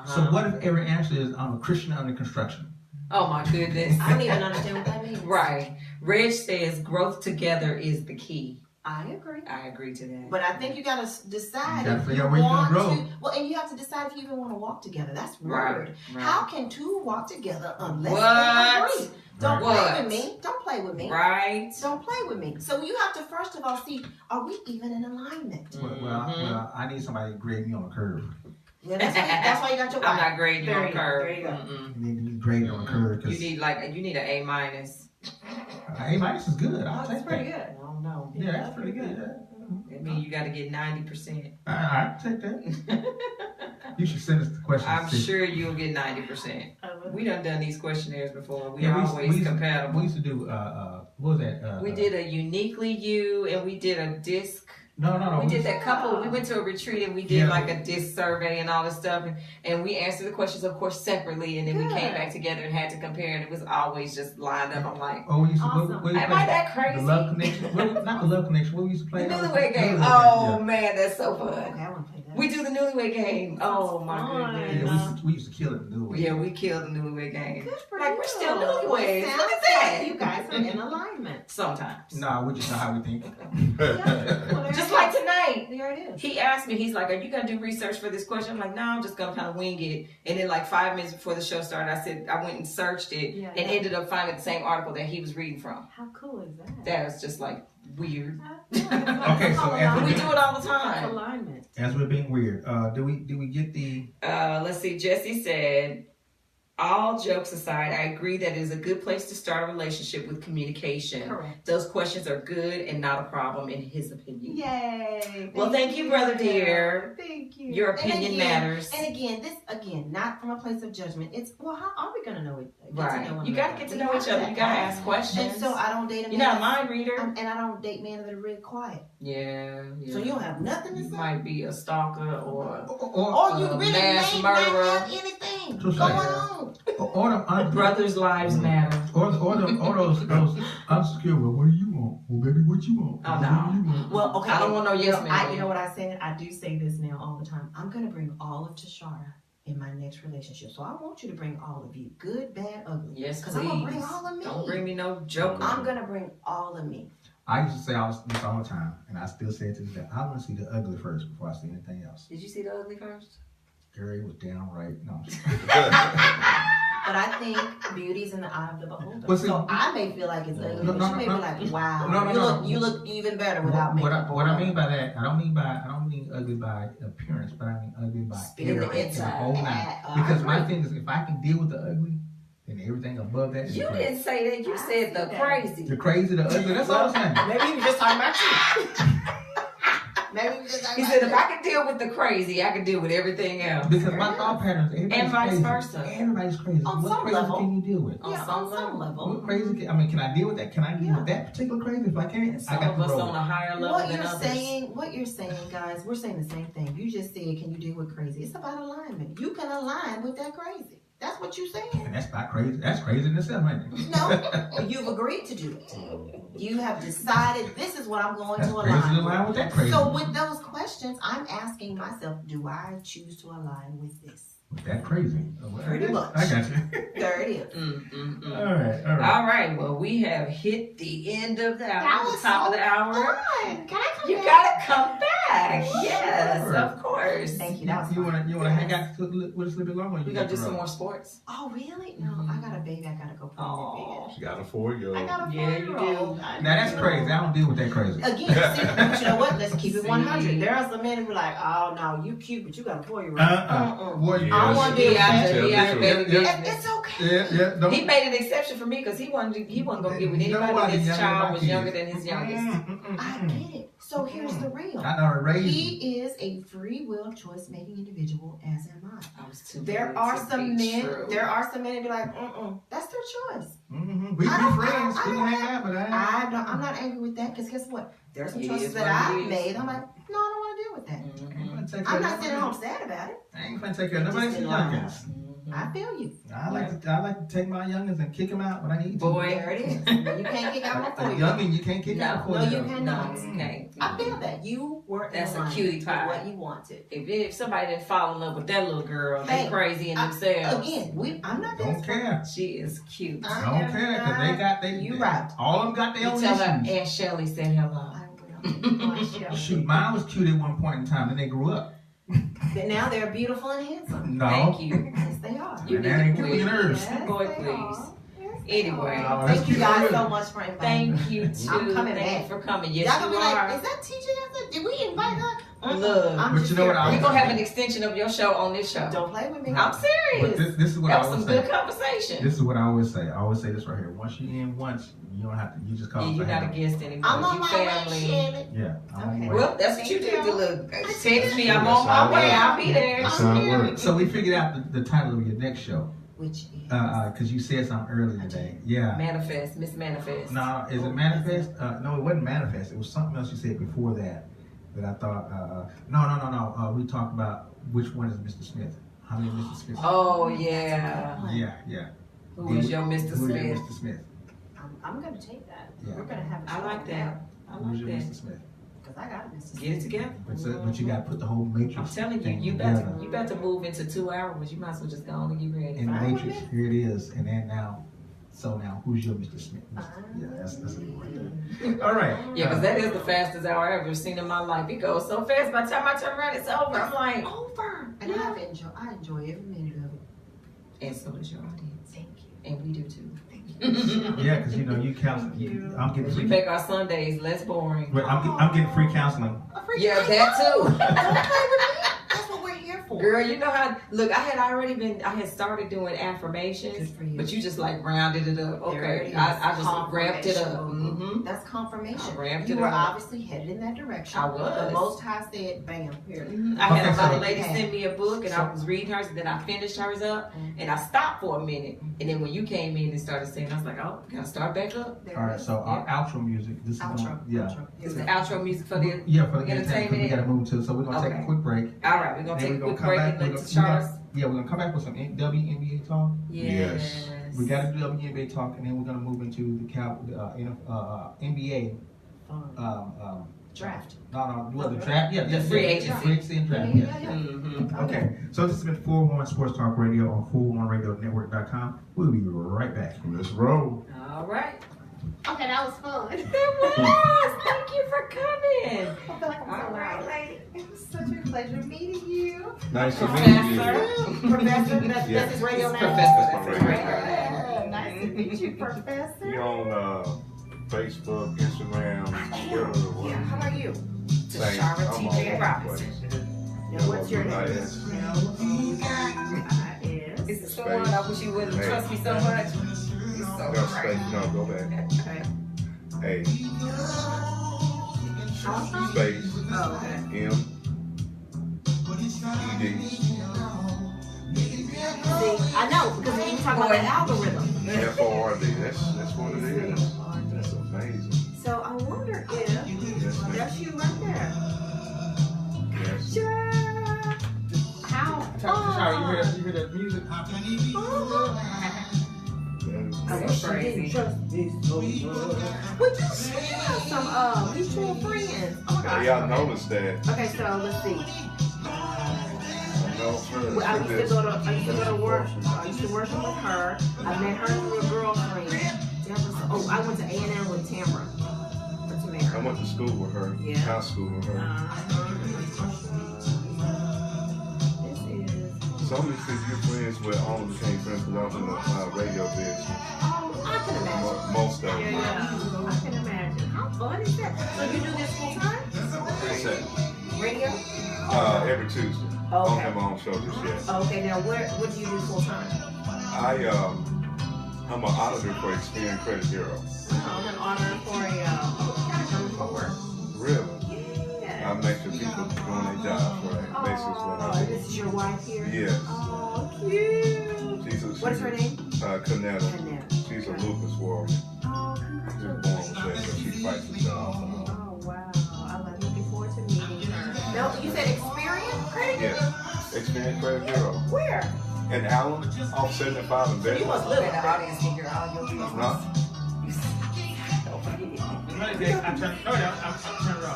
So what if every answer is, I'm a Christian under construction? Oh my goodness. I don't even understand what that means. Right. Reg says growth together is the key. I agree. I agree to that. But I think you gotta decide You gotta if figure you out where you're want gonna to. Well, and you have to decide if you even want to walk together. That's Right, weird. right. How can two walk together unless What? they agree? Don't What? play with me. Don't play with me. Right. Don't play with me. So you have to first of all see, are we even in alignment? Well, I need somebody to grade me on the curve. Yeah, that's why you got your I'm wife. not grading you There on you go, curve. there you go. Mm-mm. You need to be graded on the curve. You need an A minus. A minus is good. I'll That's take pretty that. good. I don't know. Yeah, that's pretty good. That means you got to get 90%. I'll take that. You should send us the questions. I'm sure you'll get 90%. We done these questionnaires before. We Yeah, always compatible. We used to do, what was that? We did a uniquely you, and we did a disc. No. We did that couple. We went to a retreat and we did Yeah. like a disc survey and all this stuff, and we answered the questions, of course, separately, and then we came back together and had to compare, and it was always just lined up. I'm like, Oh, we used to Awesome. what we am I that The crazy? Love Connection. Not the Love Connection. What we used to play? The newlywed game. Newlywed Oh yeah. man, that's so fun. Okay, I want to play that. We do the newlywed game. Oh my fun. goodness. Yeah, we used to kill it. Newlywed. Yeah, we killed the newlywed game. Good for Like, you. we're still Well, newlyweds. sounds Look at like that. You guys are in alignment. Sometimes. No, we just know how we think. Yeah, well, there Just it like is. tonight. There it is. He asked me, he's like, are you going to do research for this question? I'm like, no, I'm just going to kind of wing it. And then like 5 minutes before the show started, I said, I went and searched it Yeah, and yeah. ended up finding the same article that he was reading from. How cool is that? That was just like weird. Okay, so But we do it all the That's time. alignment. As we're being weird, do we get the? Let's see. Jesse said, all jokes aside, I agree that it is a good place to start a relationship with communication. Correct. Those questions are good and not a problem in his opinion. Yay. Well, thank you, brother dear. Thank you. Your And opinion again- matters. And again, not from a place of judgment. It's, well, how are we going to know it? Right. You got to get to know each other. You got to ask questions. And so I don't date a man. You're not a mind reader. And I don't date men that are really quiet. Yeah. So you don't have nothing to You say? might be a stalker or Or you really mass may murderer. not have anything So going say- on. brothers' lives matter. Or those unsecure. Well, what do you want? Well, baby, what you want? Oh, What no. do you want? Well, okay. I don't want no yes you know, man. You know what I said? I do say this now all the time. I'm going to bring all of Tashara in my next relationship. So I want you to bring all of you. Good, bad, ugly. Yes, Because please. I'm going to bring all of me. Don't bring me no joke. I'm going to bring all of me. I used to say this all the time, and I still say it to this day. I want to see the ugly first before I see anything else. Did you see the ugly first? Gary was downright no. But I think beauty's in the eye of the beholder. Well, see- so I may feel like it's ugly, No, but no, you may no, be like, wow, no. you look even better without makeup. What I mean by that, I don't mean ugly by appearance, but I mean ugly by Spirit, air and the inside. whole nine. Because my thing is, if I can deal with the ugly, then everything above that is You great. didn't say that. You said the crazy. The crazy, the ugly. That's all I'm saying. Maybe you were just talking about you. Maybe you were just talking He about said, if I can deal with the crazy, I can deal with everything else. Because my thought patterns, everybody's And vice crazy. versa. Everybody's crazy. On What some crazy level. can you deal with? On Yeah, some on some level. What crazy? Can I deal with that? Can I deal with that particular crazy? If I can't, I Some got of to us roll. on a higher level What than you're others. saying, guys, we're saying the same thing. You just said, can you deal with crazy? It's about alignment. You can align with that crazy. That's what you're saying. And that's not crazy. That's crazy in itself, ain't it? No, you've agreed to do it. You have decided this is what I'm going That's to crazy to align align with. with that crazy. So with those questions, I'm asking myself, do I choose to align with this? With that crazy. Pretty much. I got you. There it is. All right. All right. Well, we have hit the end of the hour, That the was top so of the hour. fun. Can I come You back? gotta come back. Yes, Sure. of course. course. Thank you. That was You fun. wanna hang out with us a little bit longer? Or We you gonna got do to some run? more sports. Oh, really? No, I got a baby. I gotta go put in bed. She got a 4-year-old. I got a Yeah, you 4-year-old. do. Now that's crazy. I don't deal with that crazy. Again, see, but you know what? Let's keep it See. 100. There are some men who be like, oh, no, you cute, but you got a 4-year-old. Boy, you I don't wanna be He a out fan. there, he out there, baby Yeah, business. It's okay. yeah. Don't. He made an exception for me because he wasn't gonna get with anybody Nobody his younger than child my was kids. younger than his youngest. I get it. So here's the real. I know it raised me. He is a free will choice making individual, as am I. I was too There good are to some be men. true. There are some men that be like, that's their choice. We be I don't- friends. I We don't can hang out, but I'm not angry with that because guess what? There's some It choices is that what it I've is. made. I'm like, no, I don't want to deal with that. I'm not sitting home sad about it. I ain't gonna take care of nobody's Just in line. youngins. I feel you. I like to take my youngins and kick them out when I need to. Boy. There it is. You can't kick out my A 4-year-old. youngin, you can't kick out a No, you 4-year-old. cannot. Okay. I feel that you were That's in a line cutie with pie. what you wanted. If somebody didn't fall in love with that little girl, they Hey, crazy in themselves. Again, I'm not Don't care. She is cute. I Don't am care because they You right. All of them got their You own tell her issues. Aunt Shelley said hello. I will. I shall. Shoot, mine was cute at one point in time, then they grew up. But now they're beautiful and handsome. No. Thank you. Yes, they are. You And need that to ain't quit. getting your nerves. Yes, Boy, they please. are. Yes, they Anyway. are. Oh, Thank that's you guys cute. so much for inviting me. Thank you too. I'm coming Thank back. you for coming. Yes, Y'all gonna you be like, are. is that TJ? Did we invite her? Look, I'm but just you know what here. I We're was- gonna have an extension of your show on this show. Don't play with me. I'm But serious. this is what That I was some always say. good conversation. This is what I always say. I always say this right here. Once you in once, you don't have to. You just call. Yeah, us you're a not a hand. guest anymore. I'm on You my way, family. Shelly. Yeah. I'm on Okay. the way. Well, that's what you Thank do. you. Look, text me. I'm That's on how my it way. works. I'll be there. That's how it works. So we figured out the title of your next show Which is because you said something earlier I today. did. Yeah. Manifest, Miss Manifest. No, is it manifest? No, it wasn't manifest. It was something else you said before that I thought. No. We talked about which one is Mr. Smith. How many Mr. Smiths? Oh yeah. Yeah. Who is your Mr. Who is your Smith? Mr. Smith? I'm gonna take that. Yeah. We're gonna have a I show like that. I Who's like your that. Mr. Smith? because I got Mrs. Get it together. But you got to put the whole matrix. I'm telling you, thing you together. better move into 2 hours. You might as well just go on and get ready. In the Fine with matrix, here it is, and then now. So now, who's your Mr. Smith? Yeah, that's a good one right there. All right. Yeah, because that is the fastest hour I've ever seen in my life. It goes so fast. By the time I turn around, it's over. I'm like, Over. And I enjoy every minute of it. and so does your audience, Thank you. and we do too. Yeah, because you know you counsel. you. I'm getting You free. make our Sundays less boring. But I'm getting free counseling. A freak- Yeah, I that know. too. Don't play with me. That's what we're here for. Girl, you know how, look, I had started doing affirmations, Good for you. but you just like rounded it up. There it Okay, is. I just ramped it up. Confirmation. Mm-hmm. That's confirmation. I ramped You it were up. obviously headed in that direction. I was. The Most High said, bam, here. I had Okay, a lot so- of ladies Okay. send me a book, and I was reading hers, and then I finished hers up, and I stopped for a minute, and then when you came in and started saying, I was like, oh, can I start back up? There All it right, is. so our outro music. This is Outro. gonna, yeah. Outro. It's the outro music for the. Yeah, for the entertainment. entertainment. We gotta move to. So we're gonna take Okay. a quick break. All right, we're gonna Then take a we're quick come break back. and let We're the gonna- Tashara. Yeah, we're gonna come back with some WNBA talk. Yes. We gotta do WNBA talk, and then we're gonna move into the NBA. Draft. No, the draft. Yeah, The free agency. Free agency and draft. Yeah, Yeah. yeah. Mm-hmm. Okay, so this has been 401 Sports Talk Radio on 401radionetwork.com. We'll be right back. Let's roll. All right. Okay, that was fun. Yes, thank you for coming. I feel like I'm All so right, loud. lady. It was such a pleasure meeting you. Nice to meet Professor. you. Professor, that's his radio name. Professor, That's that's my right. Yeah, nice to meet you, Professor. We on Facebook, Instagram, Twitter, Yeah, how about you? Tashara I'm all TJ over the Robinson. place. Now, what's your name? L-O-U-I-S. L-O-U-I-S. This is so one. I wish you wouldn't trust me so much. You're so No, right. space. No, go back. Okay. A Awesome. space Oh, okay. M E See, I know, because when you talk about the algorithm. D F-O-R-D. That's what it is. That's amazing. So I wonder if Yes, ma'am. that's you right there. Yes. Sure. How Tashara, you hear that music? That is So crazy. Would you have some mutual friends? Oh my gosh. y'all noticed that. Okay, so let's see. No, Well, I used to go to work. I used to worship with her. I met her through a girlfriend. I went to A&M with Tamara. With I Tamara. went to school with her. Yeah. High school with her. some of these you're friends with, all became friends because I was in the radio business. Oh, I can imagine. Most of them. Yeah, I can imagine. How fun is that? So you do this full time? What's that? Radio? Every Tuesday. I don't have my own show just yet. Okay, now what do you do full time? I'm an auditor for Experian Credit Bureau. I'm an auditor for a work. Really? Yeah. I make sure people doing their jobs right. Basically, is what I do. This is your wife here? Yes. Oh, cute. What is her name? Canetta. Canetta. She's a lupus warrior. Oh, She was born with that, so she fights the job. Oh, wow. I'm looking forward to meeting her. No, you said Experian Credit? Yes. Experian Credit Bureau. Where? In Allen, off 75 in You must Benchwarmer. live in the audience can hear all your business. No? I turned it off.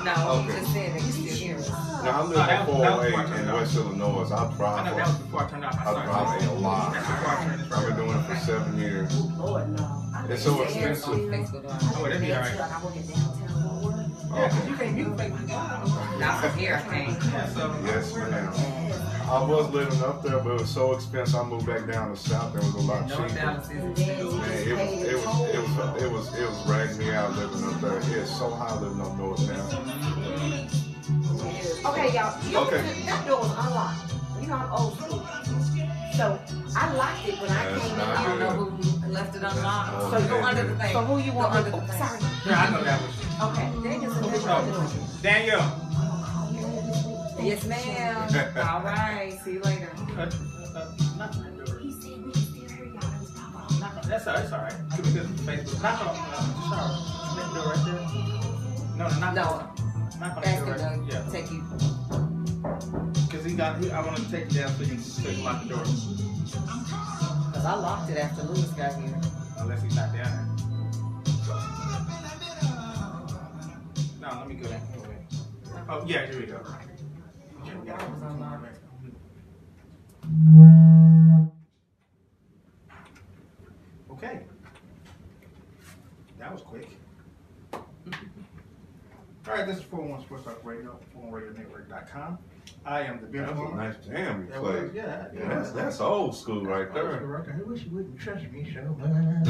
No, Okay. he just said they can still hear us. No, I live that in was- that was 408 before I in turned it West Illinois. I I know drive that was before I turned it off. I drive a lot. That's before I turned this I've right. been doing it for 7 years. Lord, no. It's so He said it's on expensive. Facebook. Oh, that'd be all right. I work in downtown Fort Worth. Yeah, you can't mute Facebook. Not from here, I can't. Yeah, so Yes, ma'am. I was living up there, but it was so expensive. I moved back down to south. There was a lot North cheaper. Dallas is And expensive. then Man, it was ragging me out living up there. It's so high living up north now. Okay, y'all. Okay. That door was unlocked. You know I'm old school. So I locked it when I That's came in. not I don't good. know who left it unlocked. Oh, So you go man. under the thing. So who you Go want? under the Oh, thing. sorry. yeah, I know that was. Okay. Daniel's in there. Daniel. Yes, ma'am. All right. See you later. Knock on the door. He said we can still hear y'all. It was Papa. That's all right. It's all right. Give me this Facebook. Knock on Tashara. That door right there. No, knock No. on the Ask door. him Right. to Yeah. take you. Because I want to take you down so you can lock the door. Because I locked it after Lewis got here. Unless he's not down there. No, let me go down. Oh, yeah, here we go. That was unlocked. Okay. That was quick. All right, this is 401 Sports Talk Radio, 401radionetwork.com. I am the That's a Benchwarmer. nice jam you That played. was, yeah. That's old school right there. I wish you wouldn't trust me so much.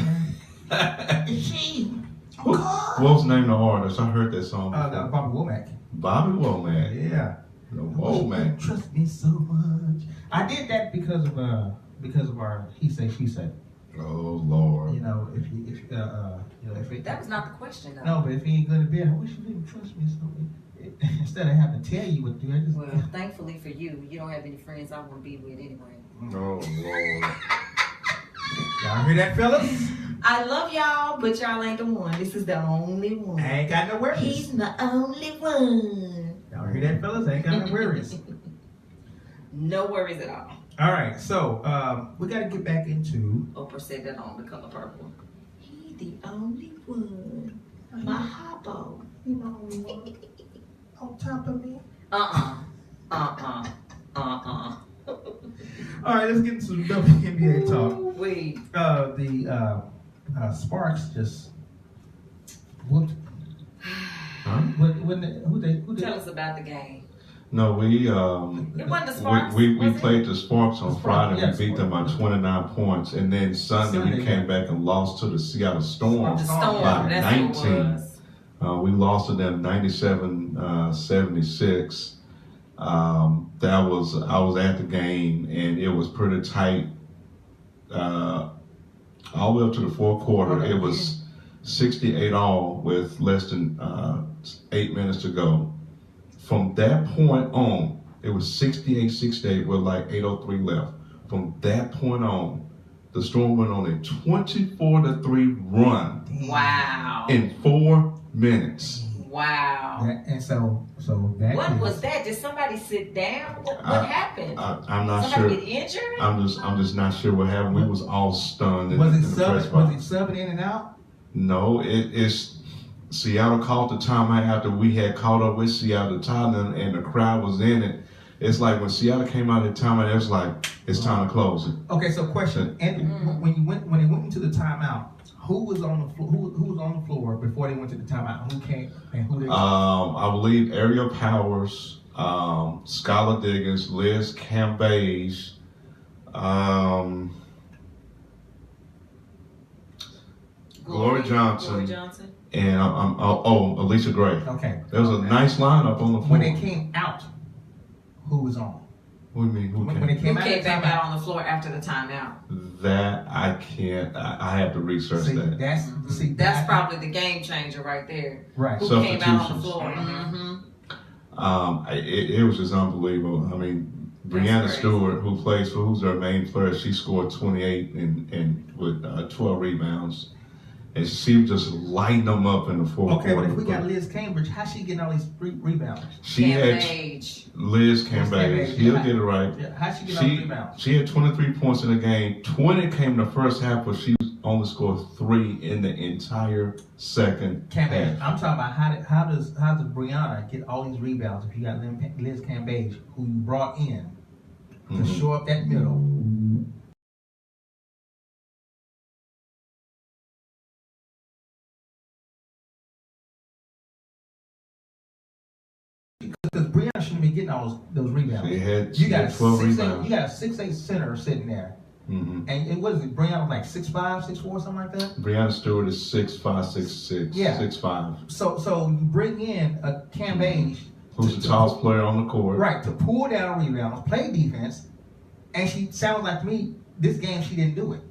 What was the name of the artist? I heard that song before. Bobby Womack. Bobby Womack. Yeah. The Womack. Trust me so much. I did that because of our he say she say. Oh Lord. You know, if it, That was not the question, though. no, but if he ain't gonna be, I wish you didn't trust me so much. Instead of having to tell you what to do, I just. Well, thankfully for you, you don't have any friends I want to be with anyway. Oh, Lord. Y'all hear that, fellas? I love y'all, but y'all ain't the one. This is the only one. I ain't got no worries. He's the only one. Y'all hear that, fellas? I ain't got no worries. No worries at all. All right, so we got to get back into. Oprah said that on The Color Purple. He the only one. My hoppo. You know, on top of me. Uh-uh. All right, let's get into some WNBA talk. Wait. The Sparks just whooped. Huh? Who they? Tell us about the game. No, we It wasn't the Sparks, we was it? played the Sparks on The Sparks, Friday. yes. We beat them by 29 points, and then Sunday we Sunday, came yeah. back and lost to the Seattle Storm The Storm, by that's 19. who it was. We lost to them 97-76. I was at the game, and it was pretty tight. All the way up to the fourth quarter, it was 68 all with less than 8 minutes to go. From that point on, it was 68-68 with like 8:03 left. From that point on, the Storm went on a 24-3 run Wow. in 4 minutes. Wow. And so that. What is- was that? Did somebody sit down? What I- happened? I'm not Somebody sure. get injured? I'm just not sure what happened. We was all stunned in, Was in it the press subbing? box. Was it subbing in and out? No, it's Seattle called the timeout after we had caught up with Seattle Tottenham and the crowd was in it. It's like when Seattle came out of the timeout, it was like it's time to close it. Okay, so question. And when they went into the timeout, who was on the floor? Who was on the floor before they went to the timeout? Who came and who they? I believe Ariel Powers, Skylar Diggins, Liz Cambage, Glory Johnson. Glory Johnson. And Alicia Gray. Okay. There was a nice lineup on the floor. When they came out, who was on? What do you mean? Who When came? they came Who out, came back out on the floor after the timeout? That I can't. I have to research See, that. That's probably the game changer right there. right. Who came out on the Substitutions. floor? It was just unbelievable. I mean, That's Brianna crazy. Stewart, who's their main player, she scored 28 and with 12 rebounds, and she was just lighting them up in the fourth Okay, quarter. but if we got Liz Cambridge, how's she getting all these rebounds? She had Cambage. Liz Liz Cambage. Cambage, He'll yeah. get it right. Yeah, how's she getting all the rebounds? She had 23 points in the game. 20 came in the first half, but she only scored 3 in the entire second Cambage. half. I'm talking about how does Brianna get all these rebounds if you got Liz Cambage, who you brought in to Mhm. shore up that middle? Because Brianna shouldn't be getting all those rebounds. She had 12 You rebounds. got a 6'8" center sitting there, Mm-hmm. and it was Brianna like 6'5", 6'4", something like that. Brianna Stewart is 6'5", 6'6", Yeah. 6'5", So you bring in a Cambage, who's the tallest player on the court. right, to pull down rebounds, play defense, and she sounds like to me this game she didn't do it.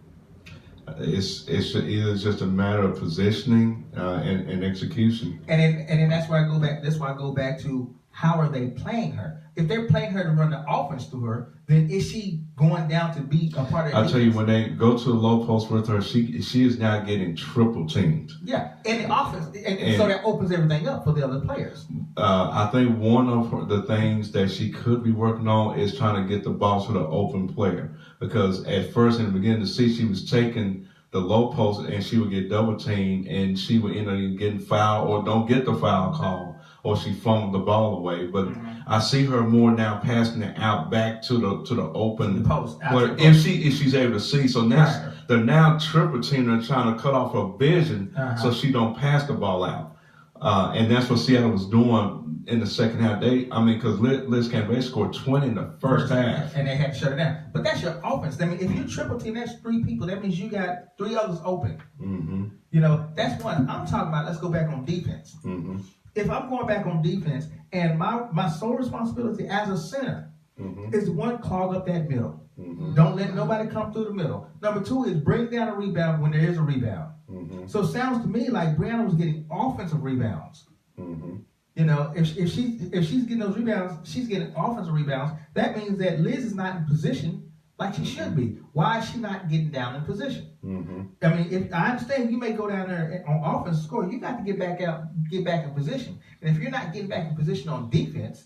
It's either just a matter of positioning and execution. And then that's why I go back. That's why I go back to how are they playing her? If they're playing her to run the offense through her, then is she going down to be a part of the I'll tell you, defense? when they go to the low post with her, she is now getting triple teamed. Yeah, in the offense, and so that opens everything up for the other players. I think one of the things that she could be working on is trying to get the ball to the open player. Because at first, in the beginning of the season, she was taking the low post and she would get double teamed and she would end up getting fouled or don't get the foul call or she fumbled the ball away. But I see her more now passing it out back to the open The post, out player to the post. if she's able to see. So now Right. they're now triple teaming her, trying to cut off her vision so she don't pass the ball out. And that's what Seattle was doing in the second half. Because Liz Cambage scored 20 in the first half. And they had to shut it down. But that's your offense. I mean, if you triple team, that's 3 people. That means you got 3 others open. Mm-hmm. You know, that's one. I'm talking about, let's go back on defense. Mm-hmm. If I'm going back on defense, and my sole responsibility as a center Mm-hmm. is one, clog up that middle. Mm-hmm. Don't let nobody come through the middle. Number 2 is bring down a rebound when there is a rebound. Mm-hmm. So it sounds to me like Brianna was getting offensive rebounds. Mm-hmm. You know, if she's getting those rebounds, she's getting offensive rebounds. That means that Liz is not in position like she should be. Why is she not getting down in position? Mm-hmm. I mean, if I understand you may go down there on offense and score, you got to get back in position. And if you're not getting back in position on defense,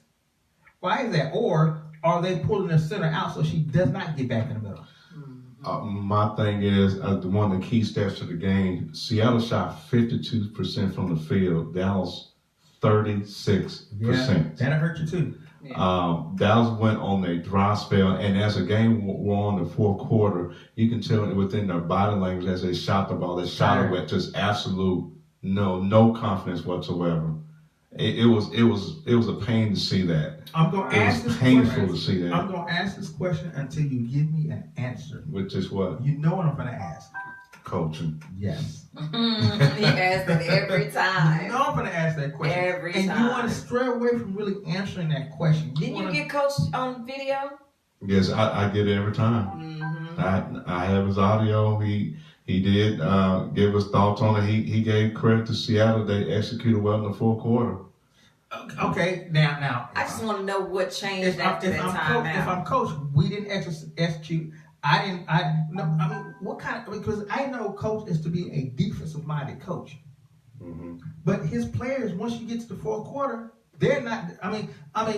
why is that? Or are they pulling the center out so she does not get back in the middle? My thing is, one of the key stats to the game, Seattle shot 52% from the field. Dallas, 36%. That'll hurt you too. Dallas went on a dry spell, and as the game wore on the fourth quarter, you can tell within their body language as they shot the ball, they shot it with just absolute no confidence whatsoever. It was a pain to see that. I'm going to It ask was this painful question. to see that. I'm going to ask this question until you give me an answer. Which is what? You know what I'm going to ask. Coaching. Yes. He asks it every You time. know I'm going to ask that question. Every and time. you want to stray away from really answering that question. Didn't you get Coach on video? Yes, I get it every time. Mm-hmm. I have his audio. He did give us thoughts on it. He gave credit to Seattle. They executed well in the fourth quarter. Okay, now. I just want to know what changed after that timeout. If I'm coach, we didn't execute. What kind of, because I know coach is to be a defensive-minded coach. Mm-hmm. But his players, once you get to the fourth quarter, they're not, I mean,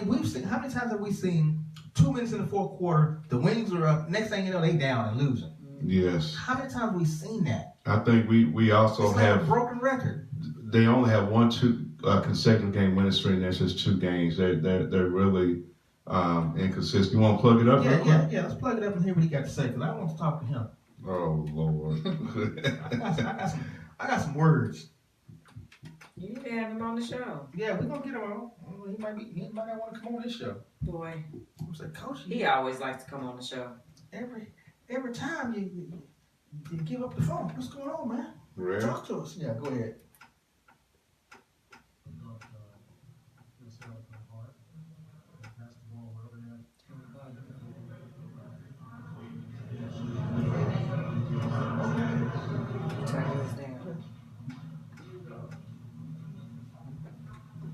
we've seen, how many times have we seen 2 minutes in the fourth quarter, the Wings are up, next thing you know, they down and losing. Yes. How many times have we seen that? I think we also It's like have a broken record. They only have 2 consecutive game winning streak. And that's just 2 games. They're really inconsistent. You want to plug it up? Yeah. Let's plug it up and hear what he got to say because I want to talk to him. Oh Lord. I got some words. You need to have him on the show. Yeah, we're gonna get him on. He might not want to come on this show. Boy, I was like, Coach, he always likes to come on the show. every time you give up the phone. What's going on, man? Red? Talk to us. Yeah, go ahead.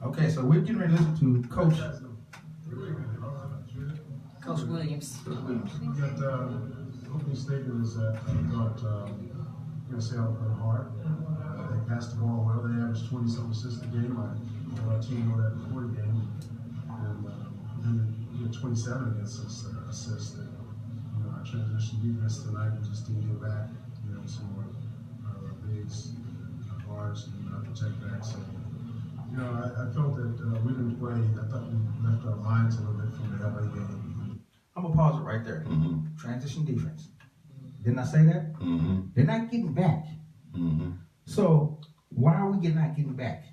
Okay, so we're getting ready to listen to Coach Williams. That opening statement is that I thought Seattle played hard. They passed the ball well. They averaged 20-something assists a game. I let our team know that before the game. And then we had 27 against us assists. Our transition defense tonight, we just didn't get back. Some more bigs, guards, and protect back. So, I felt that we didn't play. I thought we left our minds a little bit from the LA game. I'm gonna pause it right there. Mm-hmm. Transition defense. Didn't I say that? Mm-hmm. They're not getting back. Mm-hmm. So why are we not getting back?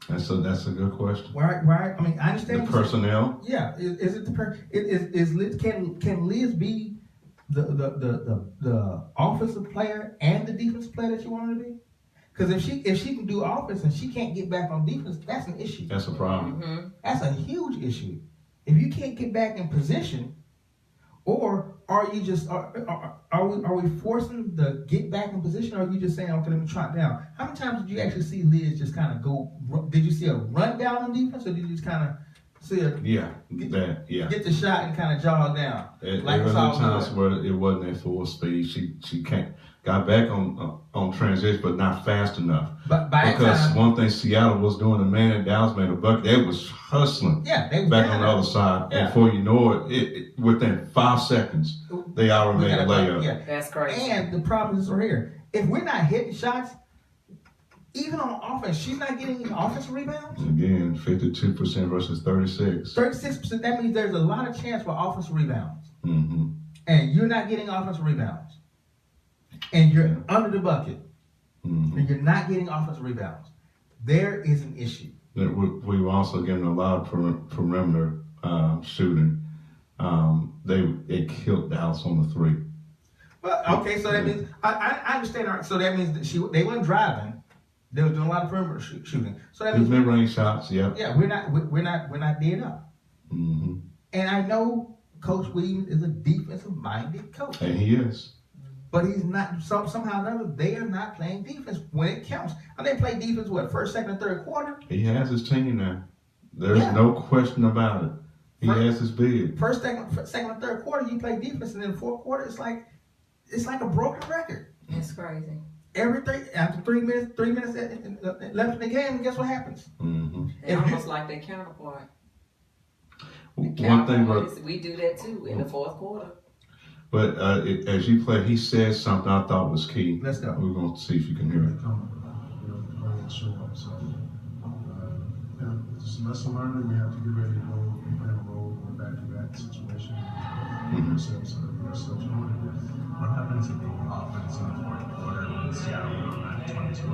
That's a good question. Why? I mean, I understand The personnel. Yeah. Is it the can Liz be the offensive player and the defensive player that you want her to be? Because if she can do offense and she can't get back on defense, that's an issue. That's a problem. Mm-hmm. That's a huge issue. If you can't get back in position, or are you just are we forcing the get back in position, or are you just saying, okay, let me trot down? How many times did you actually see Liz just kind of go? Did you see a run down on defense, or did you just kind of see a get the shot and kind of jog down? There were times where it wasn't at full speed. She got back on transition, but not fast enough. But by because time, one thing Seattle was doing, the man in Dallas made a bucket. They was hustling. Yeah, they was back on the other side. Yeah. And before you know it, within 5 seconds, they already made a layup. Yeah, that's crazy. And the problem is right here. If we're not hitting shots, even on offense, she's not getting any offensive rebounds. Again, 52% versus 36. 36%. That means there's a lot of chance for offensive rebounds. Mm-hmm. And you're not getting offensive rebounds. And you're under the bucket. Mm-hmm. And you're not getting offensive rebounds. There is an issue. We were also getting a lot of perimeter shooting. They killed Dallas on the three. Well, okay, so that means I understand. So that means that they weren't driving. They were doing a lot of perimeter shooting. So that means mid-range shots. Yeah. Yeah, we're not dead up. Mm-hmm. And I know Coach Williams is a defensive-minded coach. And he is. But he's not, somehow or another, they are not playing defense when it counts. And they play defense, first, second, and third quarter? He has his team now. There's no question about it. He has his bid. First, second, and third quarter, you play defense, and then fourth quarter, it's like a broken record. That's crazy. After 3 minutes left in the game, guess what happens? Mm-hmm. They almost like their counterpart. One thing, we do that too in the fourth quarter. But as you played, he said something I thought was key. Let's go. We're going to see if you can hear it. Show up. So, just a lesson learned. We have to get ready to roll. We play a role in a back-to-back situation. Ourselves on it. What happened to the offense in the fourth quarter when Seattle went back 22?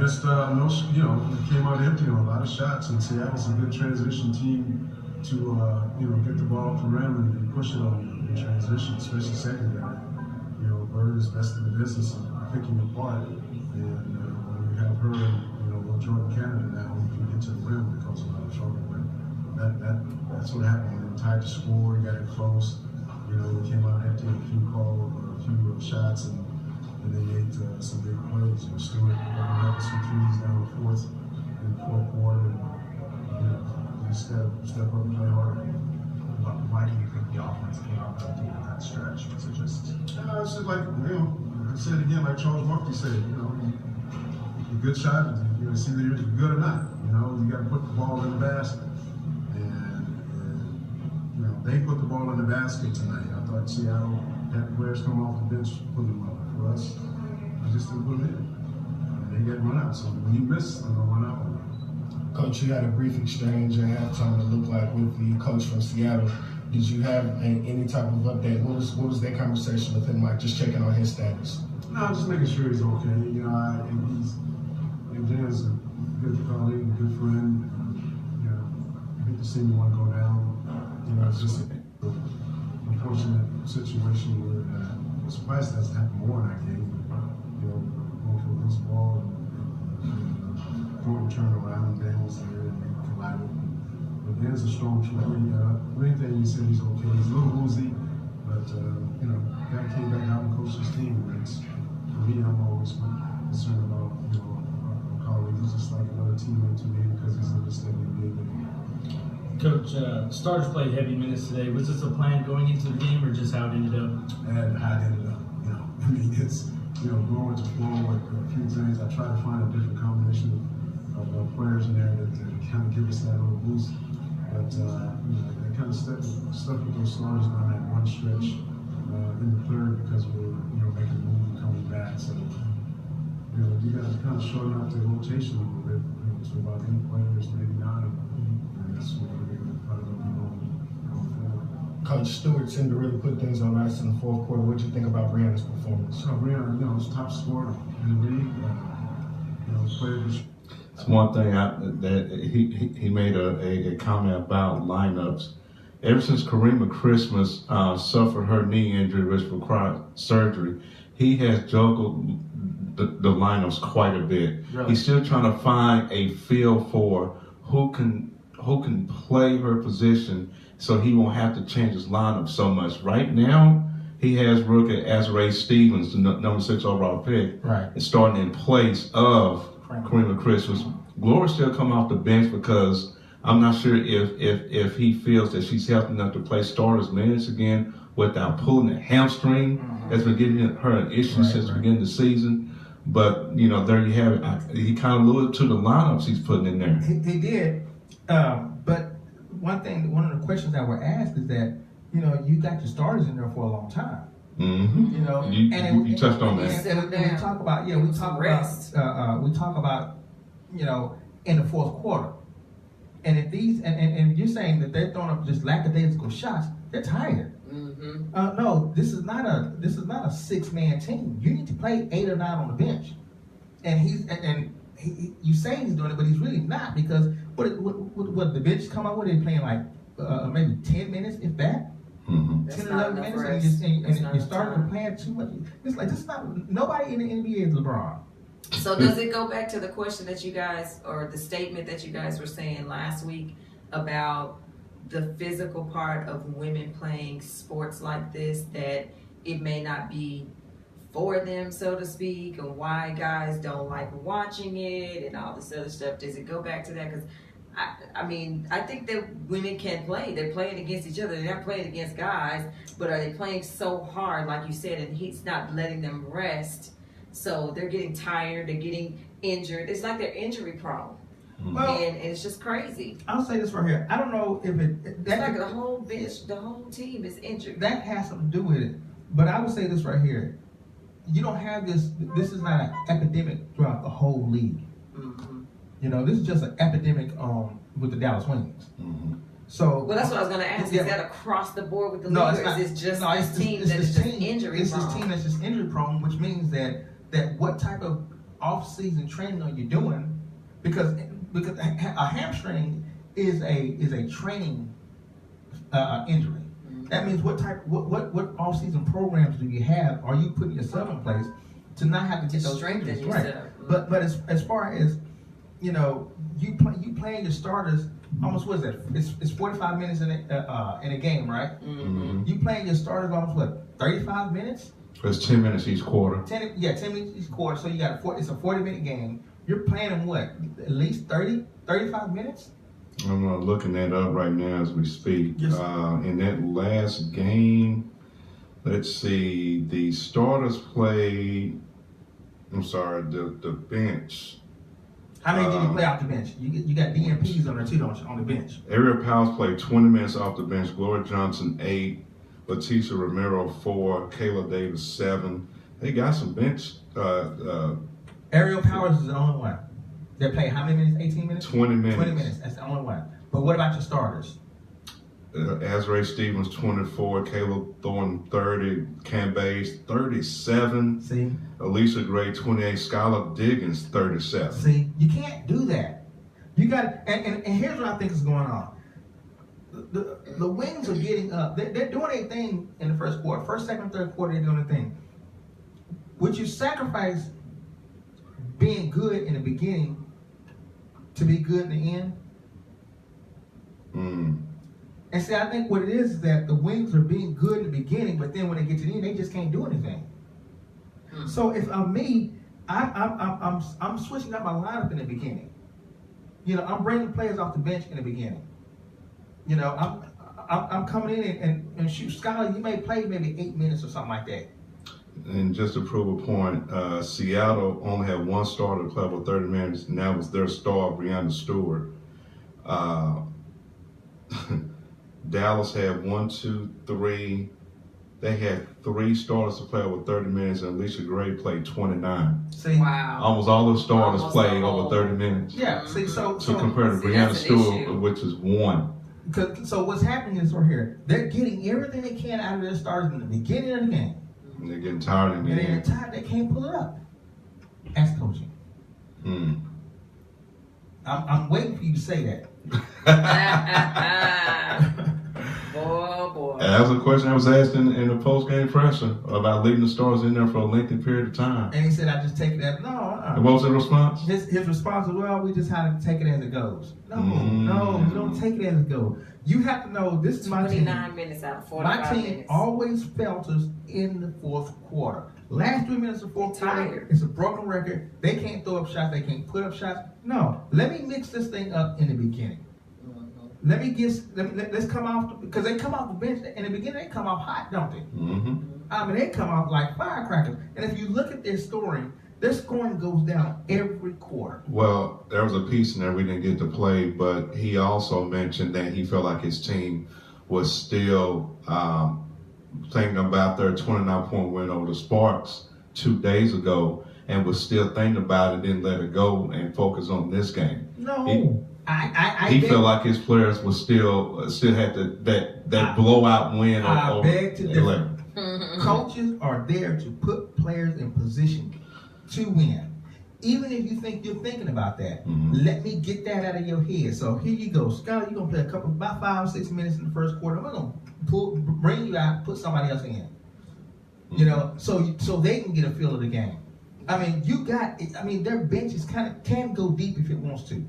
Just it came out empty on a lot of shots, and Seattle's a good transition team to get the ball from rim and push it on you in transition, especially secondary. Bird is best in the business of picking apart, and when we have her and Jordan Canada now, we can get to the rim because of a lot of trouble. But that's what happened. We tied the score, got it close. We came out empty, a few shots, and they made some big plays. Stewart opened up some threes down the fourth quarter. And just step up and play hard. Why do you think the offense came out empty in that stretch? Was it just? It's just like I said again, like Charles Barkley said. A good shot. It's either you're good or not. You got to put the ball in the basket. And they put the ball in the basket tonight. I thought Seattle had players come off the bench put them up. For us, we just didn't put them in. And they get run out. So when you miss, they're going to run out. Coach, you had a brief exchange at halftime, it looked like, with the coach from Seattle. Did you have any type of update? What was that conversation with him like, just checking on his status? No, just making sure he's okay. Dan's a good colleague, a good friend. I hate to see anyone go down. It's just unfortunate situation where I'm surprised that hasn't happened more in our game. You know, going for a loose ball and Thornton turned around, Dan was there and they collided. But Dan's a strong shooter. Anything you said, he's okay. He's a little woozy, but you know, guy came back out and coached his team. For me, I'm always concerned about our colleagues. He's just like another teammate to me because he's in the state of the league. Coach, starters played heavy minutes today. Was this a plan going into the game or just how it ended up? And how it ended up, you know. I mean, it's, you know, going to forward a few things. I try to find a different combination of players in there that kind of give us that little boost. But, you know, they kind of stuck with those starters on that one stretch in the third because we were, you know, making a move and coming back. So, you know, you got to kind of shorten up the rotation a little bit, you know, to about 8 players, maybe 9 of them. And that's what we're going to probably be going forward. Coach Stewart seemed to really put things on ice in the fourth quarter. What did you think about Brianna's performance? So Brianna, you know, was top scorer in the league. You know, played this. It's one thing that he made a comment about lineups. Ever since Karima Christmas suffered her knee injury, which required surgery, he has juggled the lineups quite a bit. Really? He's still trying to find a feel for who can play her position, so he won't have to change his lineup so much. Right now, he has rookie Azrae Stevens, the number 6 overall pick, Right. starting in place of Karima Christmas. Gloria still come off the bench because I'm not sure if he feels that she's healthy enough to play starters minutes again without pulling a hamstring. That's been giving her an issue since the beginning of the season. But, you know, there you have it. He kind of alluded to the lineups he's putting in there. He did. But one of the questions that were asked is that, you know, you got your starters in there for a long time. Mm-hmm. You know, you touched on that. And we talk about, we talk about, you know, in the fourth quarter. And if these, and you're saying that they're throwing up just lackadaisical shots, they're tired. Mm-hmm. No, this is not a 6-man team. You need to play 8 or 9 on the bench. And you say he's doing it, but he's really not, because what the bench come up with? They're playing like maybe 10 minutes, if that. Mm-hmm. 10 or 11 minutes, and you start to play too much. It's like, this is not, nobody in the NBA is LeBron. So does it go back to the question that you guys, or the statement that you guys were saying last week about the physical part of women playing sports like this, that it may not be for them, so to speak, and why guys don't like watching it and all this other stuff? Does it go back to that? Because I mean, I think that women can play. They're playing against each other. They're not playing against guys, but are they playing so hard, like you said, and he's not letting them rest? So they're getting tired. They're getting injured. It's like they're injury prone. Well, and it's just crazy. I'll say this right here. I don't know if It's like the whole bench, the whole team is injured. that has something to do with it. But I would say this right here. You don't have this. This is not an epidemic throughout the whole league. Mm-hmm. You know, this is just an epidemic with the Dallas Wings. Mm-hmm. So, Well, that's what I was going to ask. Yeah. Is that across the board with the no, league, it's or not. is it just no, it's this team it's that this is just team. injury It's prone? this team that's just injury prone, which means that what type of off-season training are you doing? Because a hamstring is a training injury. Mm-hmm. That means what off-season programs do you have? Are you putting yourself in place to not have to get those strengthen injuries? yourself. Right. But as far as, you know, you playing your starters almost, what is that? It's 45 minutes in a game, right? Mm-hmm. You playing your starters almost 35 minutes? It's 10 minutes each quarter. 10 minutes each quarter. So you got it's a 40-minute game. You're playing them at least 35 minutes? I'm looking that up right now as we speak. Yes. In that last game, let's see, the starters played, the bench. How many did you play off the bench? You got DMPs on there too, don't you, on the bench? Ariel Powell's played 20 minutes off the bench. Gloria Johnson, 8. Leticia Romero, 4. Kayla Davis, 7. They got some bench. Ariel Powers is the only one. They play how many minutes? 18 minutes? 20 minutes. 20 minutes. That's the only one. But what about your starters? Azrae Stevens, 24. Caleb Thornton, 30. Cam Bays, 37. See? Alicia Gray, 28. Skylar Diggins, 37. See? You can't do that. You got, and here's what I think is going on. the Wings are getting up. They're doing their thing in the first quarter. First, second, third quarter, they're doing their thing. Would you sacrifice being good in the beginning to be good in the end? And see, I think what it is that the Wings are being good in the beginning, but then when they get to the end, they just can't do anything. So if I'm me, I'm switching up my lineup in the beginning. You know, I'm bringing players off the bench in the beginning. You know, I'm coming in and shoot. Scholar, you may play maybe 8 minutes or something like that. And just to prove a point, Seattle only had one starter to play over 30 minutes, and that was their star, Breanna Stewart. Dallas had 1, 2, 3. They had 3 starters to play over 30 minutes, and Alicia Gray played 29. See, Wow. Almost all those starters Almost played the whole. over 30 minutes. yeah. See, so Compared to See, Breanna that's an Stewart, issue. which is 1. so what's happening is right here. They're getting everything they can out of their starters in the beginning of the game. And they're getting tired in the And then end. they're tired, they can't pull it up. That's coaching. I'm waiting for you to say that. Boy. That was a question I was asked in the post-game presser about leaving the stars in there for a lengthy period of time. And he said, I just take it as, And what was the response? His response was, well, we just have to take it as it goes. No, Mm. you don't take it as it goes. You have to know, this is my team. 29 minutes out of 45 My team minutes. always falters in the fourth quarter. Last 3 minutes of fourth quarter, Tired. it's a broken record. They can't throw up shots. They can't put up shots. No, let me mix this thing up in the beginning. Let's come off, because they come off the bench in the beginning. They come off hot, don't they? I mean, they come off like firecrackers. And if you look at their scoring goes down every quarter. Well, there was a piece in there we didn't get to play, but he also mentioned that he felt like his team was still thinking about their 29-point win over the Sparks 2 days ago, and was still thinking about it, didn't let it go, and focus on this game. No. He felt like his players were still had that blowout win over beg to differ. 11. Coaches are there to put players in position to win. Even if you think you're thinking about that, let me get that out of your head. So here you go, Scott. You're gonna play about 5 or 6 minutes in the first quarter. We're gonna bring you out, put somebody else in. You know, so they can get a feel of the game. I mean, their benches can go deep if it wants to.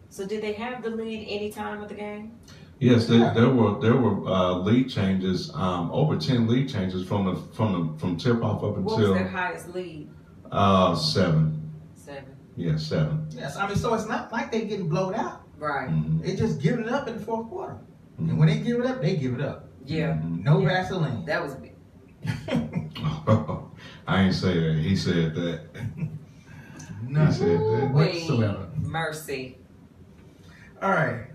So did they have the lead any time of the game? Yes, there were lead changes, over 10 lead changes from tip off up What until was their highest lead? 7. 7. Yeah, 7. Yes, I mean, so it's not like they're getting blown out. Right. They just giving it up in the fourth quarter. And when they give it up, they give it up. Yeah. No Vaseline. That was big. I ain't say that. He said that. None He said that. whatsoever. Mercy. All right.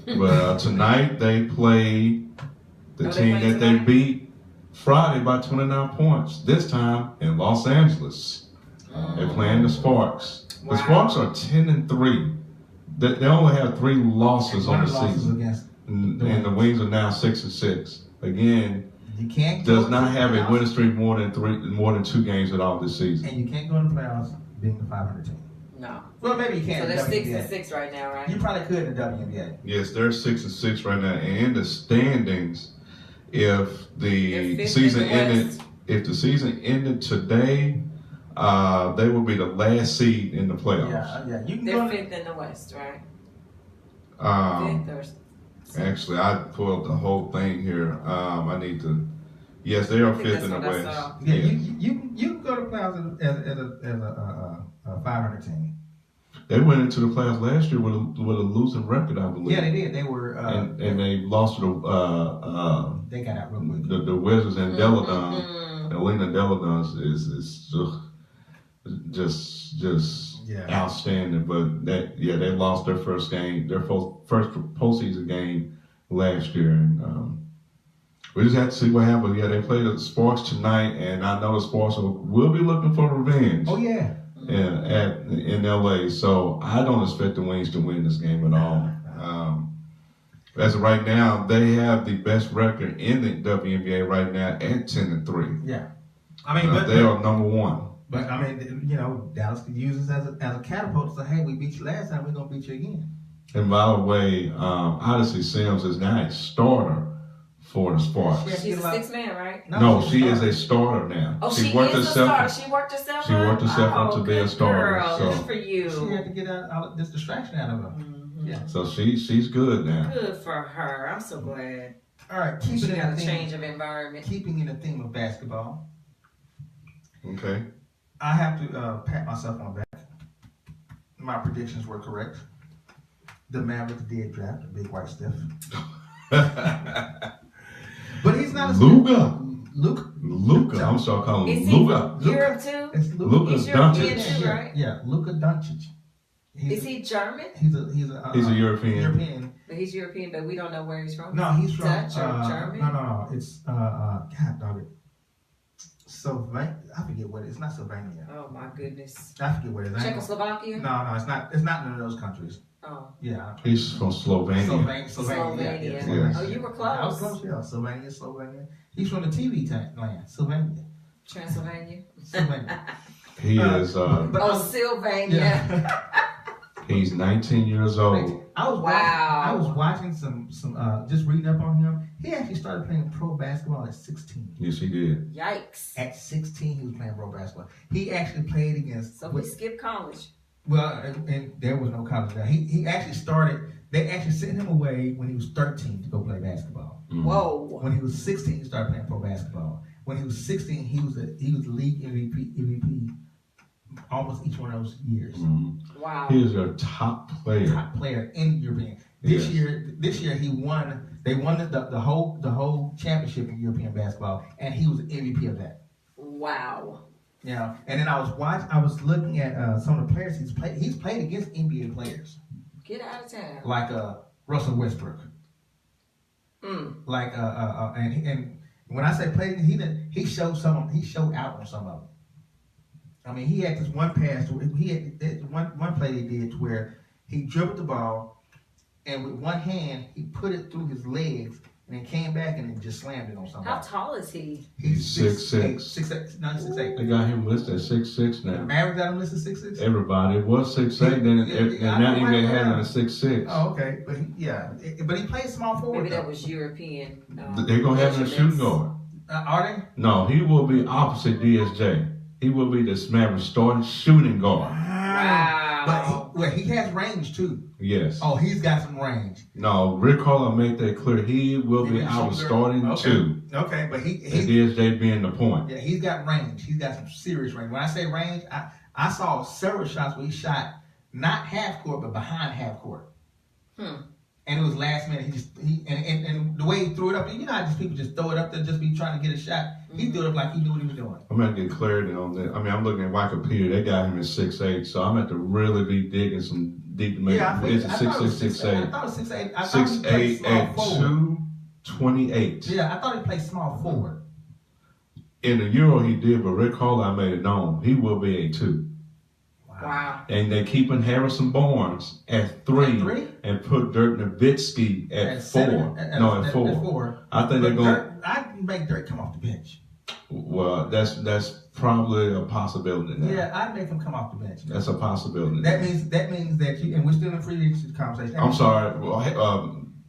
But tonight they play the Oh, they team play that they tonight? beat Friday by 29 points. This time in Los Angeles. They're playing the Sparks. The Wow. Sparks are 10-3. They only have 3 losses on the losses season. against And the Wings are now 6-6. Again, you can't does go not to the have a playoffs, winning streak more than 2 games at all this season. and you can't go in the playoffs being the 500 team. No. Well, maybe you can. So in they're the 6 WNBA. and 6 right now, right? You probably could in the WNBA. Yes, they're 6-6 right now. And in the standings, if They're the fifth season in the ended, West. if the season ended today, they will be the last seed in the playoffs. Yeah. You can They're go. 5th in the West, right? Um, 5th or Actually, I pulled the whole thing here. I need to. Yes, they are I think 5th in the that's what I West. saw. Yeah, Yes. you can go to playoffs as a 500 team. They went into the playoffs last year with a losing record, I believe. Yeah, they did. They were. And they lost to they got out real quick. the Wizards and Deladon. Elena Deladon is just outstanding. But they lost their first game, their first postseason game last year, and we just have to see what happens. Yeah, they play the Sparks tonight, and I know the Sparks will be looking for revenge. Oh yeah. In LA, so I don't expect the Wings to win this game at all. As of right now, they have the best record in the WNBA right now at 10-3. Yeah. I mean, They are number 1. But I mean, Dallas could use this as a catapult to say, "Hey, we beat you last time. We're gonna beat you again." And by the way, Odyssey Sims is now a starter for the Sparks. She's a 6-man, right? No, she is a starter now. Oh, she is a starter. She worked herself up? She worked herself up to be a starter. Girl, so good for you. She had to get out this distraction out of her. Mm-hmm. Yeah. So she's good now. Good for her. I'm so glad. All right, She got a change of environment. Keeping in the theme of basketball. Okay. I have to pat myself on the back. My predictions were correct. The Mavericks did draft a big white stiff. But he's not a Luka. Luka. I'm sorry, calling Is him he Luka. Europe too? It's Luka. Luka He's European Doncic. too, right? Yeah, Luka Doncic. Is he German? He's a European. European. But he's European, but we don't know where he's from. No, he's from Dutch or German? No. It's God dog it. Sylvania. I forget what it is. It's not Sylvania. Oh my goodness. I forget what it is. Czechoslovakia? No, it's not. It's not none of those countries. Oh. Yeah. He's from Slovenia. Slovenia. Yeah. Oh, you were close. I was close. Yeah, Slovenia. He's from the TV land. Sylvania. Transylvania. He is. Sylvania. Yeah. He's 19 years old. I was watching some just reading up on him. He actually started playing pro basketball at 16. Yes, he did. Yikes. At 16, he was playing pro basketball. He actually played against. So he skipped college. Well, and there was no college there. He actually started. They actually sent him away when he was 13 to go play basketball. Mm-hmm. Whoa. When he was 16, he started playing pro basketball. When he was 16, he was the league MVP almost each one of those years. Mm-hmm. Wow. He is your top player. Top player in European. This year he won. They won the whole championship in European basketball, and he was the MVP of that. Wow. Yeah, and then I was looking at some of the players he's played. He's played against NBA players. Get out of town. Like Russell Westbrook. Like and when I say played, he showed out on some of them. I mean, he had this one pass. He had one play he did where he dribbled the ball, and with one hand he put it through his legs, and then came back and then just slammed it on somebody. How tall is he? He's 6'6". 6'8". No, 6'8". They got him listed at 6'6" now. Average got him listed 6'6". Everybody was 6'8", and now even they had him at 6'6". Oh, okay, but he plays small forward. Maybe that was European. They're gonna have him a shooting guard. Are they? No, he will be opposite DSJ. He will be the Mavericks starting shooting guard. Wow. But he has range too. Yes. Oh, he's got some range. No, Rick Carlisle made that clear. He will be our starting two. Okay, but and DSJ being the point. Yeah, he's got range. He's got some serious range. When I say range, I saw several shots where he shot not half court but behind half court. And it was last minute. And the way he threw it up, you know how just people just throw it up there, just be trying to get a shot. He threw it up like he knew what he was doing. I'm gonna get clarity on that. I mean, I'm looking at Wikipedia. They got him at 6'8", so I'm gonna have to really be digging some deep to make it. It's 6'6", 6'8". I thought it was 6'8". 6'8" at 228. Yeah, I thought he played small forward. In the Euro he did, but Rick Carlisle made it known he will be a 2. Wow. And they're keeping Harrison Barnes at 3 and put Dirk Nowitzki at 4. At 4. I think they're going. I'd make Dirk come off the bench. Well, that's probably a possibility now. Yeah, I'd make him come off the bench. That's a possibility. That means that you, and we're still in free agency conversation. I'm sorry. Well,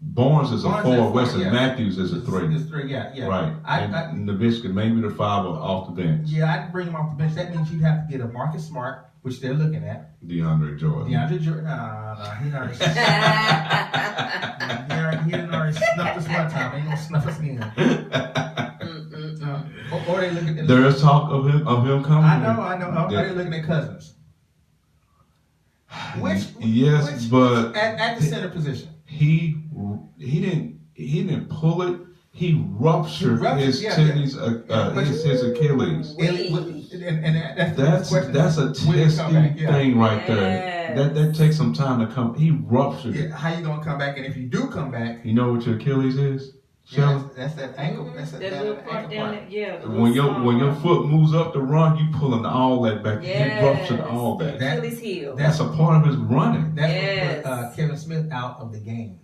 Barnes is a 4. Wesley Matthews is a 3. It's 3, yeah. Right. And Nowitzki maybe the 5 off the bench. Yeah, I'd bring him off the bench. That means you'd have to get a Marcus Smart, which they're looking at. DeAndre Jordan. No, he already. he already snuffed us one time. He ain't gonna snuff us again. Or they looking at. There is talk of him coming. I know. Are they looking at Cousins? But at the center position, he didn't pull it. He ruptured his Achilles. And that's a testy thing right there. That takes some time to come. He ruptured it. How you gonna come back? And if you do come back, you know what your Achilles is? That's that ankle. That's that little part down there. Yeah. When your foot moves up to run, you pulling all that back. Yes. He ruptured all that. Achilles heel. That's a part of his running. That's what put Kevin Smith out of the game.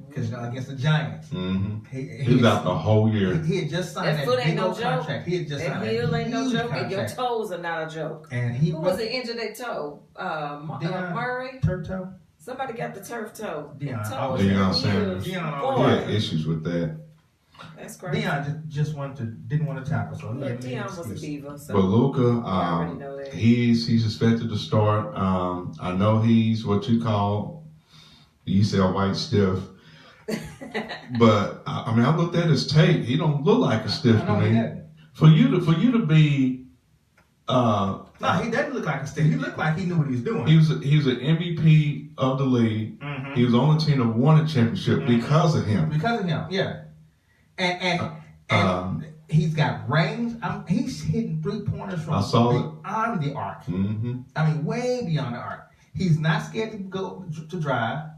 Because against the Giants, he was out the whole year. He had just signed that foot ain't no contract. Joke. He had just signed that heel ain't no joke, contract. and your toes are not a joke. And who was it injured their toe? Murray. Turtle. Somebody got the turf toe. Deion Sanders. He had issues with that. That's crazy. Deion just didn't want to tackle, so Look, Deion was a diva. So but Luka, already know that. he's expected to start. I know he's what you call, you say a white stiff. But I mean, I looked at his tape. He don't look like a stiff to me. For you to be, no, he doesn't look like a stiff. He looked like he knew what he was doing. He was an MVP of the league. Mm-hmm. He was on the team that won a championship because of him. Because of him, yeah. And he's got range. He's hitting 3-pointers from beyond the arc. Mm-hmm. I mean, way beyond the arc. He's not scared to go to drive.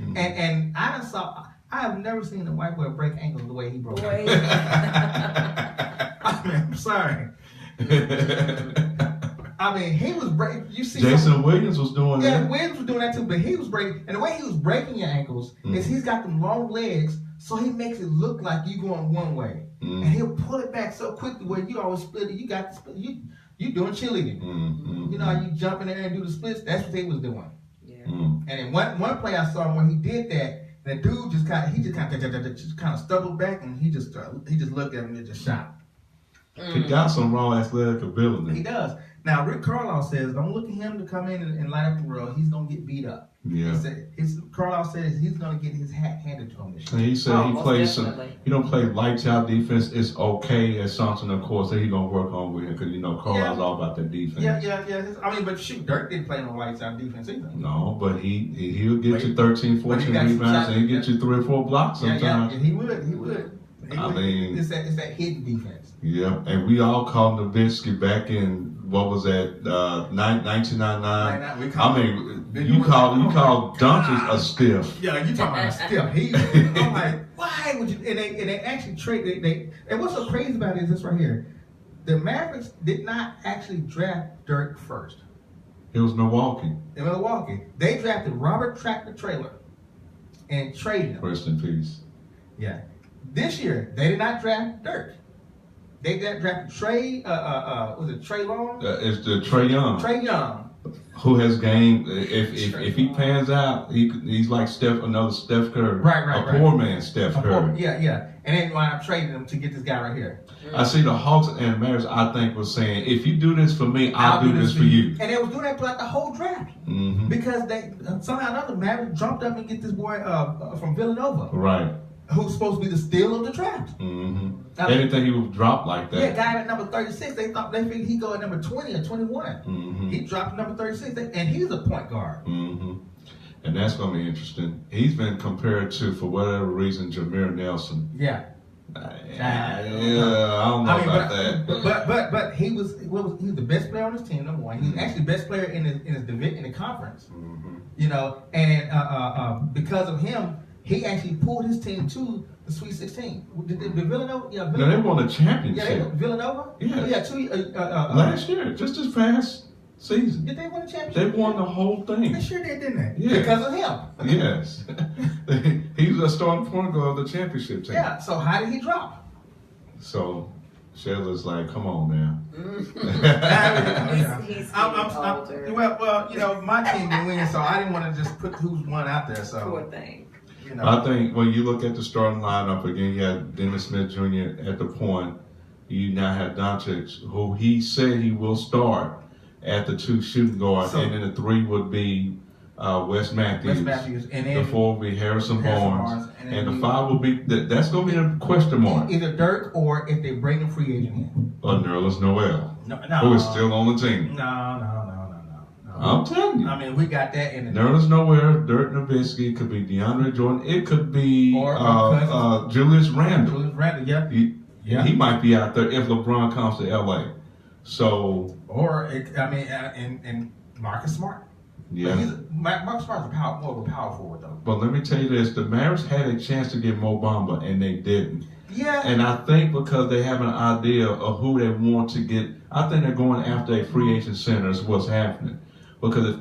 Mm-hmm. And I have never seen a white boy break ankles the way he broke. I mean, I'm sorry. I mean, he was breaking. You see, Jason Williams was doing that. Yeah, Williams was doing that too. But he was breaking, and the way he was breaking your ankles is he's got them long legs, so he makes it look like you going one way, and he'll pull it back so quickly where you always split it. You got to split. You doing cheerleading. You know how you jump in there and do the splits? That's what they was doing. Yeah. And in one play I saw when he did that. The dude just kind of stumbled back, and he just looked at him and just shot. He got some raw athletic ability. He does. Now Rick Carlisle says, don't look at him to come in and light up the world. He's gonna get beat up. Yeah. Carlisle says he's gonna get his hat handed to him this year. And he said he plays he don't play lights out defense. It's okay as something, of course, that he's gonna work on with him because Carlisle's all about that defense. Yeah. I mean, but shoot, Dirk didn't play no lights out defense either. No, but he'll get you 13, 14 rebounds, and he'll get you 3 or 4 blocks sometimes. Yeah, he would. I mean, it's that hidden defense. Yeah, and we all called Nowitzki back in what was that 1999. You called Doncic a stiff. Yeah, you talking about a stiff. I'm like, why would you? And they actually traded. And what's so crazy about it is this right here. The Mavericks did not actually draft Dirk first. It was Milwaukee. In Milwaukee, they drafted Robert Tractor Trailer and traded him. Rest in peace. Yeah. This year, they did not draft Dirk. They drafted Trey. Was it Trey Long? It's the Trae Young. Trae Young, who has gained. If he pans out, he's like another Steph Curry. Right. Poor man, Steph Curry. Yeah. And then wind up trading him to get this guy right here. I see the Hawks and Mavericks, I think, was saying, if you do this for me, I'll do this for you. And they was doing that throughout the whole draft. Mm-hmm. Because they somehow or another, Mavericks jumped up and get this boy from Villanova. Right. Who's supposed to be the steal of the draft. Mm-hmm. They didn't think he would drop like that. Yeah, guy at number 36, they figured he'd go at number 20 or 21. Mm-hmm. He dropped to number 36, and he's a point guard. Mm-hmm. And that's going to be interesting. He's been compared to, for whatever reason, Jameer Nelson. Yeah. I don't know about that. But he was the best player on his team, number one. He's actually the best player in his division, in the conference. Mm-hmm. And because of him, he actually pulled his team to the Sweet 16. Did Villanova? Yeah, Villanova. No, they won a championship. Yeah, Villanova? Yeah. Last year, just this past season. Did they win a championship? They won the whole thing. They sure did, didn't they? Yeah. Because of him. Yes. He was a starting point guard of the championship team. Yeah, so how did he drop? So Shayla's like, come on now. He's older. Well, my team didn't win, so I didn't want to just put who's won out there. So poor thing. I think when you look at the starting lineup again, you had Dennis Smith Jr. at the point. You now have Doncic, who he said he will start at the 2 shooting guard, and then the 3 would be Wes Matthews, and then the 4 would be Harrison Barnes, and the 5 will be that's going to be a question mark. Either Dirk or if they bring a free agent in, or Nerlens Noel, who is still on the team. No. I'm telling you. I mean, we got that in the Nerlens Noel, Dirk Nowitzki, it could be DeAndre Jordan, it could be Julius Randle. Yeah. He might be out there if LeBron comes to LA. So, and Marcus Smart. Yeah, Marcus Smart's more of a power forward though. But let me tell you this: the Mavericks had a chance to get Mo Bamba, and they didn't. Yeah. And I think because they have an idea of who they want to get, I think they're going after a free agent center is what's happening. Because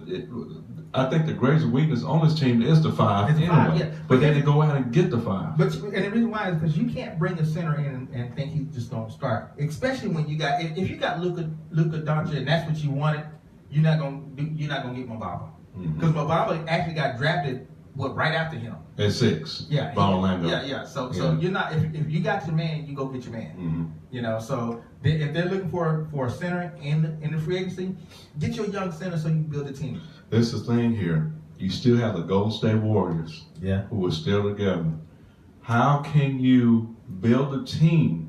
I think the greatest weakness on this team is the 5 anyway. But then they go out and get the 5. And the reason why is because you can't bring a center in and think he's just going to start. Especially when you got if you got Luka Doncic and that's what you wanted, you're not going to get Mo Bamba. Because Mbamba actually got drafted right after him. At 6. Yeah. Orlando. Yeah. So you're not if you got your man, you go get your man. You know, so if they're looking for a center in the free agency, get your young center so you can build a team. This is the thing here. You still have the Golden State Warriors, who are still together. How can you build a team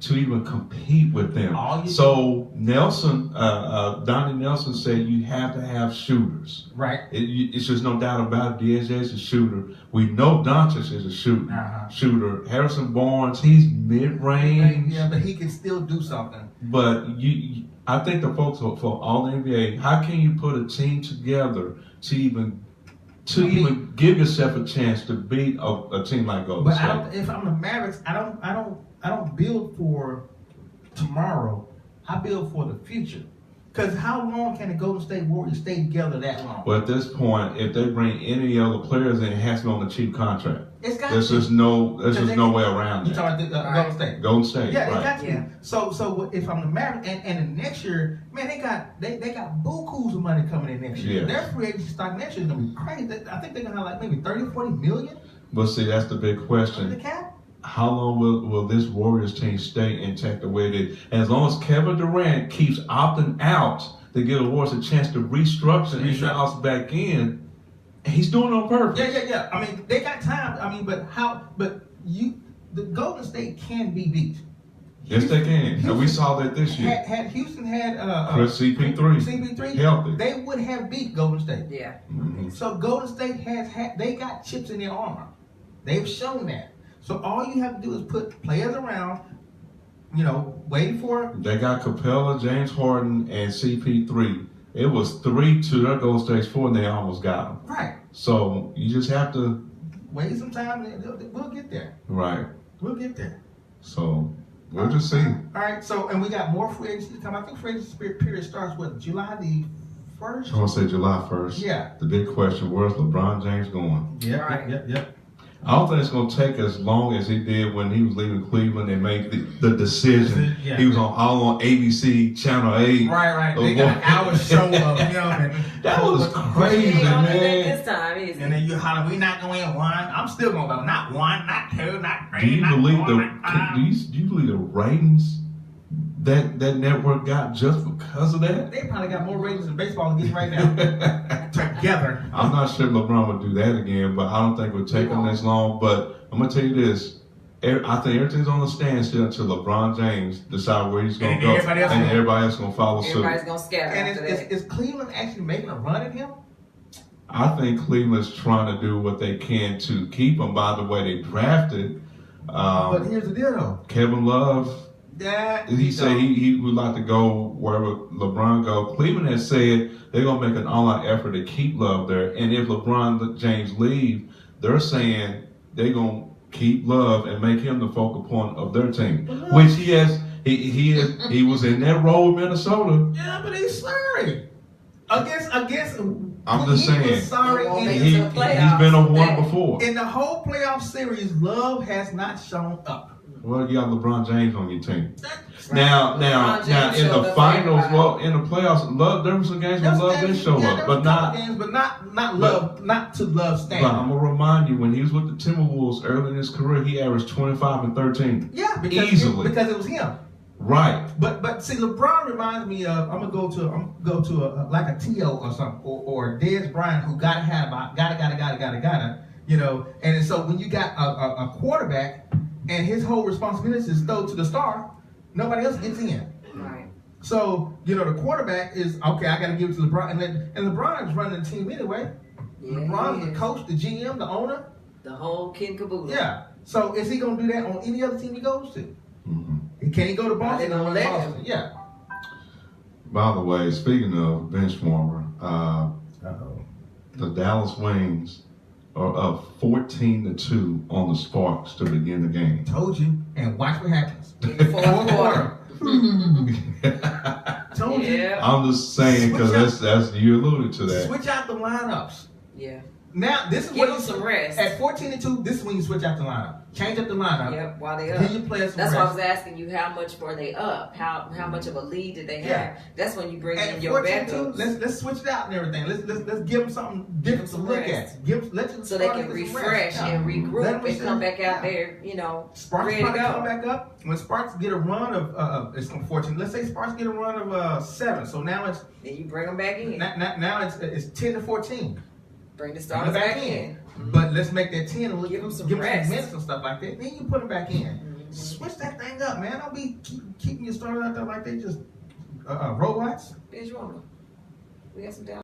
to even compete with them? So Nelson, Donnie Nelson said you have to have shooters. Right. It's just no doubt about it. DSJ is a shooter. We know Doncic is a shooter. Harrison Barnes, he's mid-range. Yeah, but he can still do something. But I think the folks for all the NBA, how can you put a team together to even give yourself a chance to beat a team like Golden State? But if I'm the Mavericks, I don't build for tomorrow. I build for the future. Because how long can the Golden State Warriors stay together that long? Well, at this point, if they bring any other players in, it has to be on a cheap contract. It's got There's to. just no way around You it. talking about Golden State? Golden State, Yeah, right. it got to. Yeah. So if I'm the Mavericks, and the next year, man, they got bukus of money coming in next year. Yes. Their free agency stock next year is gonna be crazy. I think they're gonna have like maybe 30, 40 million. But see, that's the big The question. cap. How long will this Warriors team stay intact the way they? And as long as Kevin Durant keeps opting out to give the Warriors a chance to restructure and bounce back in, he's doing it on purpose. Yeah. I mean, they got time. I mean, but the Golden State can be beat. Yes, they can. And we saw that this year. Had Houston had Chris CP3 healthy, they would have beat Golden State. Yeah. So Golden State they got chips in their armor. They've shown that. So all you have to do is put players around, waiting for. They got Capella, James Harden, and CP3. It was 3 to their Golden State's 4, and they almost got them. Right. So you just have to wait some time, and we'll get there. Right. We'll get there. So we'll just see. All right. So and we got more free agency coming. I think free agency period starts with July the 1st. I want to say July 1st. Yeah. The big question: where's LeBron James going? Yep. I don't think it's going to take as long as it did when he was leaving Cleveland and made the decision. Yeah. He was all on ABC Channel 8. Right. They got an hour show of him. That was crazy, He ain't gonna do that man. this time, is he? And then you holler, we not going to win one. I'm still going to go, not one, not two, not three, Do you not believe four, not five. do you believe the ratings that network got just because of that? They probably got more ratings than baseball is getting right now. Together. I'm not sure LeBron would do that again, but I don't think it would take him this long. But I'm going to tell you this. I think everything's on a standstill until LeBron James decides where he's going to go. And everybody else going to follow suit. Everybody's gonna scatter And after that. is Cleveland actually making a run at him? I think Cleveland's trying to do what they can to keep him by the way they drafted. But here's the deal, though. Kevin Love, That he said he would like to go wherever LeBron go. Cleveland has said they're going to make an all-out effort to keep Love there. And if LeBron James leave, they're saying they're going to keep Love and make him the focal point of their team, which he has. He was in that role in Minnesota. Yeah, but he's sorry. Against. I'm just saying. Was sorry. He's been a one before. In the whole playoff series, Love has not shown up. Well, you got LeBron James on your team. Right. Now, LeBron James in showed the up finals, everybody. in the playoffs, there were some games where Love didn't show up, but not. Games, but not Love, not to Love But standard. I'm gonna remind you, when he was with the Timberwolves early in his career, he averaged 25 and 13. Yeah, because easily. because it was him. Right. But see, LeBron reminds me of I'm gonna go to a like a T.O. or something or Dez Bryant who gotta, and so when you got a quarterback and his whole responsibility is throw to the star, nobody else gets in. Right. So the quarterback is okay. I gotta give it to LeBron, and LeBron's running the team anyway. Yeah, LeBron's the coach, the GM, the owner. The whole kid and caboodle. Yeah. So is he gonna do that on any other team he goes to? Mm-hmm. Can he go to Boston? They gonna let him. Boston? Yeah. By the way, speaking of Benchwarmer, the Dallas Wings are up 14-2 on the Sparks to begin the game. Told you. And watch what happens. In the fourth quarter. Told you. Yeah. I'm just saying because that's you alluded to that. Switch out the lineups. Yeah. Now this is Give when them you some rest. At 14-2, this is when you switch out the lineup. Change up the lineup. Yep, while they up. Give your players some That's rest. why I was asking you how much were they up? How much of a lead did they have? Yeah. That's when you bring At in your 14-2, backups. let's switch it out and everything. Let's give them something different to Some look rest. at. Let them So they can refresh and regroup and come back out there, you know, Sparks ready to probably come go. back up. When Sparks get a run of it's 14. Let's say Sparks get a run of 7. So now it's Then you bring them back in. now it's 10-14. Bring the Bring starters them back in. But let's make that 10 and Give them some give rest. minutes and stuff like that. Then you put them back in. Switch that thing up, man. Don't be keeping your starters out there like they just robots. Benchwarmer. We got some down.